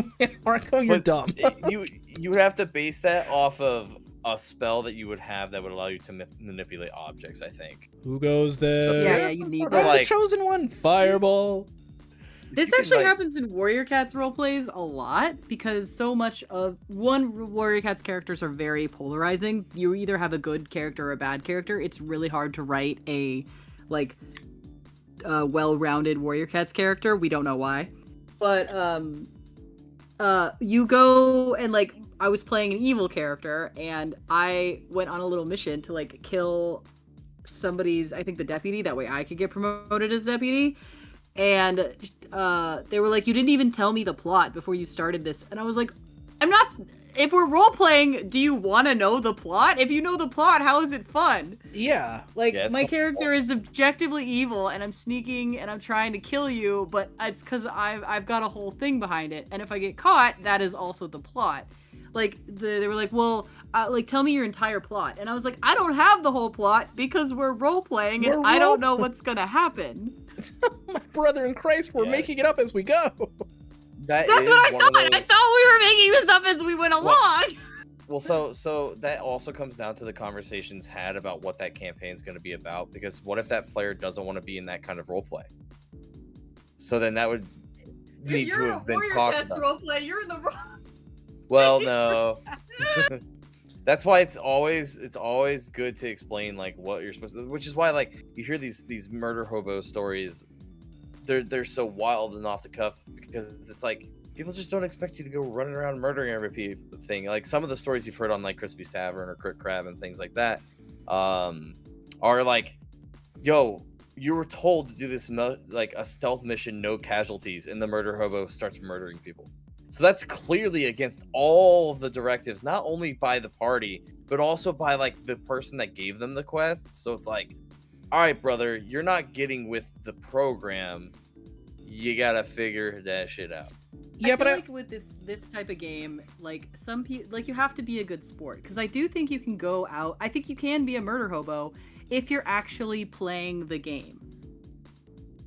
Argo, you're dumb. you would have to base that off of a spell that you would have that would allow you to manipulate objects, I think. Who goes there? So yeah, you need I'm that. the chosen one. Fireball. This actually happens in Warrior Cat's roleplays a lot because so much of Warrior Cat's characters are very polarizing. You either have a good character or a bad character. It's really hard to write a like well-rounded Warrior Cat's character. We don't know why, but you go and like I was playing an evil character and I went on a little mission to like kill somebody's, I think the deputy. That way I could get promoted as deputy. And they were like, you didn't even tell me the plot before you started this. And I was like, I'm not, if we're role-playing, do you want to know the plot? If you know the plot, how is it fun? Yeah. Like, my character is objectively evil, and I'm sneaking, and I'm trying to kill you, but it's because I've got a whole thing behind it. And if I get caught, that is also the plot. Like, they were like, well, like, tell me your entire plot. And I was like, I don't have the whole plot because we're role-playing, and I don't know what's gonna happen. My brother in Christ, we're making it up as we go. That's what I thought. I thought we were making this up as we went along. Well, so that also comes down to the conversations had about what that campaign is going to be about. Because what if that player doesn't want to be in that kind of role play? So then that would need to have been talked about. Role play. You're in the wrong. Well, no. That's why it's always good to explain like what you're supposed to, which is why like you hear these murder hobo stories, they're so wild and off the cuff because it's like people just don't expect you to go running around murdering everything. Like some of the stories you've heard on like Crispy's Tavern or Crit Crab and things like that are like, yo, you were told to do this like a stealth mission, no casualties, and the murder hobo starts murdering people. So that's clearly against all of the directives, not only by the party, but also by like the person that gave them the quest. So it's like, all right, brother, you're not getting with the program. You gotta figure that shit out. Yeah, but like with this type of game, like some people, like you have to be a good sport because I do think you can go out. I think you can be a murder hobo if you're actually playing the game.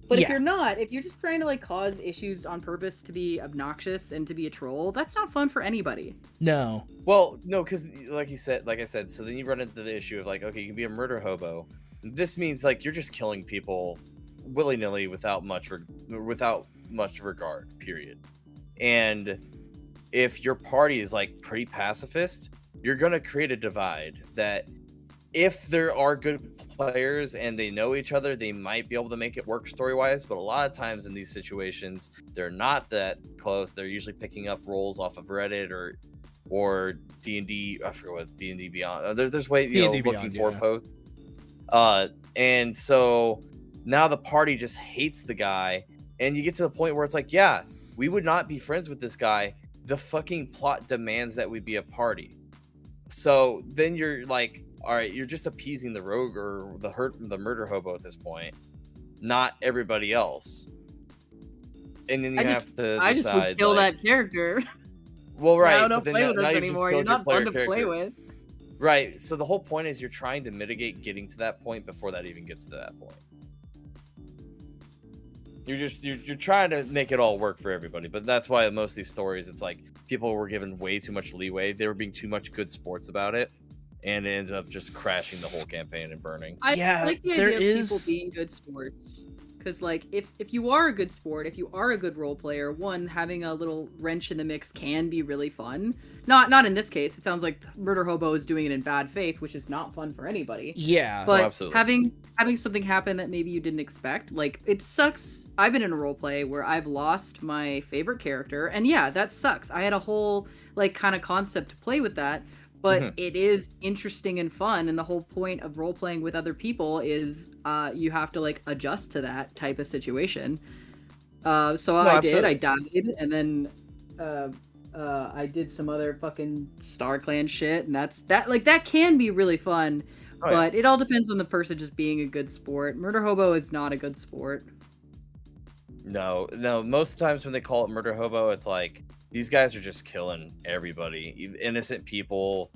But if you're not, if you're just trying to like cause issues on purpose to be obnoxious and to be a troll, that's not fun for anybody. No. Well, no, because like I said, so then you run into the issue of like, okay, you can be a murder hobo. This means like you're just killing people willy-nilly without much regard, period. And if your party is like pretty pacifist, you're gonna create a divide that if there are good players and they know each other, they might be able to make it work story-wise. But a lot of times in these situations, they're not that close. They're usually picking up roles off of Reddit or D&D. I forget what's D&D Beyond. There's way D&D looking Beyond, for yeah. posts. And so now the party just hates the guy, and you get to the point where it's like, yeah, we would not be friends with this guy. The fucking plot demands that we be a party. So then you're like, all right, you're just appeasing the rogue or the murder hobo at this point, not everybody else. And then you have to decide. I just would kill like, that character. Well, right. Now but don't then play with now us you've just anymore. killed You're your not player fun to play character. with. Right. So the whole point is you're trying to mitigate getting to that point before that even gets to that point. You're trying to make it all work for everybody, but that's why most of these stories, it's like people were given way too much leeway. They were being too much good sports about it, and it ends up just crashing the whole campaign and burning. I Yeah, like the there idea of is- people being good sports. Because, like, if you are a good sport, if you are a good role player, one, having a little wrench in the mix can be really fun. Not in this case. It sounds like Murder Hobo is doing it in bad faith, which is not fun for anybody. Yeah. But absolutely. having something happen that maybe you didn't expect, like, it sucks. I've been in a role play where I've lost my favorite character, and yeah, that sucks. I had a whole, like, kind of concept to play with that, but it is interesting and fun, and the whole point of role playing with other people is you have to, like, adjust to that type of situation. So I did. I died, and then I did some other fucking Star Clan shit, and that can be really fun. But it all depends on the person just being a good sport. Murder Hobo is not a good sport. No. Most of the times when they call it Murder Hobo, it's like these guys are just killing everybody, innocent people.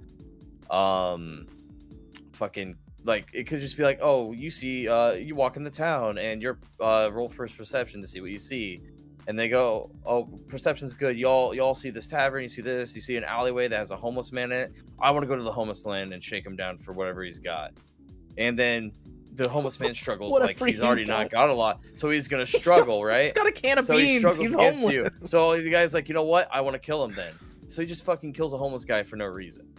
Fucking like it could just be like, oh, you see, you walk in the town and you're roll first perception to see what you see, and they go, oh, perception's good. Y'all see this tavern, you see this, you see an alleyway that has a homeless man in it. I want to go to the homeless land and shake him down for whatever he's got, and then the homeless man struggles like he's already not got a lot, so he's gonna struggle, right? He's got a can of so he beans. struggles He's against homeless. you. So the guy's like, you know what? I want to kill him then. So he just fucking kills a homeless guy for no reason.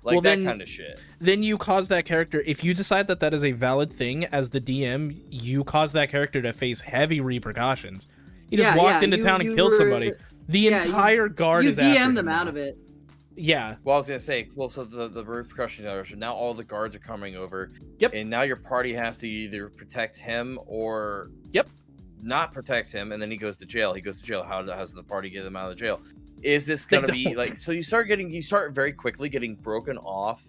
Like Well, that then- kind of shit. Then you cause that character, if you decide that that is a valid thing as the DM, you cause that character to face heavy repercussions. He just walked into town and killed somebody. The entire guard you is after DM him them now. out of it. Yeah. Well, I was gonna say, so the repercussions are, so now all the guards are coming over. Yep. And now your party has to either protect him or not protect him, and then he goes to jail. How does the party get him out of the jail? Is this gonna be like? So you start very quickly getting broken off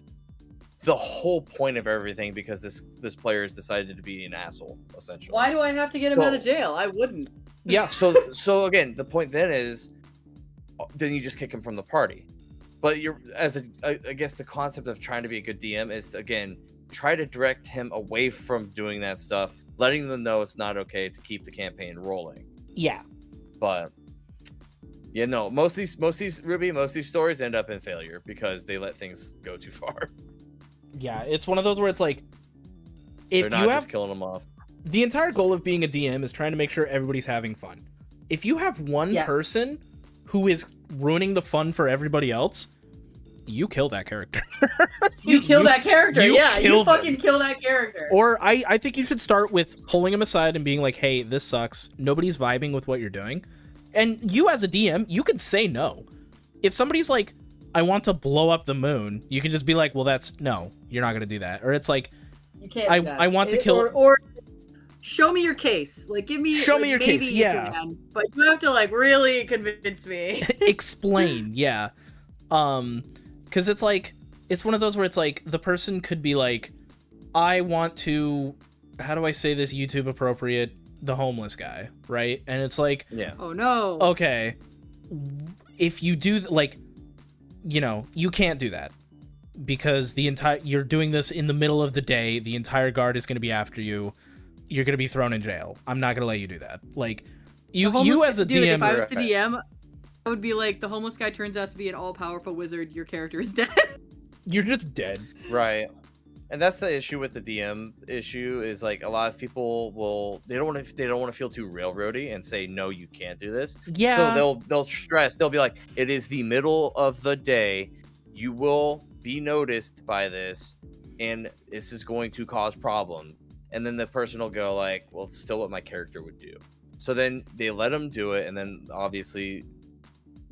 the whole point of everything because this player has decided to be an asshole, essentially. Why do I have to get him out of jail? I wouldn't. Yeah. So again, the point then is, then you just kick him from the party. But I guess the concept of trying to be a good DM is, again, try to direct him away from doing that stuff, letting them know it's not okay to keep the campaign rolling. Yeah. But yeah, no, most of these stories end up in failure because they let things go too far. Yeah, it's one of those where it's like, if They're not you just have killing them off. the entire goal of being a DM is trying to make sure everybody's having fun. If you have one person who is ruining the fun for everybody else, you kill that character. You kill that character. you Yeah, you kill fucking them. kill that character. Or I think you should start with pulling him aside and being like, hey, this sucks. Nobody's vibing with what you're doing. And you as a DM, you can say no. If somebody's like, I want to blow up the moon, you can just be like, well, no, you're not going to do that. Or it's like, You can't do that. I want to kill... Or show me your case. Like, give me... Show like, me your maybe case, you yeah. can, but you have to, like, really convince me. Explain, yeah. Because it's like, it's one of those where it's like, the person could be like, I want to... How do I say this YouTube appropriate? The homeless guy, right? And it's like... Yeah. Oh, no. Okay, if you do, like, you know, you can't do that because you're doing this in the middle of the day. The entire guard is going to be after you. You're going to be thrown in jail. I'm not going to let you do that. Like, you as a dude, DM, if I was the DM, I would be like, the homeless guy turns out to be an all-powerful wizard. Your character is dead. you're just dead. Right. And that's the issue with the DM issue is like a lot of people they don't want to feel too railroady and say no, you can't do this. Yeah. So they'll stress. They'll be like, it is the middle of the day. You will be noticed by this, and this is going to cause problems. And then the person will go like, well, it's still what my character would do. So then they let them do it, and then obviously,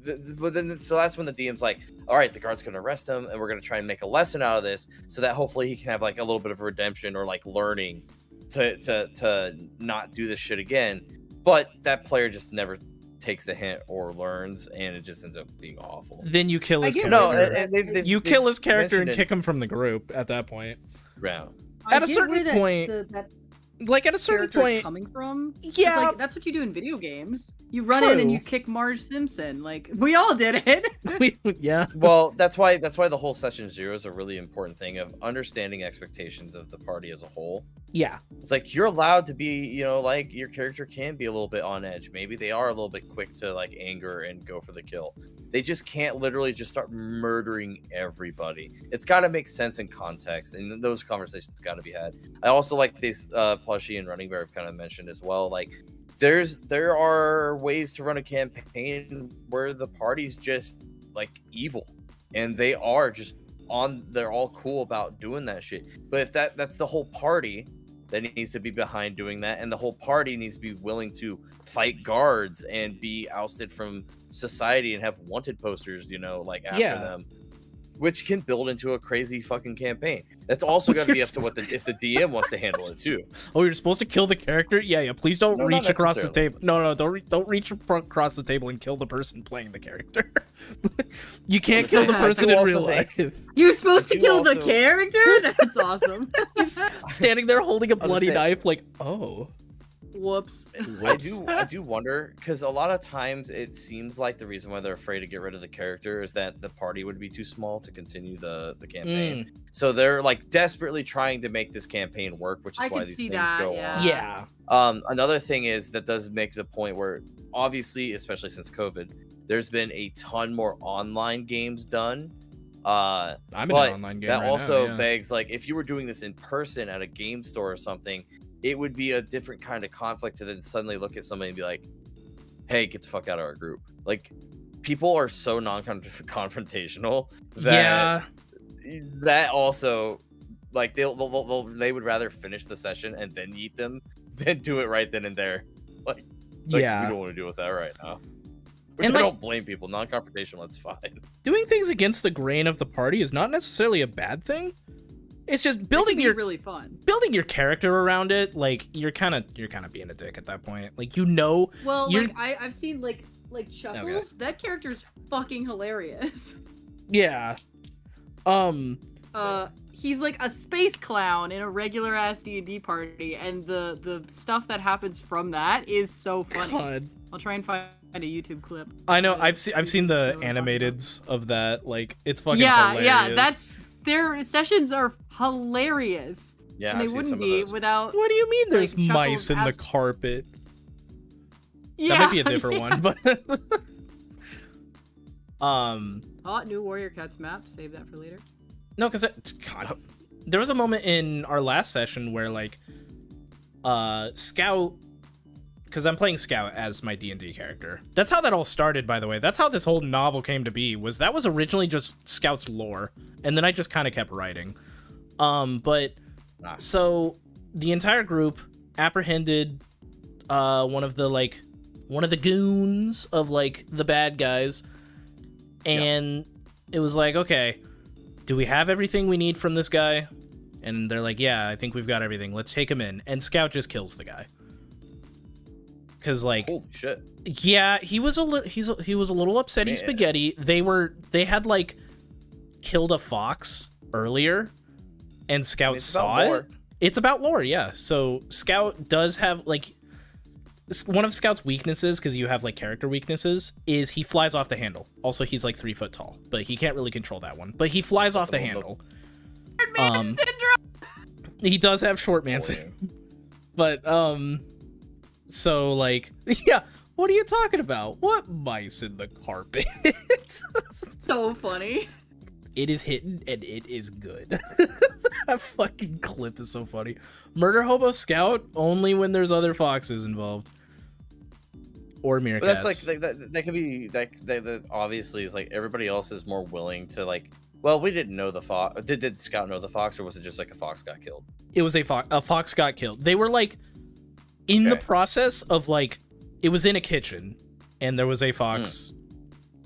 so that's when the DM's like, all right, the guard's gonna arrest him, and we're gonna try and make a lesson out of this, so that hopefully he can have like a little bit of redemption or like learning to not do this shit again. But that player just never takes the hint or learns, and it just ends up being awful. Then you kill his character. No, you kill his character and mentioned kick him from the group at that point. Round. At a certain point, like at a certain point, coming from, yeah, like, that's what you do in video games. You run in and you kick Marge Simpson. Like we all did it. Yeah. Well, that's why the whole session 0 is a really important thing of understanding expectations of the party as a whole. Yeah. It's like you're allowed to be, like your character can be a little bit on edge. Maybe they are a little bit quick to like anger and go for the kill. They just can't literally just start murdering everybody. It's got to make sense in context, and those conversations got to be had. I also like this Plushie and Running Bear have kind of mentioned as well. Like, there are ways to run a campaign where the party's just like evil, and they are just they're all cool about doing that shit. But if that's the whole party that needs to be behind doing that, and the whole party needs to be willing to fight guards and be ousted from society and have wanted posters, like after them, which can build into a crazy fucking campaign. That's also got to be up to if the DM wants to handle it too. Oh, you're supposed to kill the character? Yeah. Please don't reach across the table. No, don't reach across the table and kill the person playing the character. You can't kill the person in real life. You're supposed to kill the character? That's awesome. He's standing there holding a bloody knife, like, oh. Whoops. I do wonder, because a lot of times it seems like the reason why they're afraid to get rid of the character is that the party would be too small to continue the campaign. So they're like desperately trying to make this campaign work, which is why these things go on. Yeah. Another thing is that does make the point where obviously, especially since COVID, there's been a ton more online games done. I'm in an online game that right also now, yeah. begs, like, if you were doing this in person at a game store or something, it would be a different kind of conflict to then suddenly look at somebody and be like, hey, get the fuck out of our group. Like, people are so non-confrontational that that also, like, they would rather finish the session and then eat them than do it right then and there. Like we don't want to deal with that right now. Which I don't blame people. Non-confrontational, that's fine. Doing things against the grain of the party is not necessarily a bad thing. It's just building really fun. Building your character around it. Like, you're kind of being a dick at that point. Like, Well, like I've seen like Chuckles. Okay. That character's fucking hilarious. Yeah. He's like a space clown in a regular ass D&D party, and the stuff that happens from that is so funny. God. I'll try and find a YouTube clip. I know. I've seen the animateds of that. Like, it's fucking hilarious. Yeah. Their sessions are hilarious. Yeah, and they wouldn't be without. What do you mean? There's like, mice in the carpet. Yeah, that might be a different one, but. New Warrior Cats map. Save that for later. No, because God, there was a moment in our last session where like, Scout. Because I'm playing Scout as my D&D character. That's how that all started, by the way. That's how this whole novel came to be. That was originally just Scout's lore, and then I just kind of kept writing. So the entire group apprehended one of the goons of like the bad guys, and it was like, okay, do we have everything we need from this guy? And they're like, yeah, I think we've got everything. Let's take him in. And Scout just kills the guy. Cause like, holy shit. Yeah, he was a little upsetty spaghetti. They had like killed a fox earlier, and Scout saw it. It's about lore, yeah. So Scout does have like one of Scout's weaknesses, because you have like character weaknesses, is he flies off the handle. Also, he's like 3 foot tall, but he can't really control that one. But he flies off the handle. Short man syndrome. He does have short man syndrome, but so, like, yeah, what are you talking about? What mice in the carpet? So funny. It is hidden, and it is good. That fucking clip is so funny. Murder Hobo Scout only when there's other foxes involved. Or meerkats. But that's like that could be like that obviously is like everybody else is more willing to like. Well, we didn't know the fox. Did Scout know the fox, or was it just like a fox got killed? It was a fox got killed. They were like in the process of like it was in a kitchen, and there was a fox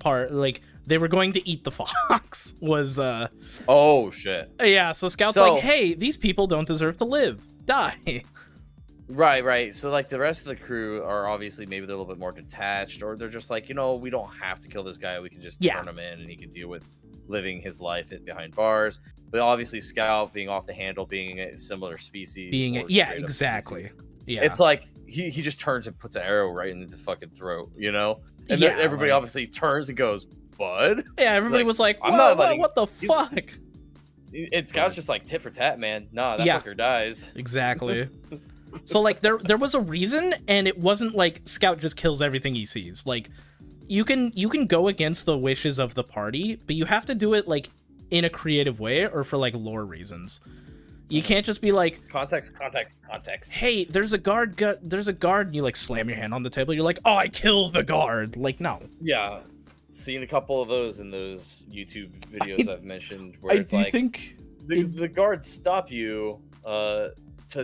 part like they were going to eat the fox. Was oh shit. Yeah. So Scout's like, hey, these people don't deserve to live. Die. Right. So like the rest of the crew are obviously maybe they're a little bit more detached, or they're just like, we don't have to kill this guy. We can just turn him in, and he can deal with living his life behind bars. But obviously, Scout being off the handle, being a similar species, exactly. Yeah, it's like he just turns and puts an arrow right in the fucking throat, And everybody obviously turns and goes, "Bud." Yeah, everybody was like, "I'm not letting." What the fuck? And Scout's just like tit for tat, man. Nah, that fucker dies. Exactly. So like there was a reason, and it wasn't like Scout just kills everything he sees. Like you can go against the wishes of the party, but you have to do it like in a creative way or for like lore reasons. You can't just be like context. Hey, there's a guard, and you like slam your hand on the table. You're like, oh, I kill the guard. Like no. Yeah, seen a couple of those in those YouTube videos I've mentioned where it's like the guards stop you to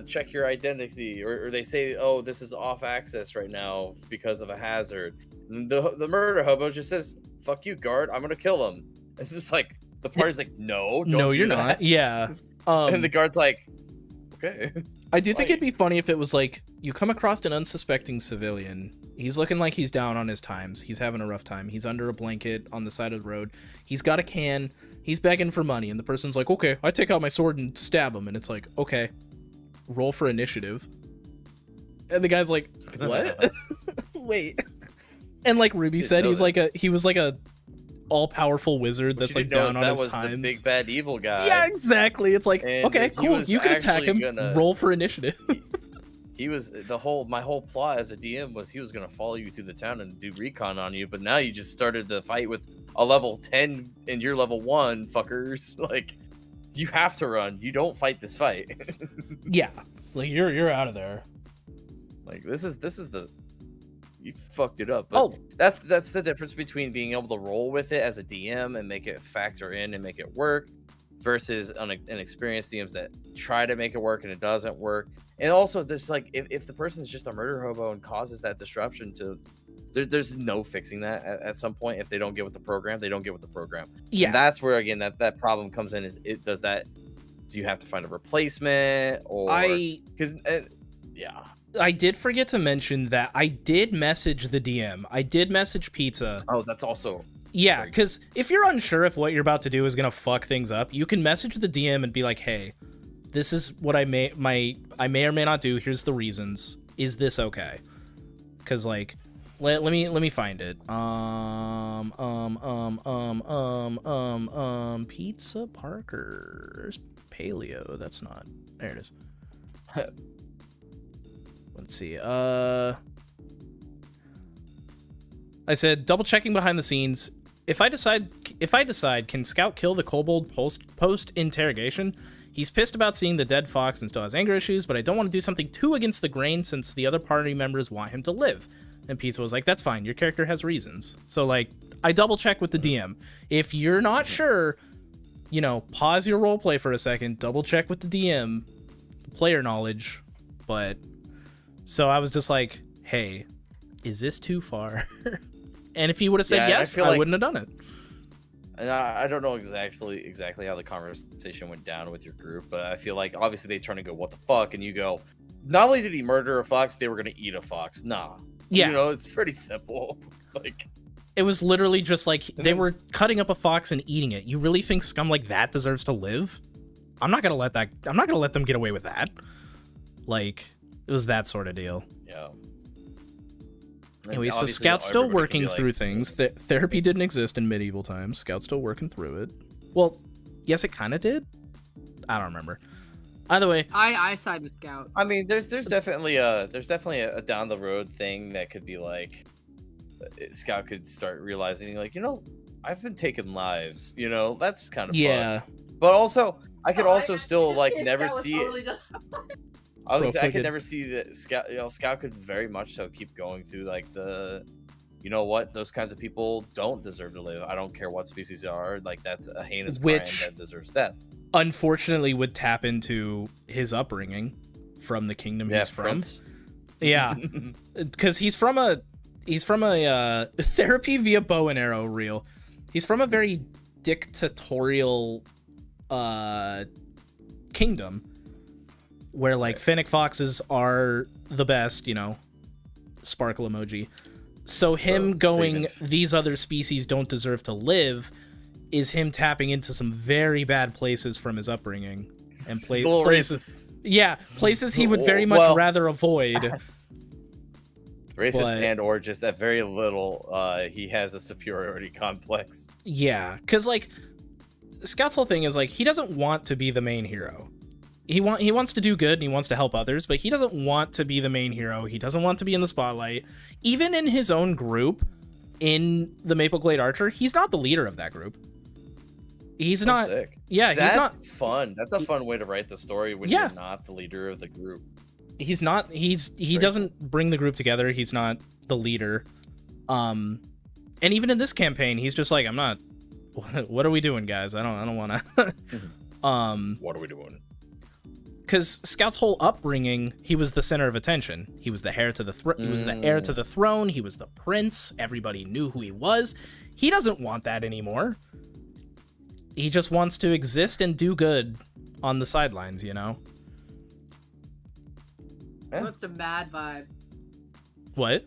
check your identity, or they say, oh, this is off access right now because of a hazard. And the murder hobo just says, fuck you, guard, I'm gonna kill him. It's just like the party's like, no, you're not. Yeah. And the guard's like, okay. I do think it'd be funny if it was like you come across an unsuspecting civilian. He's looking like he's down on his times. He's having a rough time. He's under a blanket on the side of the road. He's got a can. He's begging for money, and the person's like, okay, I take out my sword and stab him. And it's like, okay, roll for initiative. And the guy's like, what? Wait. And like Ruby said, he was like a all-powerful wizard that's like down on his times. The big bad evil guy. Yeah, exactly. It's like, okay, cool. You can attack him. Roll for initiative. He was my whole plot as a DM was he was gonna follow you through the town and do recon on you, but now you just started the fight with a level 10 and you're level 1, fuckers. Like, you have to run. You don't fight this fight. Yeah, like you're out of there. Like this is the you fucked it up. But that's the difference between being able to roll with it as a DM and make it factor in and make it work, versus an experienced DMs that try to make it work and it doesn't work. And also, there's like if the person's just a murder hobo and causes that disruption to, there's no fixing that at some point. If they don't get with the program, they don't get with the program. Yeah, and that's where again that problem comes in. Do you have to find a replacement, or because yeah. I did forget to mention that I did message the DM. I did message Pizza. Oh, that's also... Yeah, because if you're unsure if what you're about to do is going to fuck things up, you can message the DM and be like, hey, this is what I may or may not do. Here's the reasons. Is this okay? Because, like, let me find it. Pizza Parker's Paleo. That's not... There it is. Let's see. I said double checking behind the scenes. If I decide, can Scout kill the kobold post interrogation? He's pissed about seeing the dead fox and still has anger issues, but I don't want to do something too against the grain since the other party members want him to live. And Pizza was like, that's fine. Your character has reasons. So like, I double check with the DM. If you're not sure, pause your roleplay for a second, double check with the DM, player knowledge. But so I was just like, hey, is this too far? And if he would have said yes, I wouldn't have done it. And I don't know exactly how the conversation went down with your group, but I feel like obviously they turn and go, what the fuck? And you go, not only did he murder a fox, they were going to eat a fox. Nah. Yeah. It's pretty simple. Like, it was literally just like they were cutting up a fox and eating it. You really think scum like that deserves to live? I'm not going to let them get away with that. Like, it was that sort of deal. Yeah. Anyway, so Scout's still working through things. Therapy didn't exist in medieval times. Scout's still working through it. Well, yes, it kind of did. I don't remember. Either way, I side with Scout. I mean, there's definitely a down the road thing that could be like, Scout could start realizing like, I've been taking lives, you know, that's kind of Yeah. fucked. But also, I could No, also I- still in like this case, never that was see it. totally just- I was gonna say, I Profligate. could never see that Scout. You know, Scout could very much so keep going through like the, you know what, those kinds of people don't deserve to live. I don't care what species they are. Like that's a heinous crime that deserves death. Unfortunately would tap into his upbringing from the kingdom he's from. Prince. Yeah. Because he's from a therapy via bow and arrow reel. He's from a very dictatorial kingdom where like fennec foxes are the best, you know, sparkle emoji. So him going, these other species don't deserve to live, is him tapping into some very bad places from his upbringing and places. Yeah, places he would very much rather avoid. Racist and or just at very little, he has a superiority complex. Yeah, because like Scout's whole thing is like he doesn't want to be the main hero. He wants to do good and he wants to help others, but he doesn't want to be the main hero. He doesn't want to be in the spotlight. Even in his own group, in the Maple Glade Archer, he's not the leader of that group. He's not. Sick. Yeah, That's he's not fun. That's a fun way to write the story when you're not the leader of the group. He's not. He doesn't bring the group together. He's not the leader. And even in this campaign, he's just like, I'm not. What are we doing, guys? I don't want to. What are we doing? Because Scout's whole upbringing, he was the center of attention. He was the heir to the he was the heir to the throne. He was the prince. Everybody knew who he was. He doesn't want that anymore. He just wants to exist and do good on the sidelines, you know? He wants a mad vibe. What?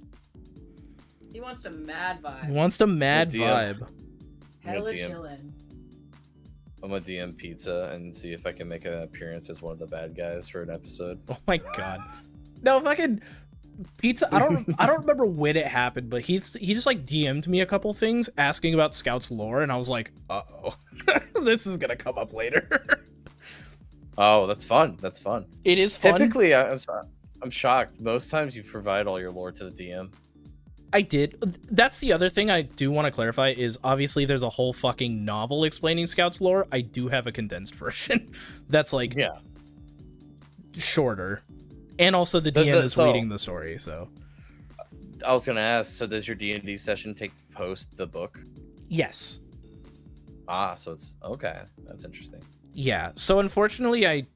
He wants a mad vibe. He wants a mad vibe. Hella chillin'. I'm gonna DM Pizza and see if I can make an appearance as one of the bad guys for an episode. Oh my god. No, if I could Pizza, I don't remember when it happened, but he just like DM'd me a couple things asking about Scout's lore, and I was like, uh-oh. This is gonna come up later. Oh, that's fun. That's fun. It is fun. Typically, I'm shocked. Most times you provide all your lore to the DM. I did. That's the other thing I do want to clarify is obviously there's a whole fucking novel explaining Scout's lore. I do have a condensed version that's like shorter. And also the DM is reading the story, so. I was going to ask, so does your D&D session take post the book? Yes. Ah, so it's okay. That's interesting. Yeah. So unfortunately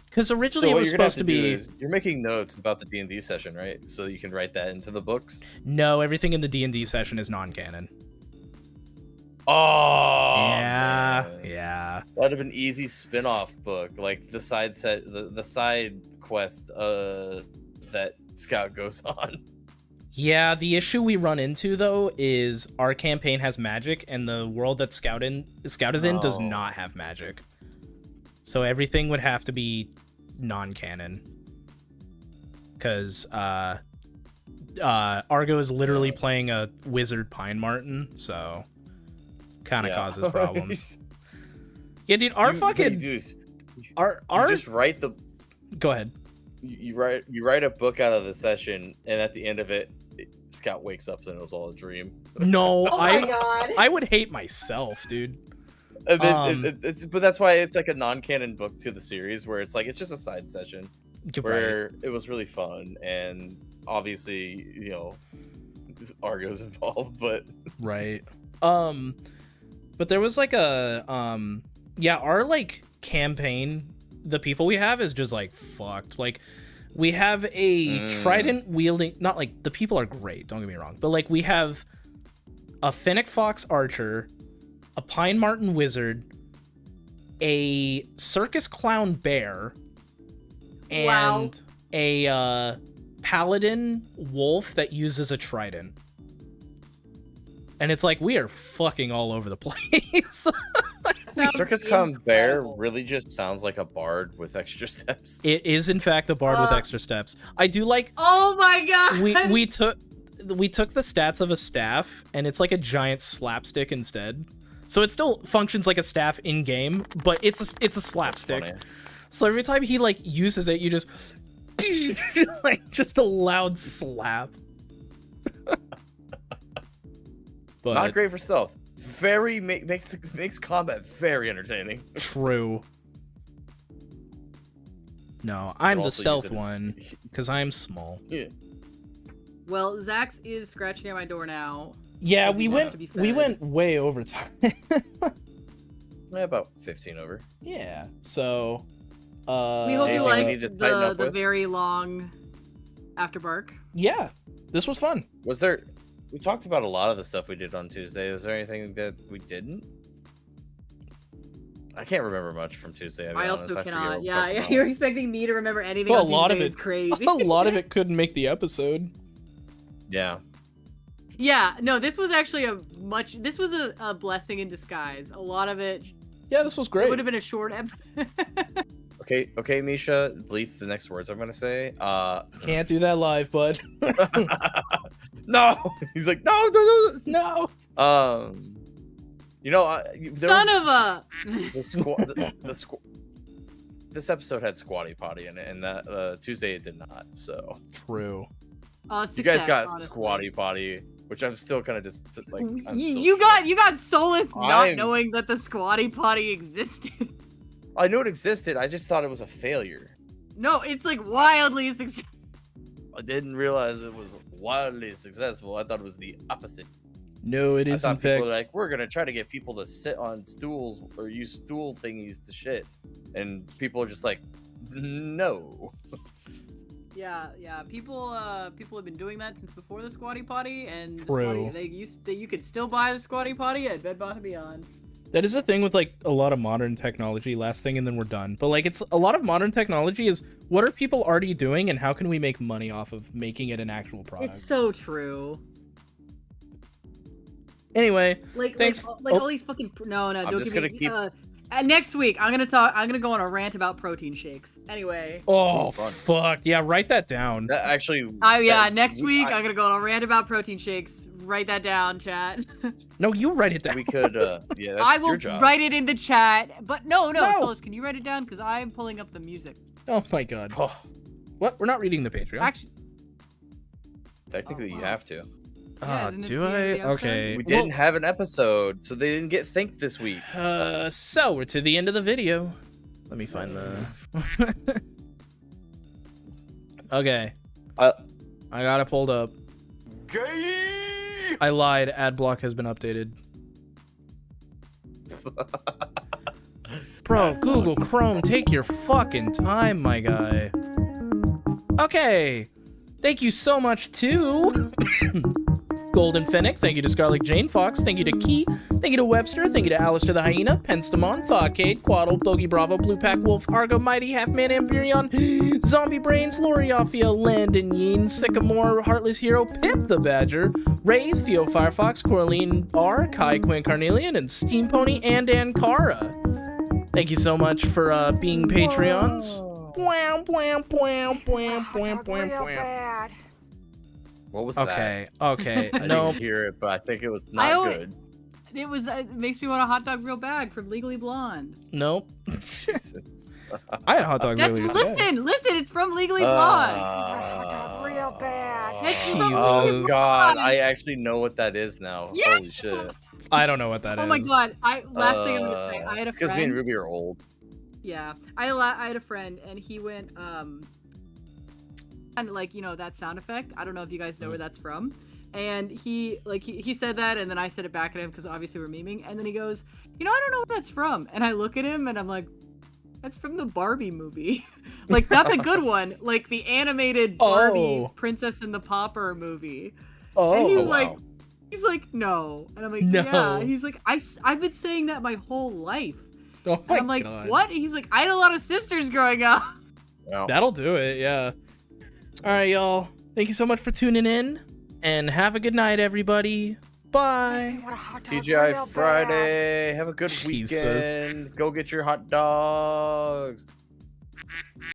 because originally it was supposed to be. You're making notes about the D&D session, right? So you can write that into the books. No, everything in the D&D session is non-canon. Oh, yeah, man. Yeah. That'd have been easy spin-off book, like the side quest that Scout goes on. Yeah, the issue we run into though is our campaign has magic, and the world that Scout is in does not have magic. So everything would have to be non-canon. Because Argo is literally playing a wizard Pine Martin, so kind of causes problems. Yeah, dude, our just write the. Go ahead. You write a book out of the session, and at the end of it, Scout wakes up and it was all a dream. No, oh my God. I would hate myself, dude. And then but that's why it's like a non-canon book to the series, where it's like it's just a side session where it was really fun, and obviously, you know, Argo's involved, but right. But there was like a our like campaign, the people we have is just like fucked. Like we have a trident wielding, not like the people are great, don't get me wrong, but like we have a Fennec Fox archer, a Pine Martin wizard, a circus clown bear, and a paladin wolf that uses a trident. And it's like we are fucking all over the place. Circus Clown Bear really just sounds like a bard with extra steps. It is in fact a bard with extra steps. I do like. Oh my god! We took the stats of a staff, and it's like a giant slapstick instead. So it still functions like a staff in game, but it's a slapstick. So every time he like uses it, you just like just a loud slap. But not great for stealth. makes combat very entertaining. True. No, I'm the also use stealth it as- one because I'm small. Yeah. Well, Zax is scratching at my door now. Yeah, Because we he wants to went be we fed. went way over time. Yeah, about 15 over. Yeah. So We hope you anything we liked need to tighten up the with? very long afterbark. yeah, this was fun. Was there? We talked about a lot of the stuff we did on Tuesday. Was there anything that we didn't? I can't remember much from Tuesday. I'll be I honest. also I forget cannot. what we Yeah, talked yeah, about. you're expecting me to remember anything Well, on a lot Tuesday of is it crazy. a lot of it couldn't make the episode. Yeah. Yeah, no, this was actually this was a blessing in disguise. A lot of it Yeah, this was would great. have been a short episode. Okay, Misha. Bleep the next words I'm gonna say. Can't do that live, bud. No. He's like, no. No. Son of a This episode had Squatty Potty in it, and that Tuesday it did not. So True. success, you guys got honestly. Squatty Potty, which I'm still kind of just like. I'm still You shocked. got solace not I'm- knowing that the Squatty Potty existed. I knew it existed. I just thought it was a failure. No, it's like wildly successful. I didn't realize it was wildly successful. I thought it was the opposite. No, it I is in thought people fact. were like, we're gonna try to get people to sit on stools or use stool thingies to shit, and people are just like, no. Yeah. People have been doing that since before the Squatty Potty, and the True. you could still buy the Squatty Potty at Bed Bath & Beyond. That is the thing with like a lot of modern technology. Last thing, and then we're done. But like, it's a lot of modern technology is what are people already doing, and how can we make money off of making it an actual product? It's so true. Anyway, Like, Thanks. like Oh. all these fucking no, don't just give gonna me. keep- Next week, I'm gonna go on a rant about protein shakes. Anyway, oh Fun. fuck yeah, write that down. That actually. next week I'm gonna go on a rant about protein shakes. Write that down, chat. No, you write it down. We could. Yeah, that's I will your job. write it in the chat. But no, No. Solus, can you write it down? Because I'm pulling up the music. Oh my god. Oh, What? We're not reading the Patreon. Actually, technically, Oh, you wow. have to. yeah, isn't it Do the end of I? the episode? Okay. We didn't have an episode, so they didn't get thanked this week. So we're to the end of the video. Let me find the. Okay. Uh, I got it pulled up. I lied. Ad block has been updated. Bro, Google Chrome, take your fucking time, my guy. Okay. Thank you so much to Golden Fennec. Thank you to Scarlet Jane Fox. Thank you to Key. Thank you to Webster. Thank you to Alistair the Hyena, Penstamon, Thawcade, Quaddle, Bogey Bravo, Blue Pack Wolf, Argo Mighty, Half-Man Empyreon, Zombie Brains, Loriafia, Landon Yeen, Sycamore, Heartless Hero, Pimp the Badger, Raze, Theo Firefox, Coraline R, Kai Quinn Carnelian, and Steam Pony and Ankara. Thank you so much for being Patreons. Bwam, bwam, bwam, bwam, bwam, bwam, bwam. What was Okay, okay, that? I no. didn't hear it, but I think it was I not always- good. it makes me want a hot dog real bad from Legally Blonde. Nope. Jesus. I had a hot dog That's, really today. listen, it's from Legally Blonde. Real That's Jesus. from Oh Legally god, Blonde. I actually know what that is now. Yes! Holy shit. I don't know what that is. Oh my god! Last thing I'm gonna say, I had a because me and friend. Ruby are old. Yeah, I had a friend, and he went and like that sound effect. I don't know if you guys know where that's from. And he said that, and then I said it back at him because obviously we're memeing. And then he goes, I don't know where that's from. And I look at him, and I'm like, that's from the Barbie movie, like not the good one, like the animated Barbie Oh. Princess and the Pauper movie. Oh, And he's wow. like, no. And I'm like, No. yeah. He's like, I've been saying that my whole life. oh And my I'm like, God. what? He's like, I had a lot of sisters growing up. Wow. That'll do it, yeah. All right, y'all. Thank you so much for tuning in, and have a good night, everybody. Bye. TGI Friday. Have a good Jesus. weekend. Go get your hot dogs.